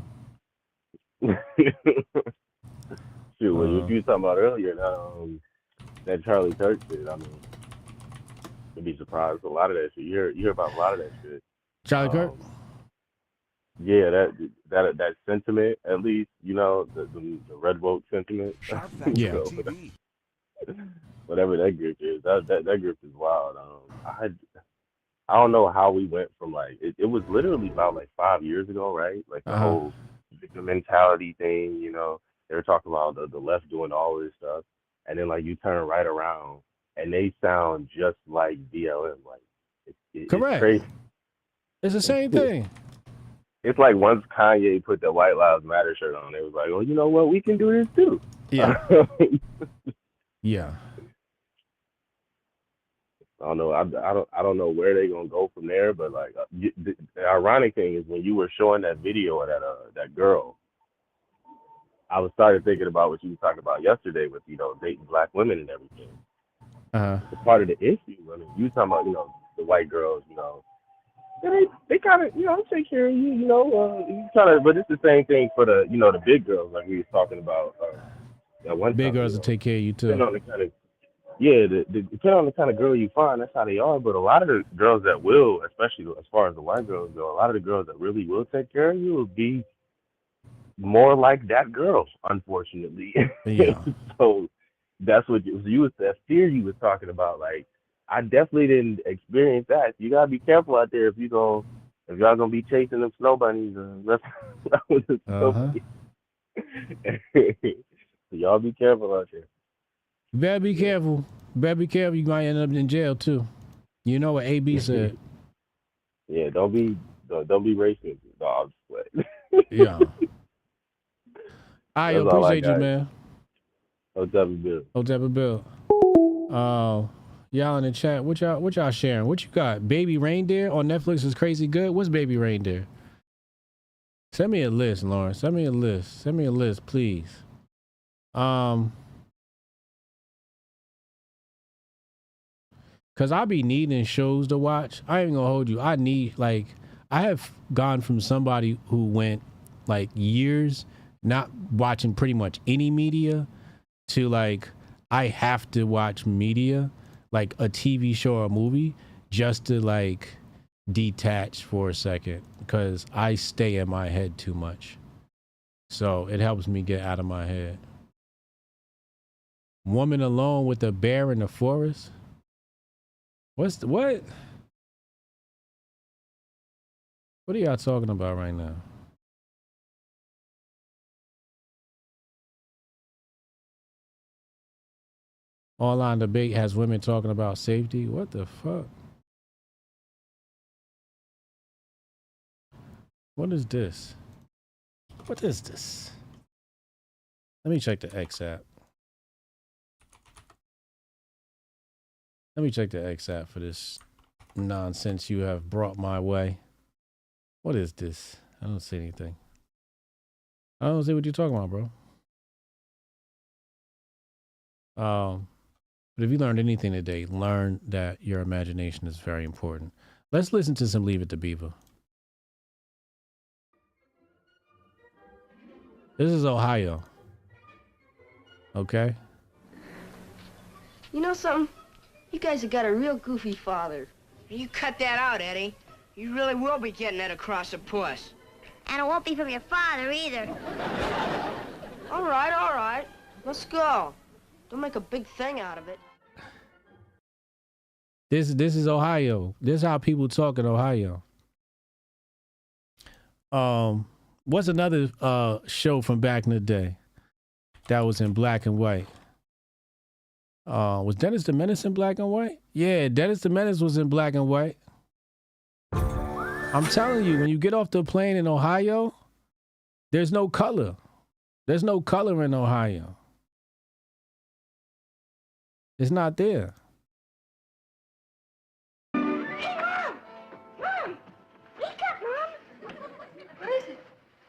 Shoot, what you were talking about earlier, that Charlie Kirk shit, I mean, you'd be surprised. A lot of that shit. You hear about a lot of that shit. Charlie Kirk? Yeah, that sentiment, at least, you know, the red vote sentiment. Yeah. Whatever that group is, that group is wild. I don't know how we went from like it was literally about like 5 years ago, right? Like the whole victim mentality thing, you know. They were talking about the left doing all this stuff, and then like you turn right around and they sound just like BLM. Like correct. It's crazy. It's the same thing. It's like once Kanye put the White Lives Matter shirt on, it was like, well, you know what, we can do this too. Yeah. Yeah. I don't know. I don't know where they're gonna go from there. But like, the ironic thing is when you were showing that video of that girl, I was started thinking about what you were talking about yesterday with, you know, dating black women and everything. It's part of the issue. I mean, you talking about, you know, the white girls, you know, they kind of, you know, take care of you, you know, but it's the same thing for the, you know, the big girls like we was talking about. That one big time, girls will take care of you too. Depending on the kind of, depending on the kind of girl you find, that's how they are. But a lot of the girls that will, especially as far as the white girls go, a lot of the girls that really will take care of you will be more like that girl, unfortunately. Yeah. So that's what you was that fear you was talking about. Like, I definitely didn't experience that. You gotta be careful out there if y'all gonna be chasing them snow bunnies. So y'all be careful out there. You better be careful. Better be careful. You might end up in jail too. You know what AB said. Yeah, don't be racist, dogs. Yeah. I appreciate you, man. Hotep and Bill. Hotep and Bill. Y'all in the chat, what y'all sharing? What you got? Baby Reindeer on Netflix is crazy good. What's Baby Reindeer? Send me a list, Lauren. Send me a list. Send me a list, please. Cause I be needing shows to watch. I ain't even gonna hold you. I have gone from somebody who went like years not watching pretty much any media to like I have to watch media, like a TV show or a movie, just to like detach for a second because I stay in my head too much. So it helps me get out of my head. Woman alone with a bear in the forest? What? What are y'all talking about right now? Online debate has women talking about safety. What the fuck? What is this? What is this? Let me check the X app. Let me check the X app for this nonsense you have brought my way. What is this? I don't see anything. I don't see what you're talking about, bro. But if you learned anything today, learn that your imagination is very important. Let's listen to some Leave It to Beaver. This is Ohio. Okay? You know something? You guys have got a real goofy father. You cut that out, Eddie. You really will be getting that across the puss. And it won't be from your father either. All right. Let's go. Don't make a big thing out of it. This is Ohio. This is how people talk in Ohio. What's another show from back in the day that was in black and white? Was Dennis the Menace in black and white? Yeah, Dennis the Menace was in black and white. I'm telling you, when you get off the plane in Ohio, there's no color. There's no color in Ohio. It's not there. Hey, Mom! Mom! Wake up, Mom! What is it?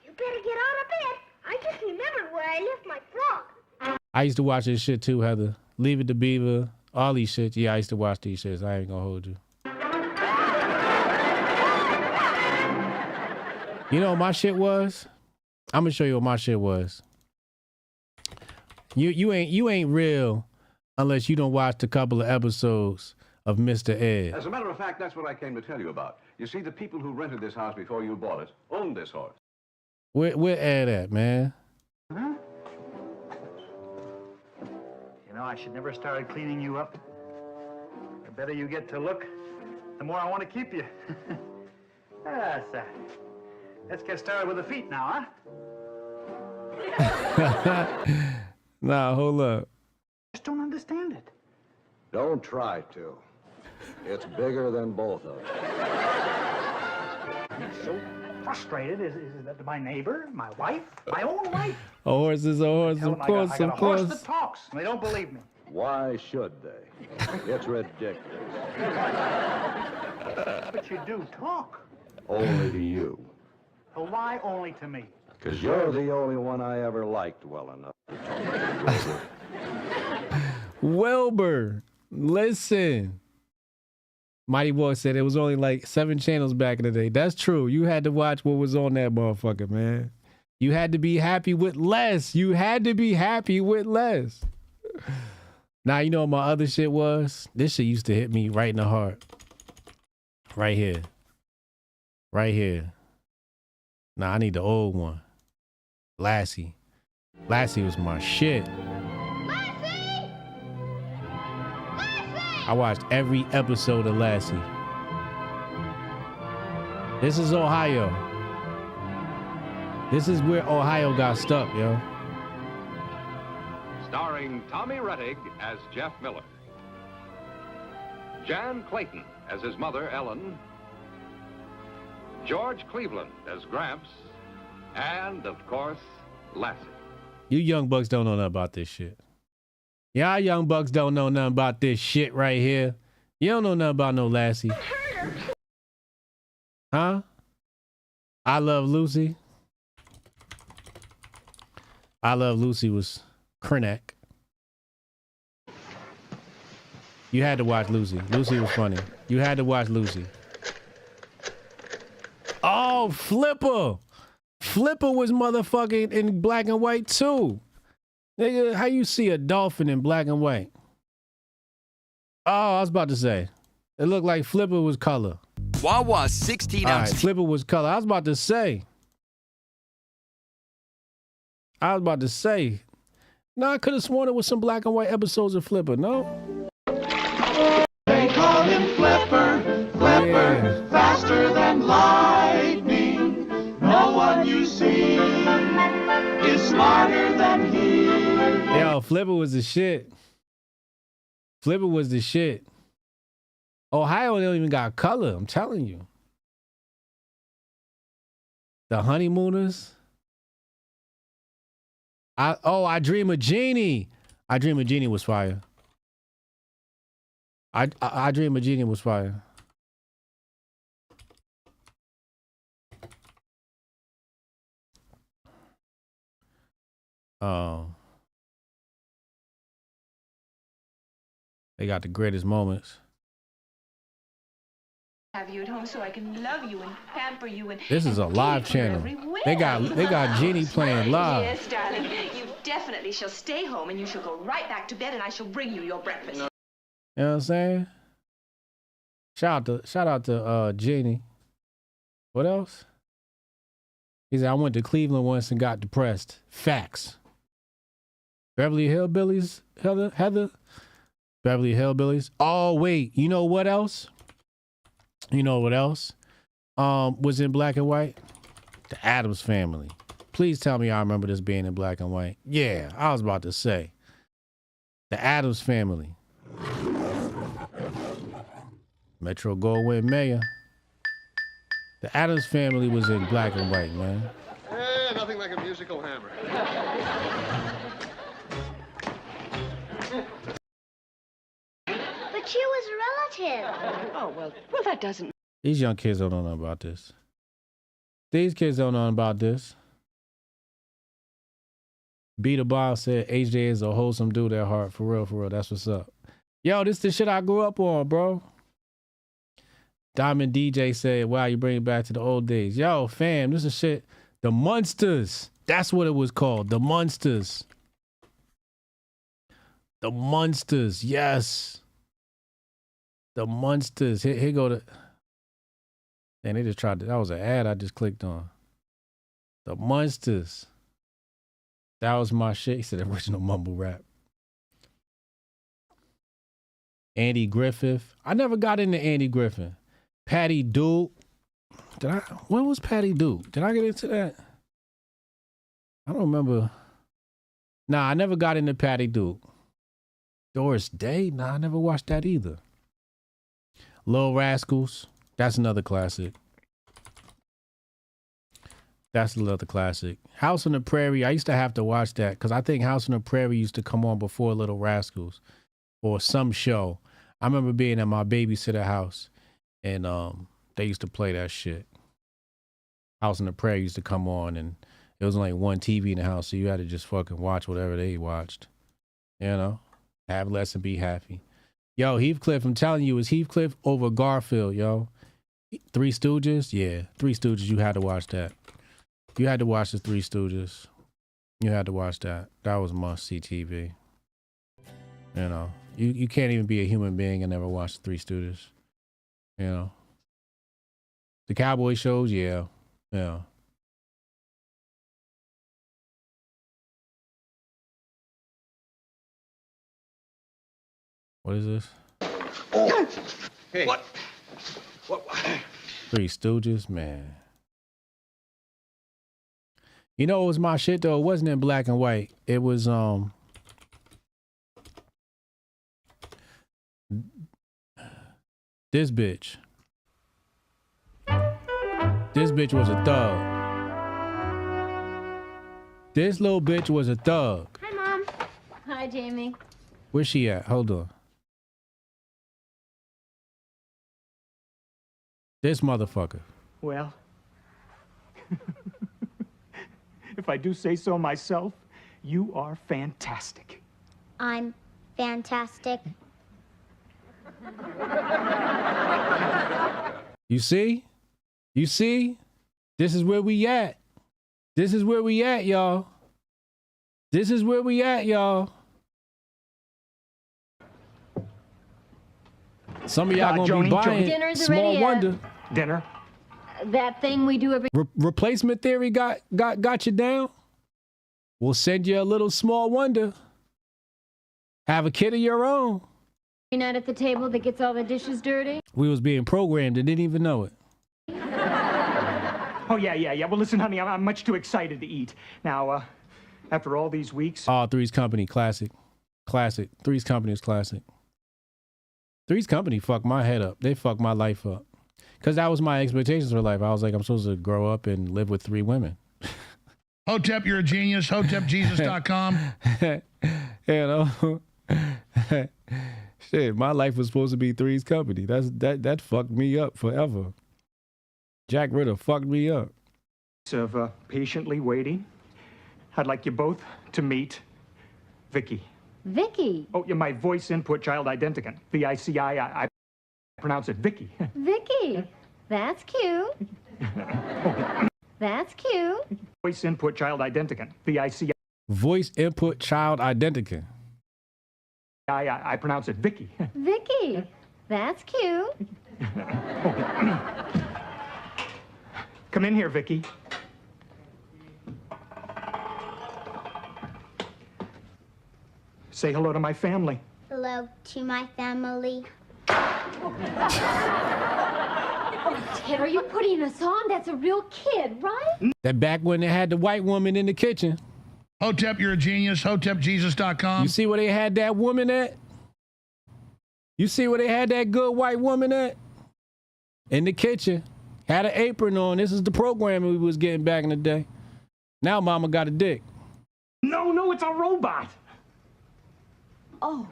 You better get out of bed. I just remembered where I left my frock. I used to watch this shit too, Heather. Leave It to Beaver, all these shit. Yeah, I used to watch these shits. I ain't gonna hold you. You know what my shit was? I'm gonna show you what my shit was. You ain't real unless you don't watch a couple of episodes of Mr. Ed. As a matter of fact, that's what I came to tell you about. You see, the people who rented this house before you bought it owned this horse. Where Ed at, man? Huh? You know, I should never have started cleaning you up. The better you get to look, the more I want to keep you. Let's get started with the feet now, huh? Nah, hold up. I just don't understand it. Don't try to. It's bigger than both of us. I'm so frustrated. Is that my neighbor, my wife, my own wife? A horse is a horse, of course, I got of course. A horse that talks, and they don't believe me. Why should they? It's ridiculous. But you do talk. Only to you. So why only to me? Because you're the only one I ever liked well enough to talk to. Wilbur, listen. Mighty Boy said it was only like 7 channels back in the day. That's true. You had to watch what was on that motherfucker, man. You had to be happy with less. You had to be happy with less. Now, you know what my other shit was? This shit used to hit me right in the heart. Right here. Right here. Nah, I need the old one. Lassie. Lassie was my shit. Lassie! Lassie! I watched every episode of Lassie. This is Ohio. This is where Ohio got stuck, yo. Starring Tommy Rettig as Jeff Miller. Jan Clayton as his mother, Ellen. George Cleveland as Gramps. And, of course, Lassie. You young bucks don't know nothing about this shit. Y'all young bucks don't know nothing about this shit right here. You don't know nothing about no Lassie. Huh? I Love Lucy. I Love Lucy was Krenak. You had to watch Lucy. Lucy was funny. You had to watch Lucy. Oh, Flipper. Flipper was motherfucking in black and white too. Nigga, how you see a dolphin in black and white? Oh, I was about to say. It looked like Flipper was color. Wawa 16-ounce. Right, Flipper was color. I was about to say. No, I could have sworn it was some black and white episodes of Flipper, no? They call him Flipper, Flipper, faster than lightning. No one you see is smarter than he. Yo, Flipper was the shit. Flipper was the shit. Ohio don't even got color, I'm telling you. The Honeymooners. I Dream of Jeannie. I Dream of Jeannie was fire. I Dream of Jeannie was fire. They got the greatest moments. Have you at home so I can love you and pamper you and This is a live channel. They got Jeannie playing live. Yes, darling. You definitely shall stay home and you shall go right back to bed and I shall bring you your breakfast. You know what I'm saying? Shout out to Jeannie. What else? He said, I went to Cleveland once and got depressed. Facts. Beverly Hillbillies, Heather? Beverly Hillbillies. Oh, wait. You know what else? You know what else? Was in black and white? The Addams Family. Please tell me I remember this being in black and white. Yeah, I was about to say. The Addams Family. Metro Goldwyn Mayer. The Addams Family was in black and white, man. Nothing like a musical hammer. But she was a relative. Oh, well, that doesn't. These young kids don't know nothing about this. These kids don't know about this. Beat Bob said HJ is a wholesome dude at heart. For real, for real. That's what's up. Yo, this is the shit I grew up on, bro. Diamond DJ said, wow, you bring it back to the old days. Yo, fam, this is shit. The Munsters. That's what it was called. The Munsters. The Munsters. Yes. The Munsters. Here go the... And they just tried to... That was an ad I just clicked on. The Munsters. That was my shit. He said original mumble rap. Andy Griffith. I never got into Andy Griffith. Patty Duke. When was Patty Duke? Did I get into that? I don't remember. Nah, I never got into Patty Duke. Doris Day? Nah, I never watched that either. Lil Rascals. That's another classic. That's another classic. House on the Prairie. I used to have to watch that because I think House on the Prairie used to come on before Little Rascals or some show. I remember being at my babysitter house and they used to play that shit. House on the Prairie used to come on and it was only one TV in the house, so you had to just fucking watch whatever they watched. You know? Have less and be happy. Yo, Heathcliff, I'm telling you, it's Heathcliff over Garfield, yo. Three Stooges? Yeah, Three Stooges, you had to watch that. You had to watch the Three Stooges. You had to watch that. That was must-see TV. You know, you can't even be a human being and never watch the Three Stooges. You know. The cowboy shows, yeah. Yeah. What is this? Hey. What? Three Stooges, man. You know, it was my shit though. It wasn't in black and white. It was this bitch. This bitch was a thug. This little bitch was a thug. Hi, Mom. Hi, Jamie. Where's she at? Hold on. This motherfucker. Well, if I do say so myself, you are fantastic. I'm fantastic. You see? You see? This is where we at. This is where we at, y'all. This is where we at, y'all. Some of y'all gonna be buying Dinner's Small ready, Wonder. Dinner? That thing we do every... Replacement theory got you down? We'll send you a little Small Wonder. Have a kid of your own. night at the table that gets all the dishes dirty? We was being programmed and didn't even know it. Oh, yeah. Well, listen, honey, I'm much too excited to eat. Now, after all these weeks... Oh, Three's Company, classic. Classic. Three's Company is classic. Three's Company fucked my head up. They fucked my life up. Because that was my expectations for life. I was like, I'm supposed to grow up and live with 3 women. Hotep, you're a genius. HotepJesus.com. You know? Shit, my life was supposed to be Three's Company. That fucked me up forever. Jack Ritter fucked me up. Of patiently waiting, I'd like you both to meet Vicky. Vicky? Oh, yeah, my voice input child identicant. V-I-C-I, I pronounce it Vicky. Vicky. That's cute. That's cute. Voice input child identicant. V-I-C-I. Voice input child identicant. I pronounce it Vicky. Vicky. That's cute. Come in here, Vicky. Say hello to my family. Hello to my family. Ted, are you putting us on? That's a real kid, right? That back when they had the white woman in the kitchen. Hotep, you're a genius. HotepJesus.com. You see where they had that woman at? You see where they had that good white woman at? In the kitchen. Had an apron on. This is the program we was getting back in the day. Now mama got a dick. No, it's a robot. Oh,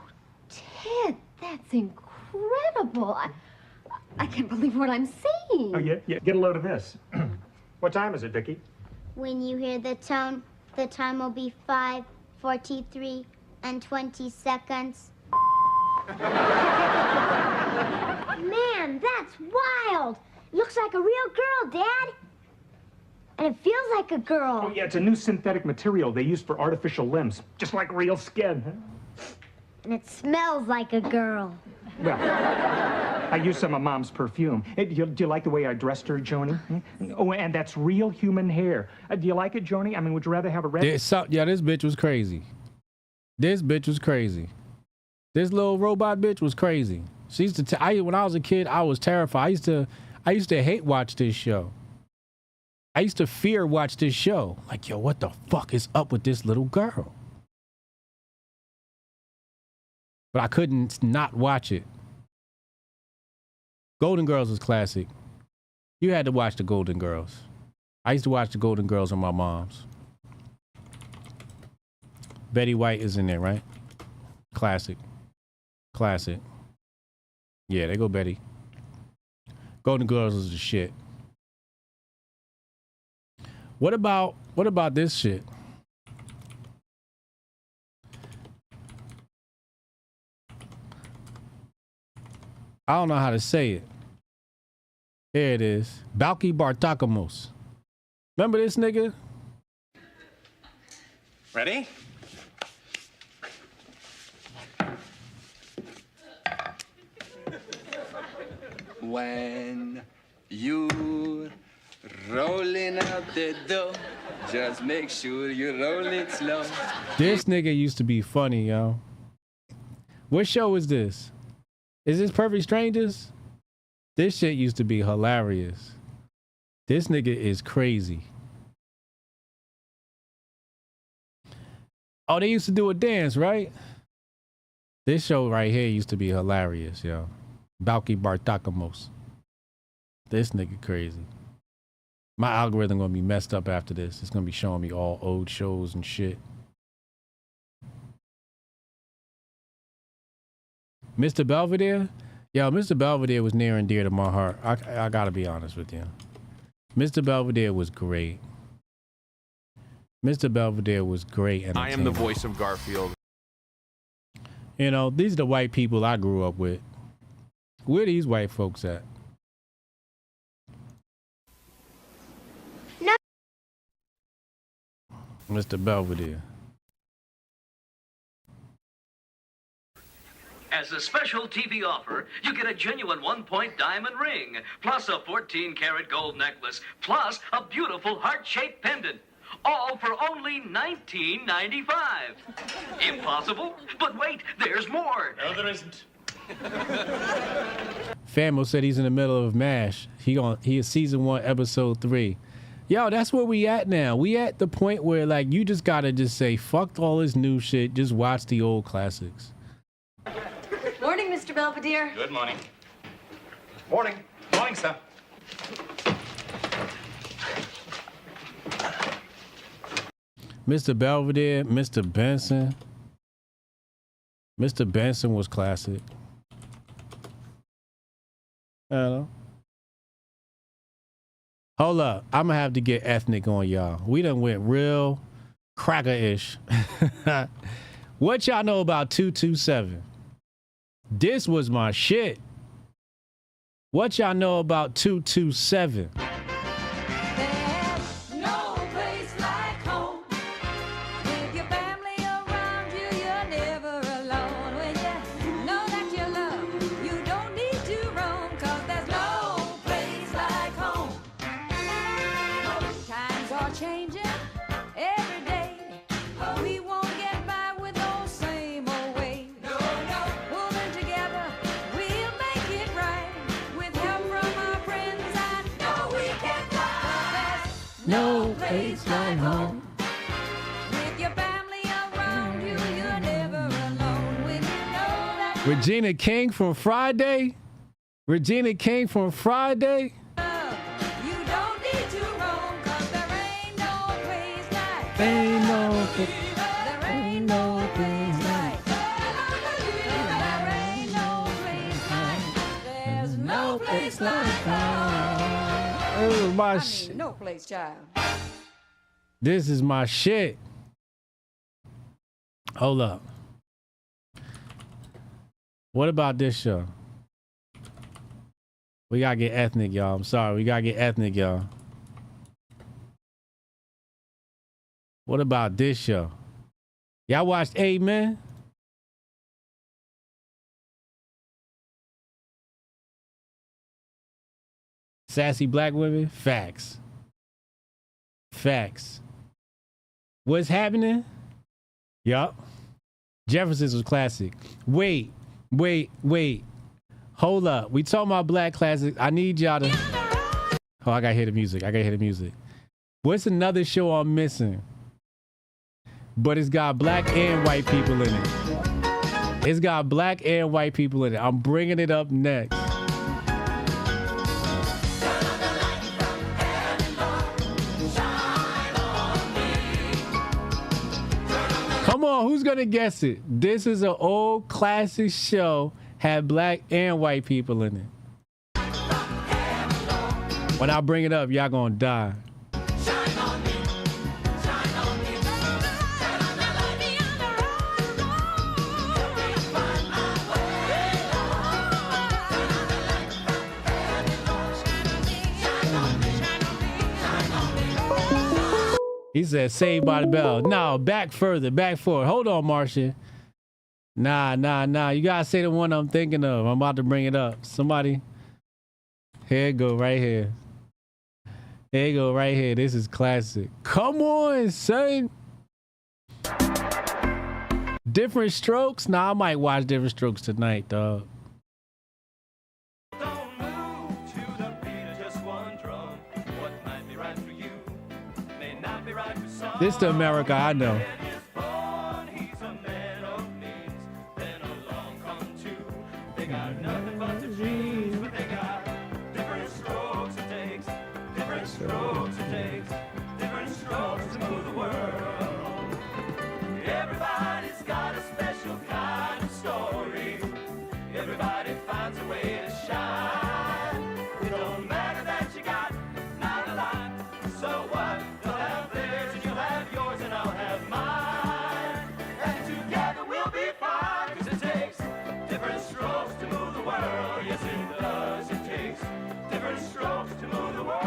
Ted, that's incredible. I can't believe what I'm seeing. Oh, yeah, get a load of this. What time is it, Vicky? When you hear the tone, the time will be 5:43 and 20 seconds. Man, that's wild. Looks like a real girl, Dad. And it feels like a girl. Oh, yeah, it's a new synthetic material they use for artificial limbs, just like real skin. And it smells like a girl. Well, I used some of Mom's perfume. Do you like the way I dressed her, Joni? Oh, and that's real human hair. Do you like it, Joni? I mean, would you rather have a red... This bitch was crazy. This bitch was crazy. This little robot bitch was crazy. She used to when I was a kid, I was terrified. I used to hate watch this show. I used to fear watch this show. Like, yo, what the fuck is up with this little girl? But I couldn't not watch it. Golden Girls was classic. You had to watch the Golden Girls. I used to watch the Golden Girls on my mom's. Betty White is in there, right? Classic. Classic. Yeah, there go Betty. Golden Girls was the shit. What about this shit? I don't know how to say it. Here it is. Balki Bartakamos. Remember this nigga? Ready? When you rolling out the door, just make sure you roll it slow. This nigga used to be funny, yo. What show is this? Is this Perfect Strangers? This shit used to be hilarious. This nigga is crazy. Oh, they used to do a dance, right? This show right here used to be hilarious, yo. Balki Bartakamos. This nigga crazy. My algorithm gonna be messed up after this. It's gonna be showing me all old shows and shit. Mr. Belvedere? Yo, Mr. Belvedere was near and dear to my heart. I gotta be honest with you. Mr. Belvedere was great. Mr. Belvedere was great. I am the voice of Garfield. You know, these are the white people I grew up with. Where these white folks at? No. Mr. Belvedere. As a special TV offer, you get a genuine 1-point diamond ring, plus a 14-karat gold necklace, plus a beautiful heart-shaped pendant. All for only $19.95. Impossible? But wait, there's more. No, there isn't. Famo said he's in the middle of MASH. He is season 1, episode 3. Yo, that's where we at now. We at the point where like you just gotta just say fuck all this new shit. Just watch the old classics. Morning, Mr. Belvedere. Good morning. Morning. Morning, sir. Mr. Belvedere, Mr. Benson. Mr. Benson was classic. I don't know. Hold up. I'm gonna have to get ethnic on y'all. We done went real cracker-ish. What y'all know about 227? This was my shit. What y'all know about 227? changing every day. We won't get by with those same old ways. No, no. Pulling together, we'll make it right. With help from our friends, I know we can fly. No place like home. With your family around you, you're never alone. When you know that Regina King from Friday. Regina King from Friday. you don't need to roam, 'cause there ain't no place like Ain't no place. There ain't no place like There ain't no place like There's no place like This is my no place, child. This is my shit. Hold up. What about this show? We gotta get ethnic, y'all. I'm sorry. We gotta get ethnic, y'all. What about this show? Y'all watched Amen? Sassy black women? Facts. Facts. What's happening? Yup. Jefferson's was classic. Wait. Hold up. We talking about black classics. I need y'all to... Oh, I gotta hear the music. What's another show I'm missing? But it's got black and white people in it. I'm bringing it up next. Come on, who's gonna guess it? This is an old classic show, had black and white people in it. When I bring it up, y'all gonna die. He said, Saved by the Bell. No, back forward. Hold on, Marcia. Nah. You gotta say the one I'm thinking of. I'm about to bring it up. Somebody. Here it go, right here. This is classic. Come on, son. Different Strokes? Nah, I might watch Different Strokes tonight, dog. This the America I know. Everybody's got a special kind of story. Everybody finds a way to shine. It don't matter that you got not a lot. So what? They'll have theirs and you'll have yours and I'll have mine. And together we'll be fine. 'Cause it takes different strokes to move the world. Yes, it does. It takes different strokes to move the world.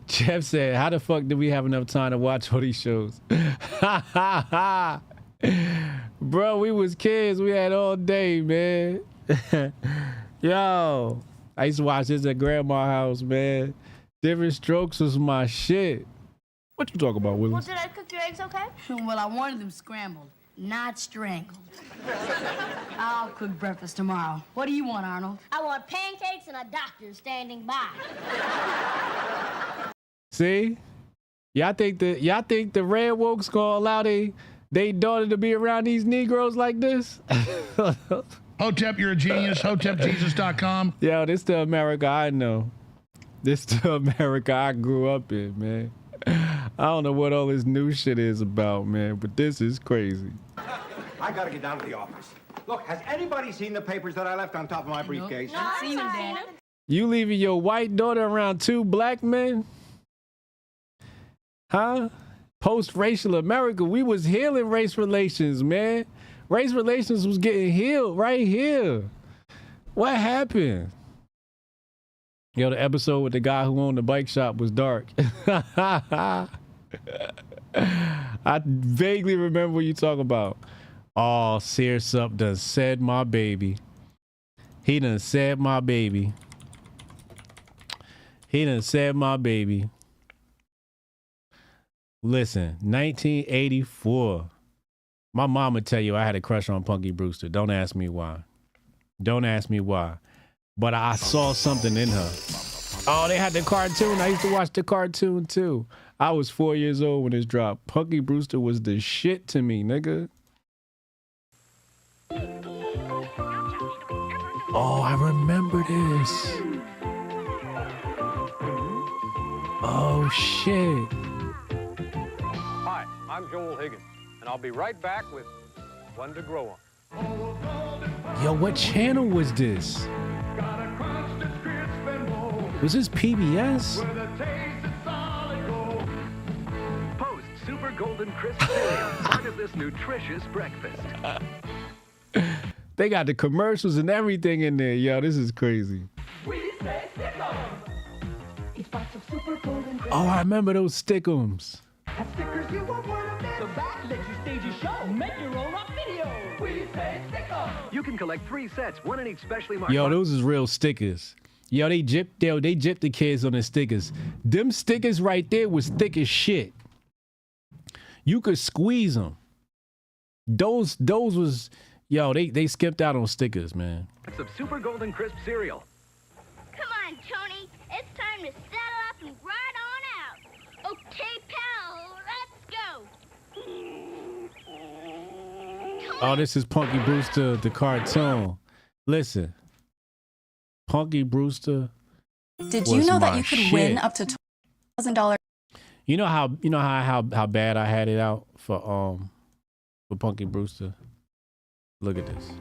Jeff said, how the fuck did we have enough time to watch all these shows? Bro, we was kids. We had all day, man. Yo, I used to watch this at grandma's house, man. Different Strokes was my shit. What you talking about, Willie? Well, did I cook your eggs okay? Well, I wanted them scrambled, not strangled. I'll cook breakfast tomorrow. What do you want, Arnold? I want pancakes and a doctor standing by. See? Y'all think the red woke's gonna allow they daughter to be around these Negroes like this? Hotep, you're a genius. HotepJesus.com. Yo, this the America I know. This the America I grew up in, man. I don't know what all this new shit is about, man, but this is crazy. I gotta get down to the office. Look, has anybody seen the papers that I left on top of my briefcase? No, I've seen them, Dad. You leaving your white daughter around two black men? Huh? Post-racial America, we was healing race relations, man. Race relations was getting healed right here. What happened? Yo, the episode with the guy who owned the bike shop was dark. I vaguely remember what you talking about. Oh, Searsup done said my baby. He done said my baby. He done said my baby. Listen, 1984. My mama tell you I had a crush on Punky Brewster. Don't ask me why. Don't ask me why. But I saw something in her. Oh, they had the cartoon. I used to watch the cartoon too. I was 4 years old when this dropped. Punky Brewster was the shit to me, nigga. Oh, I remember this. Oh, shit. Hi, I'm Joel Higgins, and I'll be right back with One to Grow On. Yo, what channel was this? Was this PBS? Post Super Golden Crisp cereal, part of this nutritious breakfast. They got the commercials and everything in there. Yo, this is crazy. Oh, I remember those stickums. Stickers you won't want to miss. So back, let you stage a show. Make your own up video. We say stickers. You can collect 3 sets, one in each specially marked. Yo, those is real stickers. Yo, they gypped the kids on the stickers. Them stickers right there was thick as shit. You could squeeze them. Those was, yo, they skipped out on stickers, man. Some Super Golden Crisp cereal. Come on, Tony. It's time to saddle up and ride on out. Okay, pal, let's go. Oh, this is Punky Brewster, the cartoon. Listen, Punky Brewster. Did you know that you could win up to $12,000? You know how bad I had it out for Punky Brewster. Look at this.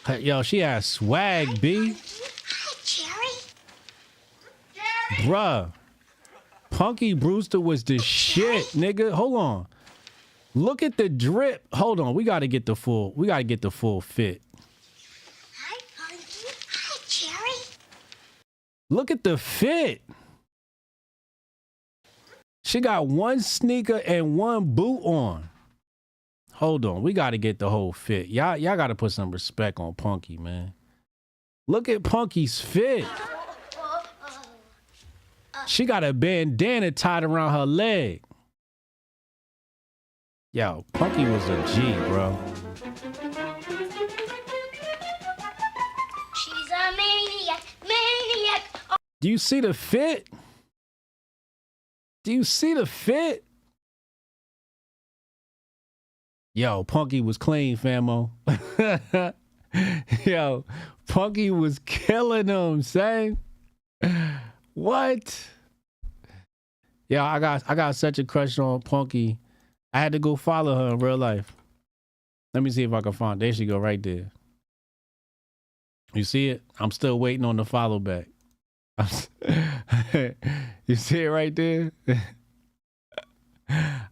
Hey, yo, she has swag, B. Hi, Jerry. Bruh. Punky Brewster was the shit, nigga. Hold on. Look at the drip. Hold on. We gotta get the full fit. Hi, Punky. Hi, Jerry. Look at the fit. She got one sneaker and one boot on. Hold on. We got to get the whole fit. Y'all got to put some respect on Punky, man. Look at Punky's fit. She got a bandana tied around her leg. Yo, Punky was a G, bro. She's a maniac. Oh. Do you see the fit? Do you see the fit? Yo, Punky was clean, famo. Yo, Punky was killing them, say. What? Yo, I got such a crush on Punky. I had to go follow her in real life. Let me see if I can find. There she go, right there. You see it? I'm still waiting on the follow back. You see it right there?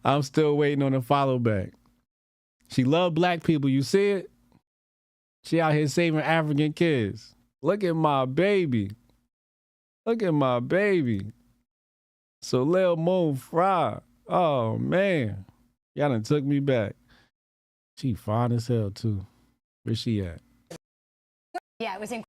I'm still waiting on the follow back. She loved black people. You see it? She out here saving African kids. Look at my baby. Look at my baby. So Lil Mo Fry. Oh, man. Y'all done took me back. She fine as hell, too. Where's she at? Yeah, it was incredible.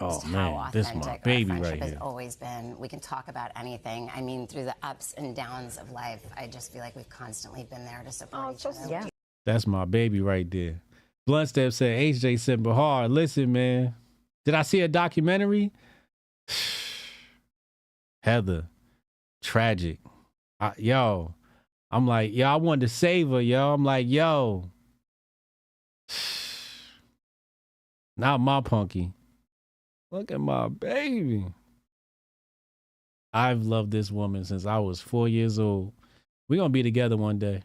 Oh, man. This is my baby right here. Has always been. We can talk about anything. I mean, through the ups and downs of life, I just feel like we've constantly been there to support each other. Yeah. That's my baby right there. Blunt Step said, HJ said, Bahar, listen, man. Did I see a documentary? Heather, tragic. I'm like, yo, I wanted to save her, yo. I'm like, yo. Not my Punky. Look at my baby. I've loved this woman since I was 4 years old. We're going to be together one day.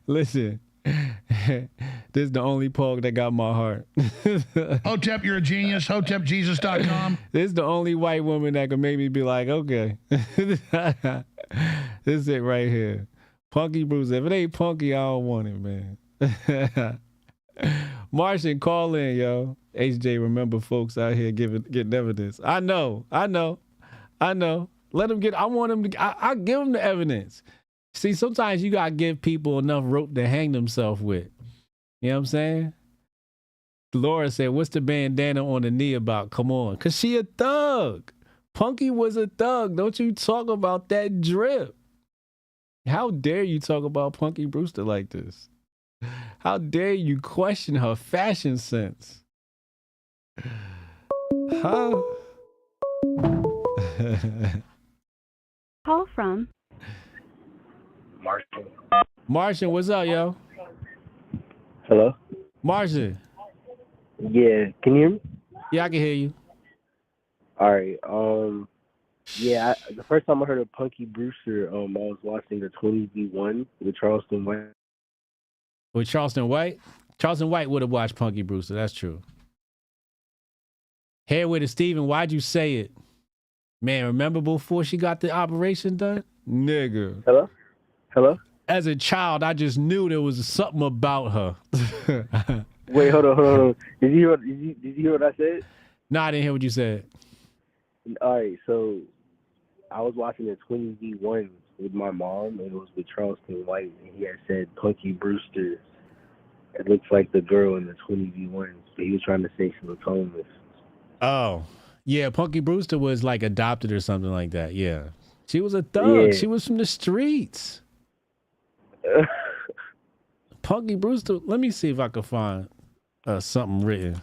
Listen, this is the only pog that got my heart. Hotep, you're a genius. HotepJesus.com. This is the only white woman that can make me be like, okay. This is it right here. Punky Brewster. If it ain't Punky, I don't want it, man. Martian, call in, yo. HJ, remember folks out here getting evidence. I know. Let them get, I want them to, I give them the evidence. See, sometimes you got to give people enough rope to hang themselves with. You know what I'm saying? Laura said, what's the bandana on the knee about? Come on. Because she a thug. Punky was a thug. Don't you talk about that drip. How dare you talk about Punky Brewster like this? How dare you question her fashion sense? Huh? Call from Martian. Martian, what's up, yo? Hello? Martian. Yeah, can you hear me? Yeah, I can hear you. All right. Yeah, the first time I heard of Punky Brewster, I was watching the 20v1 with Charleston White. With Charleston White? Charleston White would have watched Punky Brewster. That's true. Here with it, Steven, why'd you say it? Man, remember before she got the operation done? Nigga. Hello? Hello? As a child, I just knew there was something about her. Wait, hold on. Did you hear what I said? No, I didn't hear what you said. All right, so I was watching the 20v1 with my mom, and it was with Charleston White, and he had said Punky Brewster. It looks like the girl in the 20v1, but he was trying to say she was homeless. Oh, yeah, Punky Brewster was like adopted or something like that. Yeah, she was a thug. Yeah. She was from the streets. Punky Brewster. Let me see if I can find something written.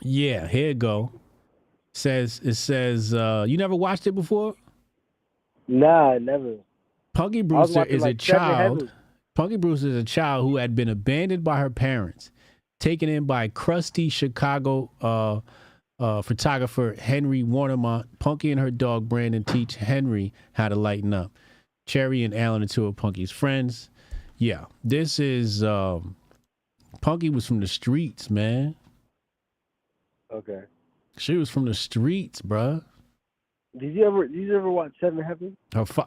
Yeah, here it go. It says you never watched it before? Nah, never. Punky I was Brewster watching, is like, a Seven child. Heavens. Punky Brewster is a child who had been abandoned by her parents, taken in by crusty Chicago photographer Henry Warnemont. Punky and her dog Brandon teach Henry how to lighten up. Cherry and Alan are two of Punky's friends. Yeah, this is Punky was from the streets, man. Okay. She was from the streets, bruh. Did you ever watch Seven Heavens?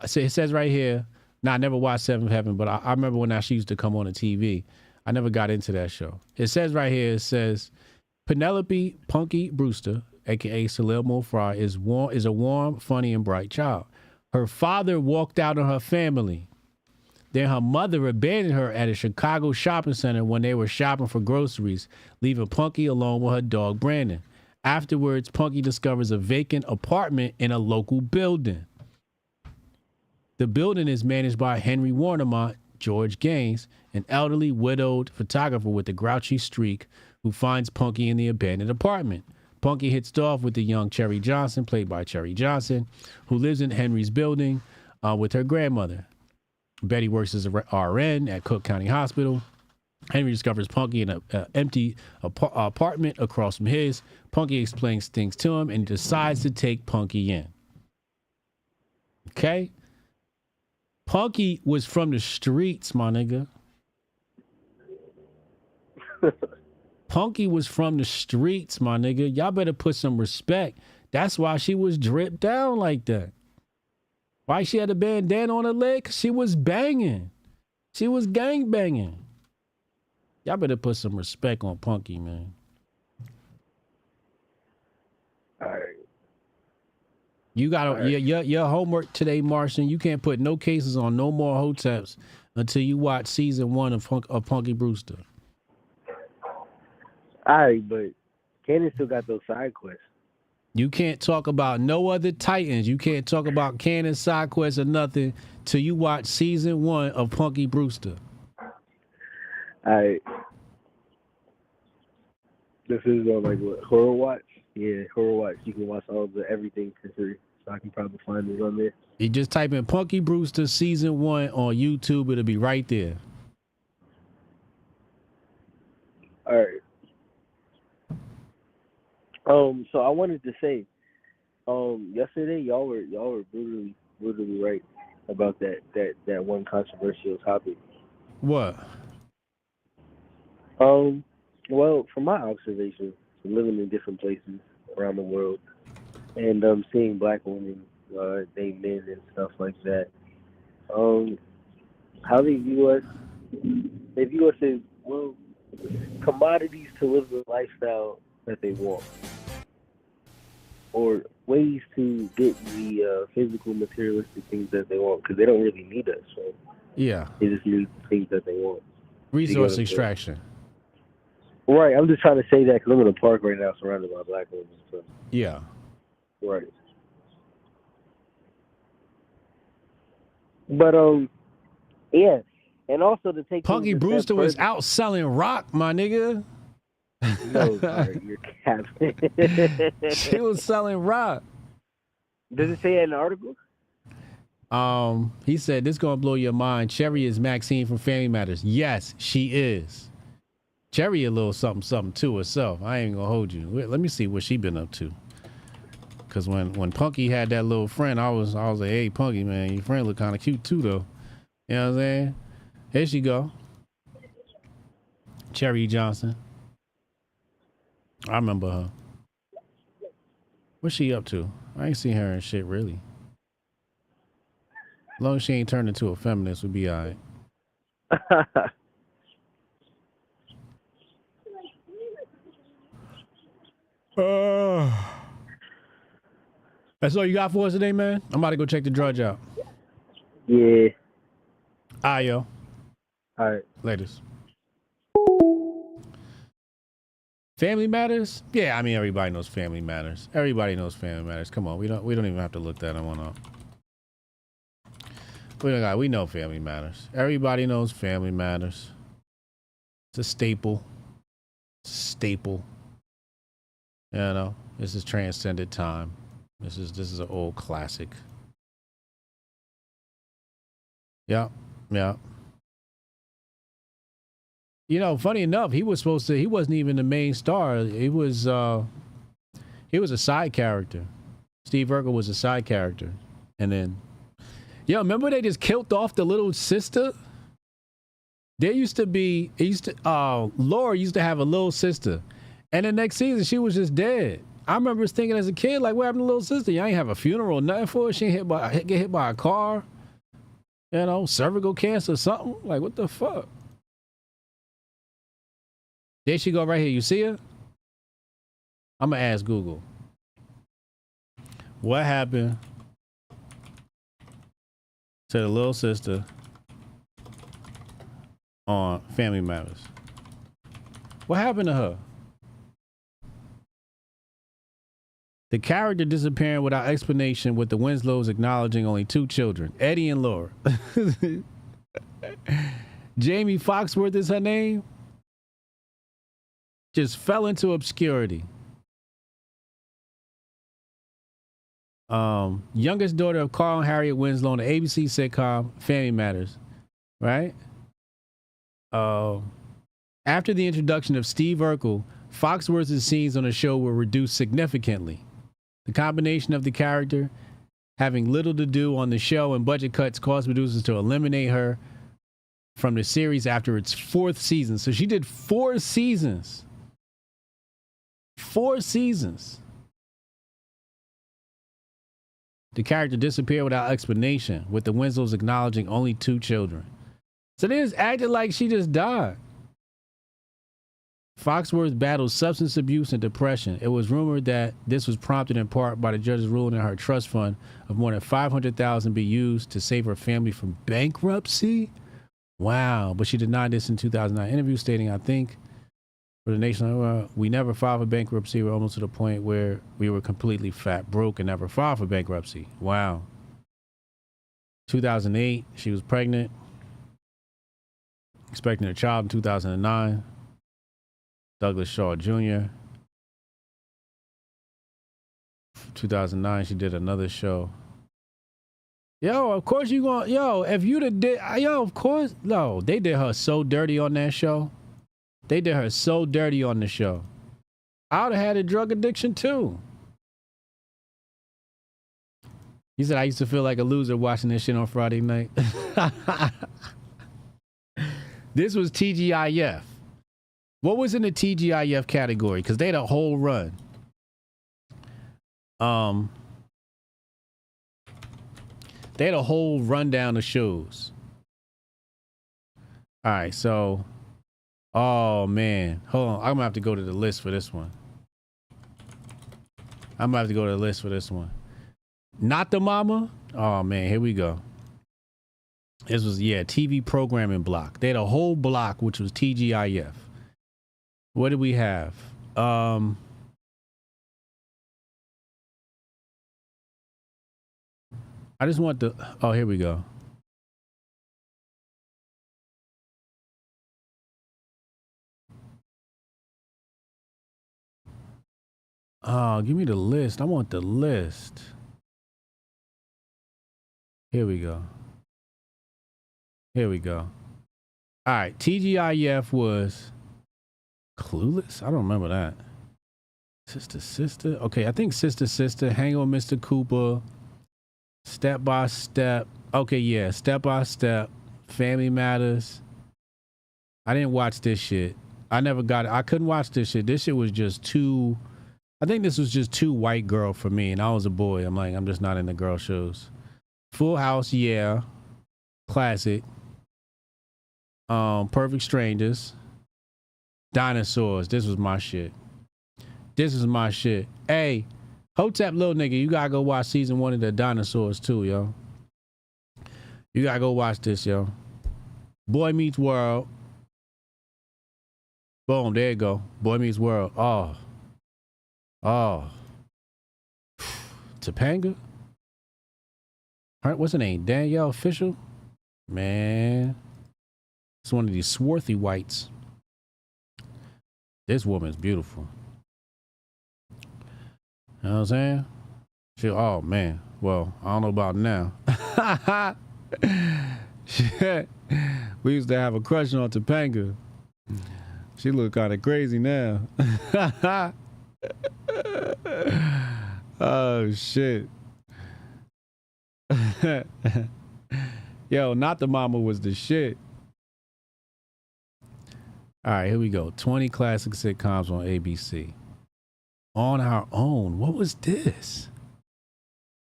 So it says right here. Nah, I never watched Seventh Heaven, but I remember when she used to come on the TV. I never got into that show. It says right here, it says, Penelope Punky Brewster, a.k.a. Salil Mo Fry, is a warm, funny, and bright child. Her father walked out on her family. Then her mother abandoned her at a Chicago shopping center when they were shopping for groceries, leaving Punky alone with her dog Brandon. Afterwards, Punky discovers a vacant apartment in a local building. The building is managed by Henry Warnemont, George Gaines, an elderly widowed photographer with a grouchy streak who finds Punky in the abandoned apartment. Punky hits it off with the young Cherry Johnson, played by Cherry Johnson, who lives in Henry's building with her grandmother. Betty works as a RN at Cook County Hospital. Henry discovers Punky in an empty apartment across from his. Punky explains things to him and decides to take Punky in. Okay? Punky was from the streets, my nigga. Punky was from the streets, my nigga. Y'all better put some respect. That's why she was dripped down like that. Why she had a bandana on her leg? 'Cause she was banging. She was gang banging. Y'all better put some respect on Punky, man. All right. You got your homework today, Martian. You can't put no cases on no more Hoteps until you watch season 1 of Punky Brewster. All right, but Cannon still got those side quests. You can't talk about no other Titans. You can't talk about Cannon side quests or nothing till you watch season 1 of Punky Brewster. All right. This is like what, Horror Watch? Yeah, Horror Watch. You can watch all the everything for free. So I can probably find it on there. You just type in Punky Brewster season 1 on YouTube. It'll be right there. All right. So I wanted to say, yesterday y'all were brutally right about that one controversial topic. What? Well, from my observation, living in different places around the world, and seeing black women, they men and stuff like that, how they view us as, well, commodities to live the lifestyle that they want, or ways to get the physical, materialistic things that they want, because they don't really need us. So Yeah. they just need things that they want. Resource extraction. Right. I'm just trying to say that because I'm in a park right now, surrounded by black women. So. Yeah. Right. But yeah, and also to take Punky Brewster was out selling rock, my nigga. No, sorry, you're capping. She was selling rock. Does it say that in the article? He said, this gonna blow your mind. Cherry is Maxine from Family Matters. Yes, she is. Cherry a little something to herself. I ain't gonna hold you. Let me see what she been up to. Cause when Punky had that little friend, I was like, hey Punky, man, your friend look kind of cute too though. You know what I'm saying? Here she go. Cherry Johnson. I remember her. What's she up to? I ain't seen her and shit really. As long as she ain't turned into a feminist, we'll be all right. That's all you got for us today, man? I'm about to go check the drudge out. Yeah. All right, yo. All right. Latest. Family Matters? Yeah, I mean everybody knows Family Matters. Everybody knows Family Matters. Come on, we don't even have to look that one up. We know Family Matters. Everybody knows Family Matters. It's a staple. It's a staple. You know, this is transcended time. This is an old classic. Yeah. You know, funny enough, he wasn't even the main star. He was a side character. Steve Urkel was a side character. And then, remember they just killed off the little sister? Laura used to have a little sister. And the next season, she was just dead. I remember thinking as a kid, like, what happened to little sister? You ain't have a funeral, nothing for her. She ain't get hit by a car. You know, cervical cancer or something. Like, what the fuck? There she go right here. You see her? I'm going to ask Google. What happened to the little sister on Family Matters? What happened to her? The character disappearing without explanation, with the Winslows acknowledging only 2 children, Eddie and Laura. Jamie Foxworth is her name. Just fell into obscurity. Youngest daughter of Carl and Harriet Winslow on the ABC sitcom Family Matters, right? After the introduction of Steve Urkel, Foxworth's scenes on the show were reduced significantly. The combination of the character having little to do on the show and budget cuts caused producers to eliminate her from the series after its 4th season. So she did 4 seasons. 4 seasons. The character disappeared without explanation, with the Winslows acknowledging only 2 children. So they just acted like she just died. Foxworth battled substance abuse and depression. It was rumored that this was prompted in part by the judge's ruling that her trust fund of more than $500,000 be used to save her family from bankruptcy. Wow. But she denied this in 2009 interview, stating, I think for the nation, we never filed for bankruptcy. We're almost to the point where we were completely fat broke and never filed for bankruptcy. Wow. 2008, she was pregnant, expecting a child in 2009. Douglas Shaw Jr. 2009, she did another show. Of course you going, if you'd have did, of course, no, they did her so dirty on that show. They did her so dirty on the show. I would have had a drug addiction too. He said, I used to feel like a loser watching this shit on Friday night. This was TGIF. What was in the TGIF category? Because they had a whole run. They had a whole rundown of shows. All right, so, oh man, hold on. I'm gonna have to go to the list for this one. I'm about to go to the list for this one. Not the Mama. Oh man, here we go. This was TV programming block. They had a whole block which was TGIF. What did we have? I just want the. Oh, here we go. Oh, give me the list. I want the list. Here we go. Here we go. All right. TGIF was Clueless. I don't remember that. Sister. Okay, I think Sister. Hang with Mr. Cooper. Step by Step. Okay, yeah. Step by Step. Family Matters. I didn't watch this shit. I never got it. I couldn't watch this shit. This shit was just too. I think this was just too white girl for me, and I was a boy. I'm like, I'm just not into girl shows. Full House, yeah. Classic. Perfect Strangers. Dinosaurs. This was my shit. This is my shit. Hey, Hotep little nigga, you gotta go watch season 1 of the Dinosaurs too, yo. You gotta go watch this, yo. Boy Meets World. Boom, there you go. Boy Meets World. Oh. Topanga? What's her name? Danielle Official? Man. It's one of these swarthy whites. This woman's beautiful. You know what I'm saying? Oh, man. Well, I don't know about now. Shit. We used to have a crush on Topanga. She look kind of crazy now. Oh, shit. Yo, Not the Mama was the shit. All right, here we go. 20 classic sitcoms on ABC. On Our Own. What was this?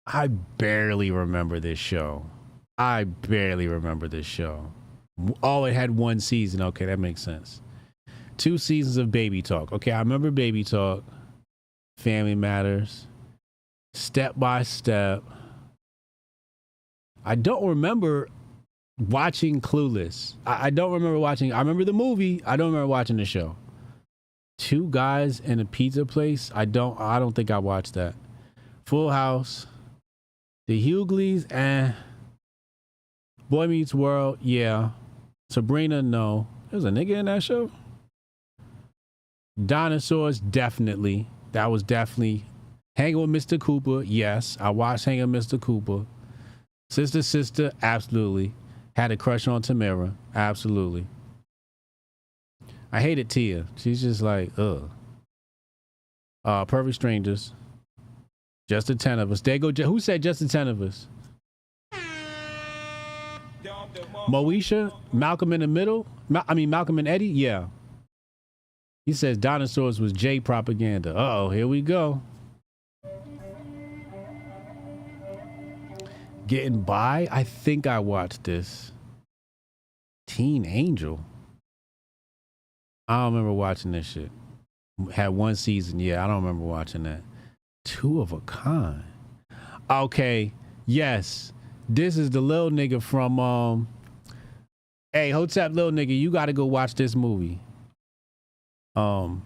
I barely remember this show. Oh, it had one season. Okay, that makes sense. 2 seasons of Baby Talk. Okay, I remember Baby Talk. Family Matters. Step by Step. I don't remember watching Clueless. I don't remember watching. I remember the movie. I don't remember watching the show. 2 Guys in a Pizza Place. I don't think I watched that. Full House. The Hughleys and Boy Meets World. Yeah. Sabrina. No. There's a nigga in that show. Dinosaurs. Definitely. That was definitely. Hanging with Mr. Cooper. Yes. I watched Hanging with Mr. Cooper. Sister. Absolutely. Had a crush on Tamara. Absolutely. I hated Tia. She's just like, ugh. Perfect Strangers. Just the 10 of us. There go. Who said just the 10 of us? Moesha? Malcolm in the Middle? Malcolm and Eddie? Yeah. He says Dinosaurs was J propaganda. Uh-oh, here we go. Getting By? I think I watched this. Teen Angel? I don't remember watching this shit. Had 1 season. Yeah, I don't remember watching that. 2 of a Kind. Okay. Yes. This is the little nigga from hey, Hotep little nigga, you gotta go watch this movie. Hold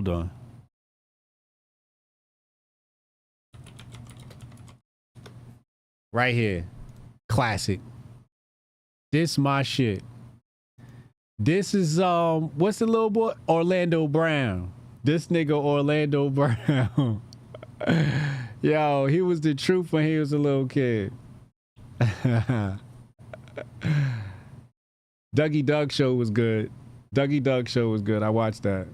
on. Right here. Classic. This my shit. This is what's the little boy? Orlando Brown. This nigga Orlando Brown. Yo, he was the truth when he was a little kid. Dougie Doug Show was good. I watched that.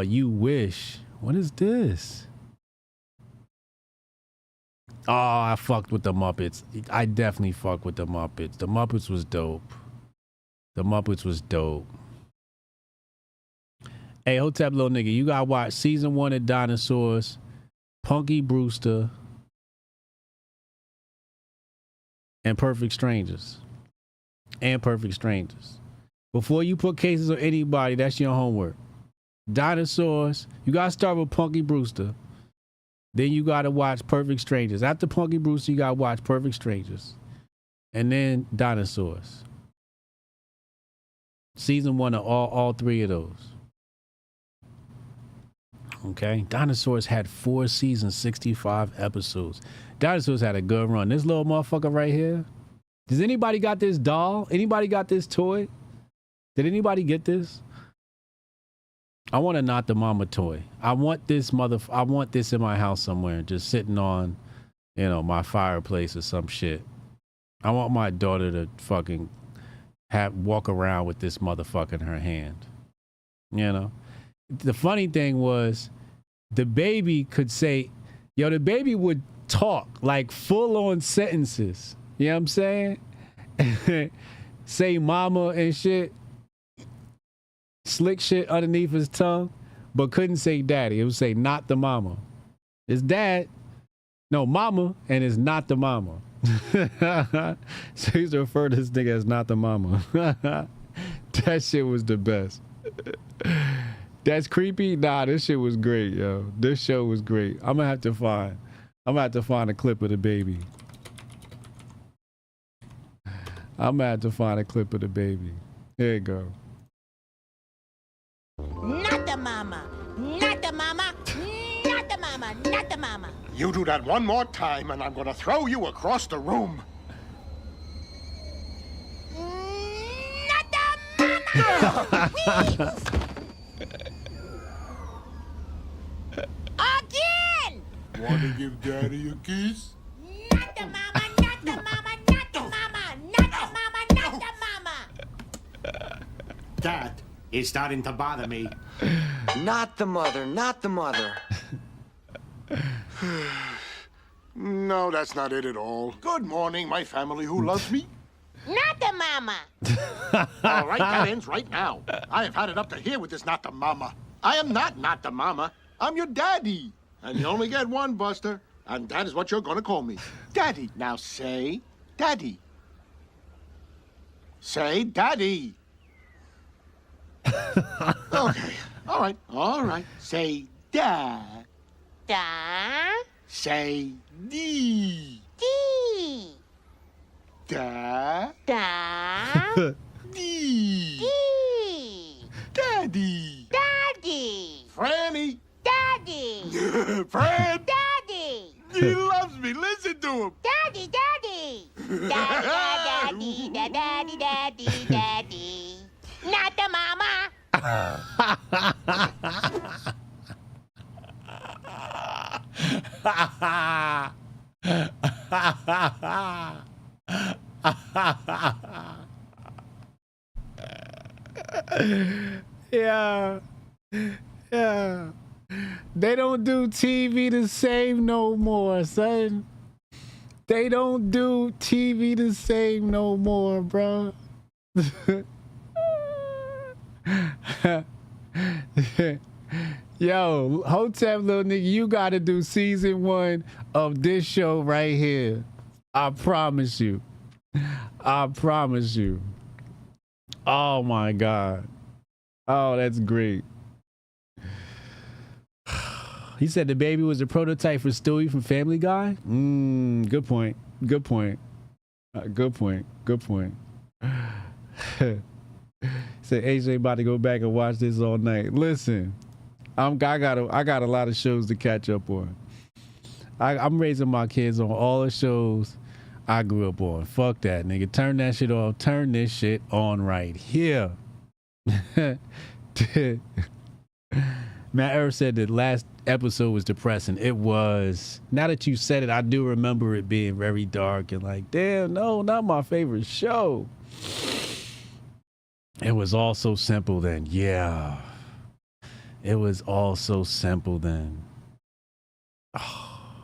You Wish. What is this? Oh, I fucked with the Muppets. I definitely fucked with the Muppets. The Muppets was dope. Hey, Hotep little nigga, you gotta watch season 1 of Dinosaurs, Punky Brewster, and Perfect Strangers. Before you put cases on anybody, that's your homework. Dinosaurs. You gotta start with Punky Brewster. Then you gotta watch Perfect Strangers. After Punky Brewster, you gotta watch Perfect Strangers. And then Dinosaurs. Season 1 of all 3 of those. Okay. Dinosaurs had 4 seasons, 65 episodes. Dinosaurs had a good run. This little motherfucker right here. Does anybody got this doll? Anybody got this toy? Did anybody get this? I want a Not the Mama toy. I want this in my house somewhere, just sitting on, my fireplace or some shit. I want my daughter to fucking walk around with this motherfucker in her hand. The funny thing was, the baby could say, the baby would talk like full on sentences. You know what I'm saying? Say mama and shit. Slick shit underneath his tongue, but couldn't say daddy. It would say not the mama. It's dad. No, mama, and it's not the mama. So he's referred to this nigga as not the mama. That shit was the best. That's creepy? Nah, this shit was great, yo. This show was great. I'm gonna have to find a clip of the baby. Here you go. Not the mama. Not the mama. Not the mama. Not the mama. You do that one more time, and I'm gonna throw you across the room. Not the mama. Again. Want to give Daddy a kiss? Not the mama. Not the mama. Not the mama. Not the mama. Not the mama. That is starting to bother me. Not the mother, not the mother. No, that's not it at all. Good morning, my family who loves me. Not the mama. All right, that ends right now. I have had it up to here with this not the mama. I am not the mama. I'm your daddy. And you only get one, Buster. And that is what you're going to call me. Daddy. Now say daddy. Say daddy. Okay. All right. Say da. Da. Say dee. Dee. Da. Da. Dee. Dee. Daddy. Daddy. Franny. Daddy. Fred. Daddy. He loves me. Listen to him. Daddy. Daddy. Daddy. Daddy. Daddy. Daddy. Daddy. Not the mama. Yeah. They don't do TV the same no more, son. They don't do TV the same no more, bro. Yo, Hotep, little nigga, you gotta do season 1 of this show right here. I promise you. Oh my God. Oh, that's great. He said the baby was a prototype for Stewie from Family Guy. Good point. Said AJ about to go back and watch this all night. Listen, I got a lot of shows to catch up on. I'm raising my kids on all the shows I grew up on. Fuck that, nigga. Turn that shit off. Turn this shit on right here. Matt Earth said the last episode was depressing. It was. Now that you said it, I do remember it being very dark and like, damn, no, not my favorite show. It was all so simple then. Yeah. It was all so simple then. Oh.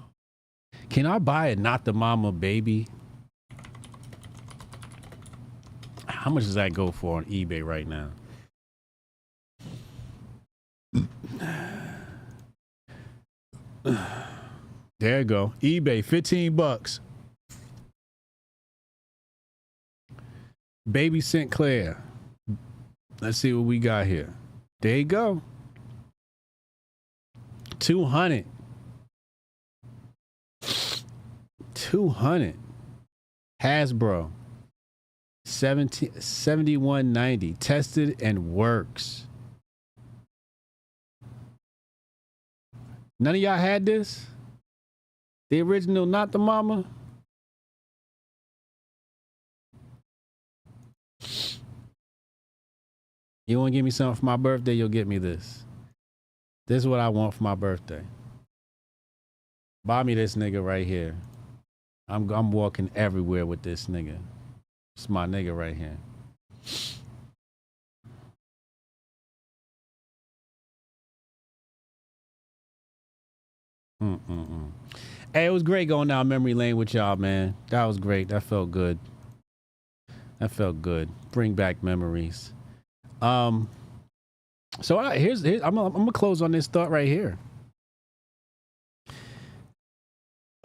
Can I buy a Not the Mama baby? How much does that go for on eBay right now? There you go. eBay, $15. Baby St. Clair. Let's see what we got here. There you go. $200. Hasbro. 7190. Tested and works. None of y'all had this? The original, not the mama? You want to give me something for my birthday, you'll get me this. This is what I want for my birthday. Buy me this nigga right here. I'm walking everywhere with this nigga. It's my nigga right here. Hey, it was great going down memory lane with y'all, man. That was great. That felt good. Bring back memories. So here's I'm gonna close on this thought right here.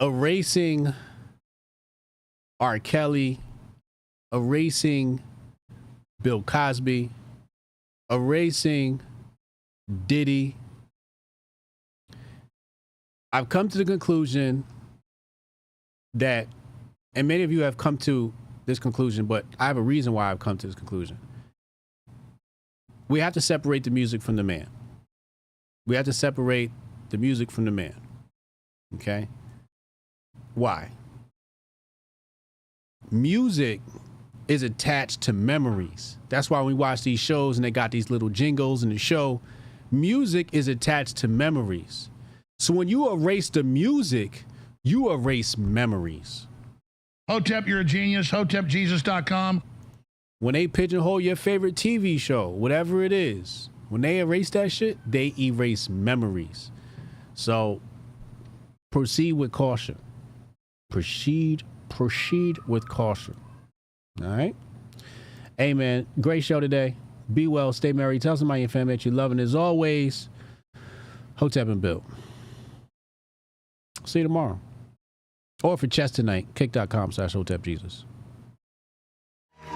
Erasing R. Kelly, erasing Bill Cosby, erasing Diddy. I've come to the conclusion that, and many of you have come to this conclusion, but I have a reason why I've come to this conclusion. We have to separate the music from the man. We have to separate the music from the man. Okay? Why? Music is attached to memories. That's why we watch these shows and they got these little jingles in the show. Music is attached to memories. So when you erase the music, you erase memories. Hotep, you're a genius. HotepJesus.com. When they pigeonhole your favorite TV show, whatever it is, when they erase that shit, they erase memories. So proceed with caution. Proceed with caution. All right? Hey, man, great show today. Be well, stay merry. Tell somebody in your family that you love. And as always, Hotep and Bill. See you tomorrow. Or for chess tonight, kick.com/HotepJesus.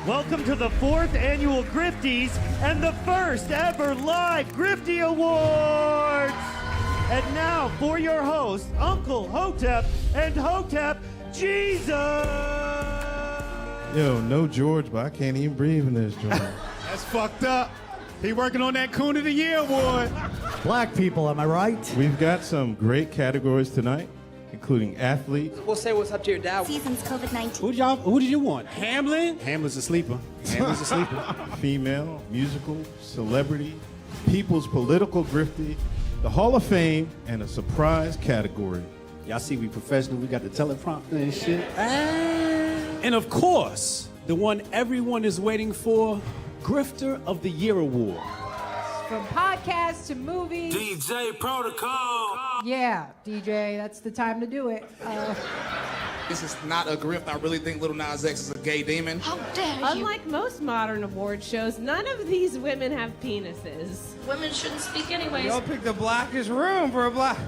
Welcome to the 4th annual Grifties and the first ever live Grifty Awards. And now for your hosts, Uncle Hotep and Hotep Jesus. Yo, no George, but I can't even breathe in this joint. That's fucked up. He working on that Coon of the Year award. Black people, am I right? We've got some great categories tonight, including athletes. We'll say what's up to your dad. Season's COVID-19. Who did you want? Hamlin? Hamlin's a sleeper. Female, musical, celebrity, people's political grifty, the Hall of Fame, and a surprise category. Y'all see we professional. We got the teleprompter and shit. And of course, the one everyone is waiting for, Grifter of the Year Award. From podcasts to movies. DJ Protocol. Yeah, DJ, that's the time to do it. This is not a grift. I really think Lil Nas X is a gay demon. How dare you? Unlike most modern award shows, none of these women have penises. Women shouldn't speak anyways. Y'all picked the blackest room for a black.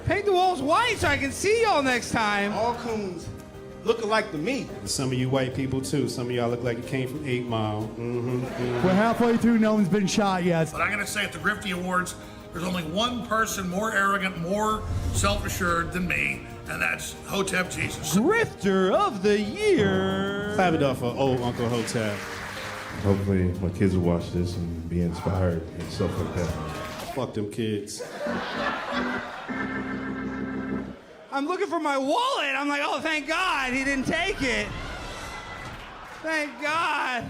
Paint the walls white so I can see y'all next time. All coons look alike to me. Some of you white people too. Some of y'all look like you came from 8 Mile. We're halfway through. No one's been shot yet. But I'm going to say at the Grifty Awards, there's only one person more arrogant, more self-assured than me, and that's Hotep Jesus. Grifter of the Year. Clap it up for old Uncle Hotep. Hopefully my kids will watch this and be inspired and stuff like that. Fuck them kids. I'm looking for my wallet. I'm like, oh, thank God he didn't take it. Thank God.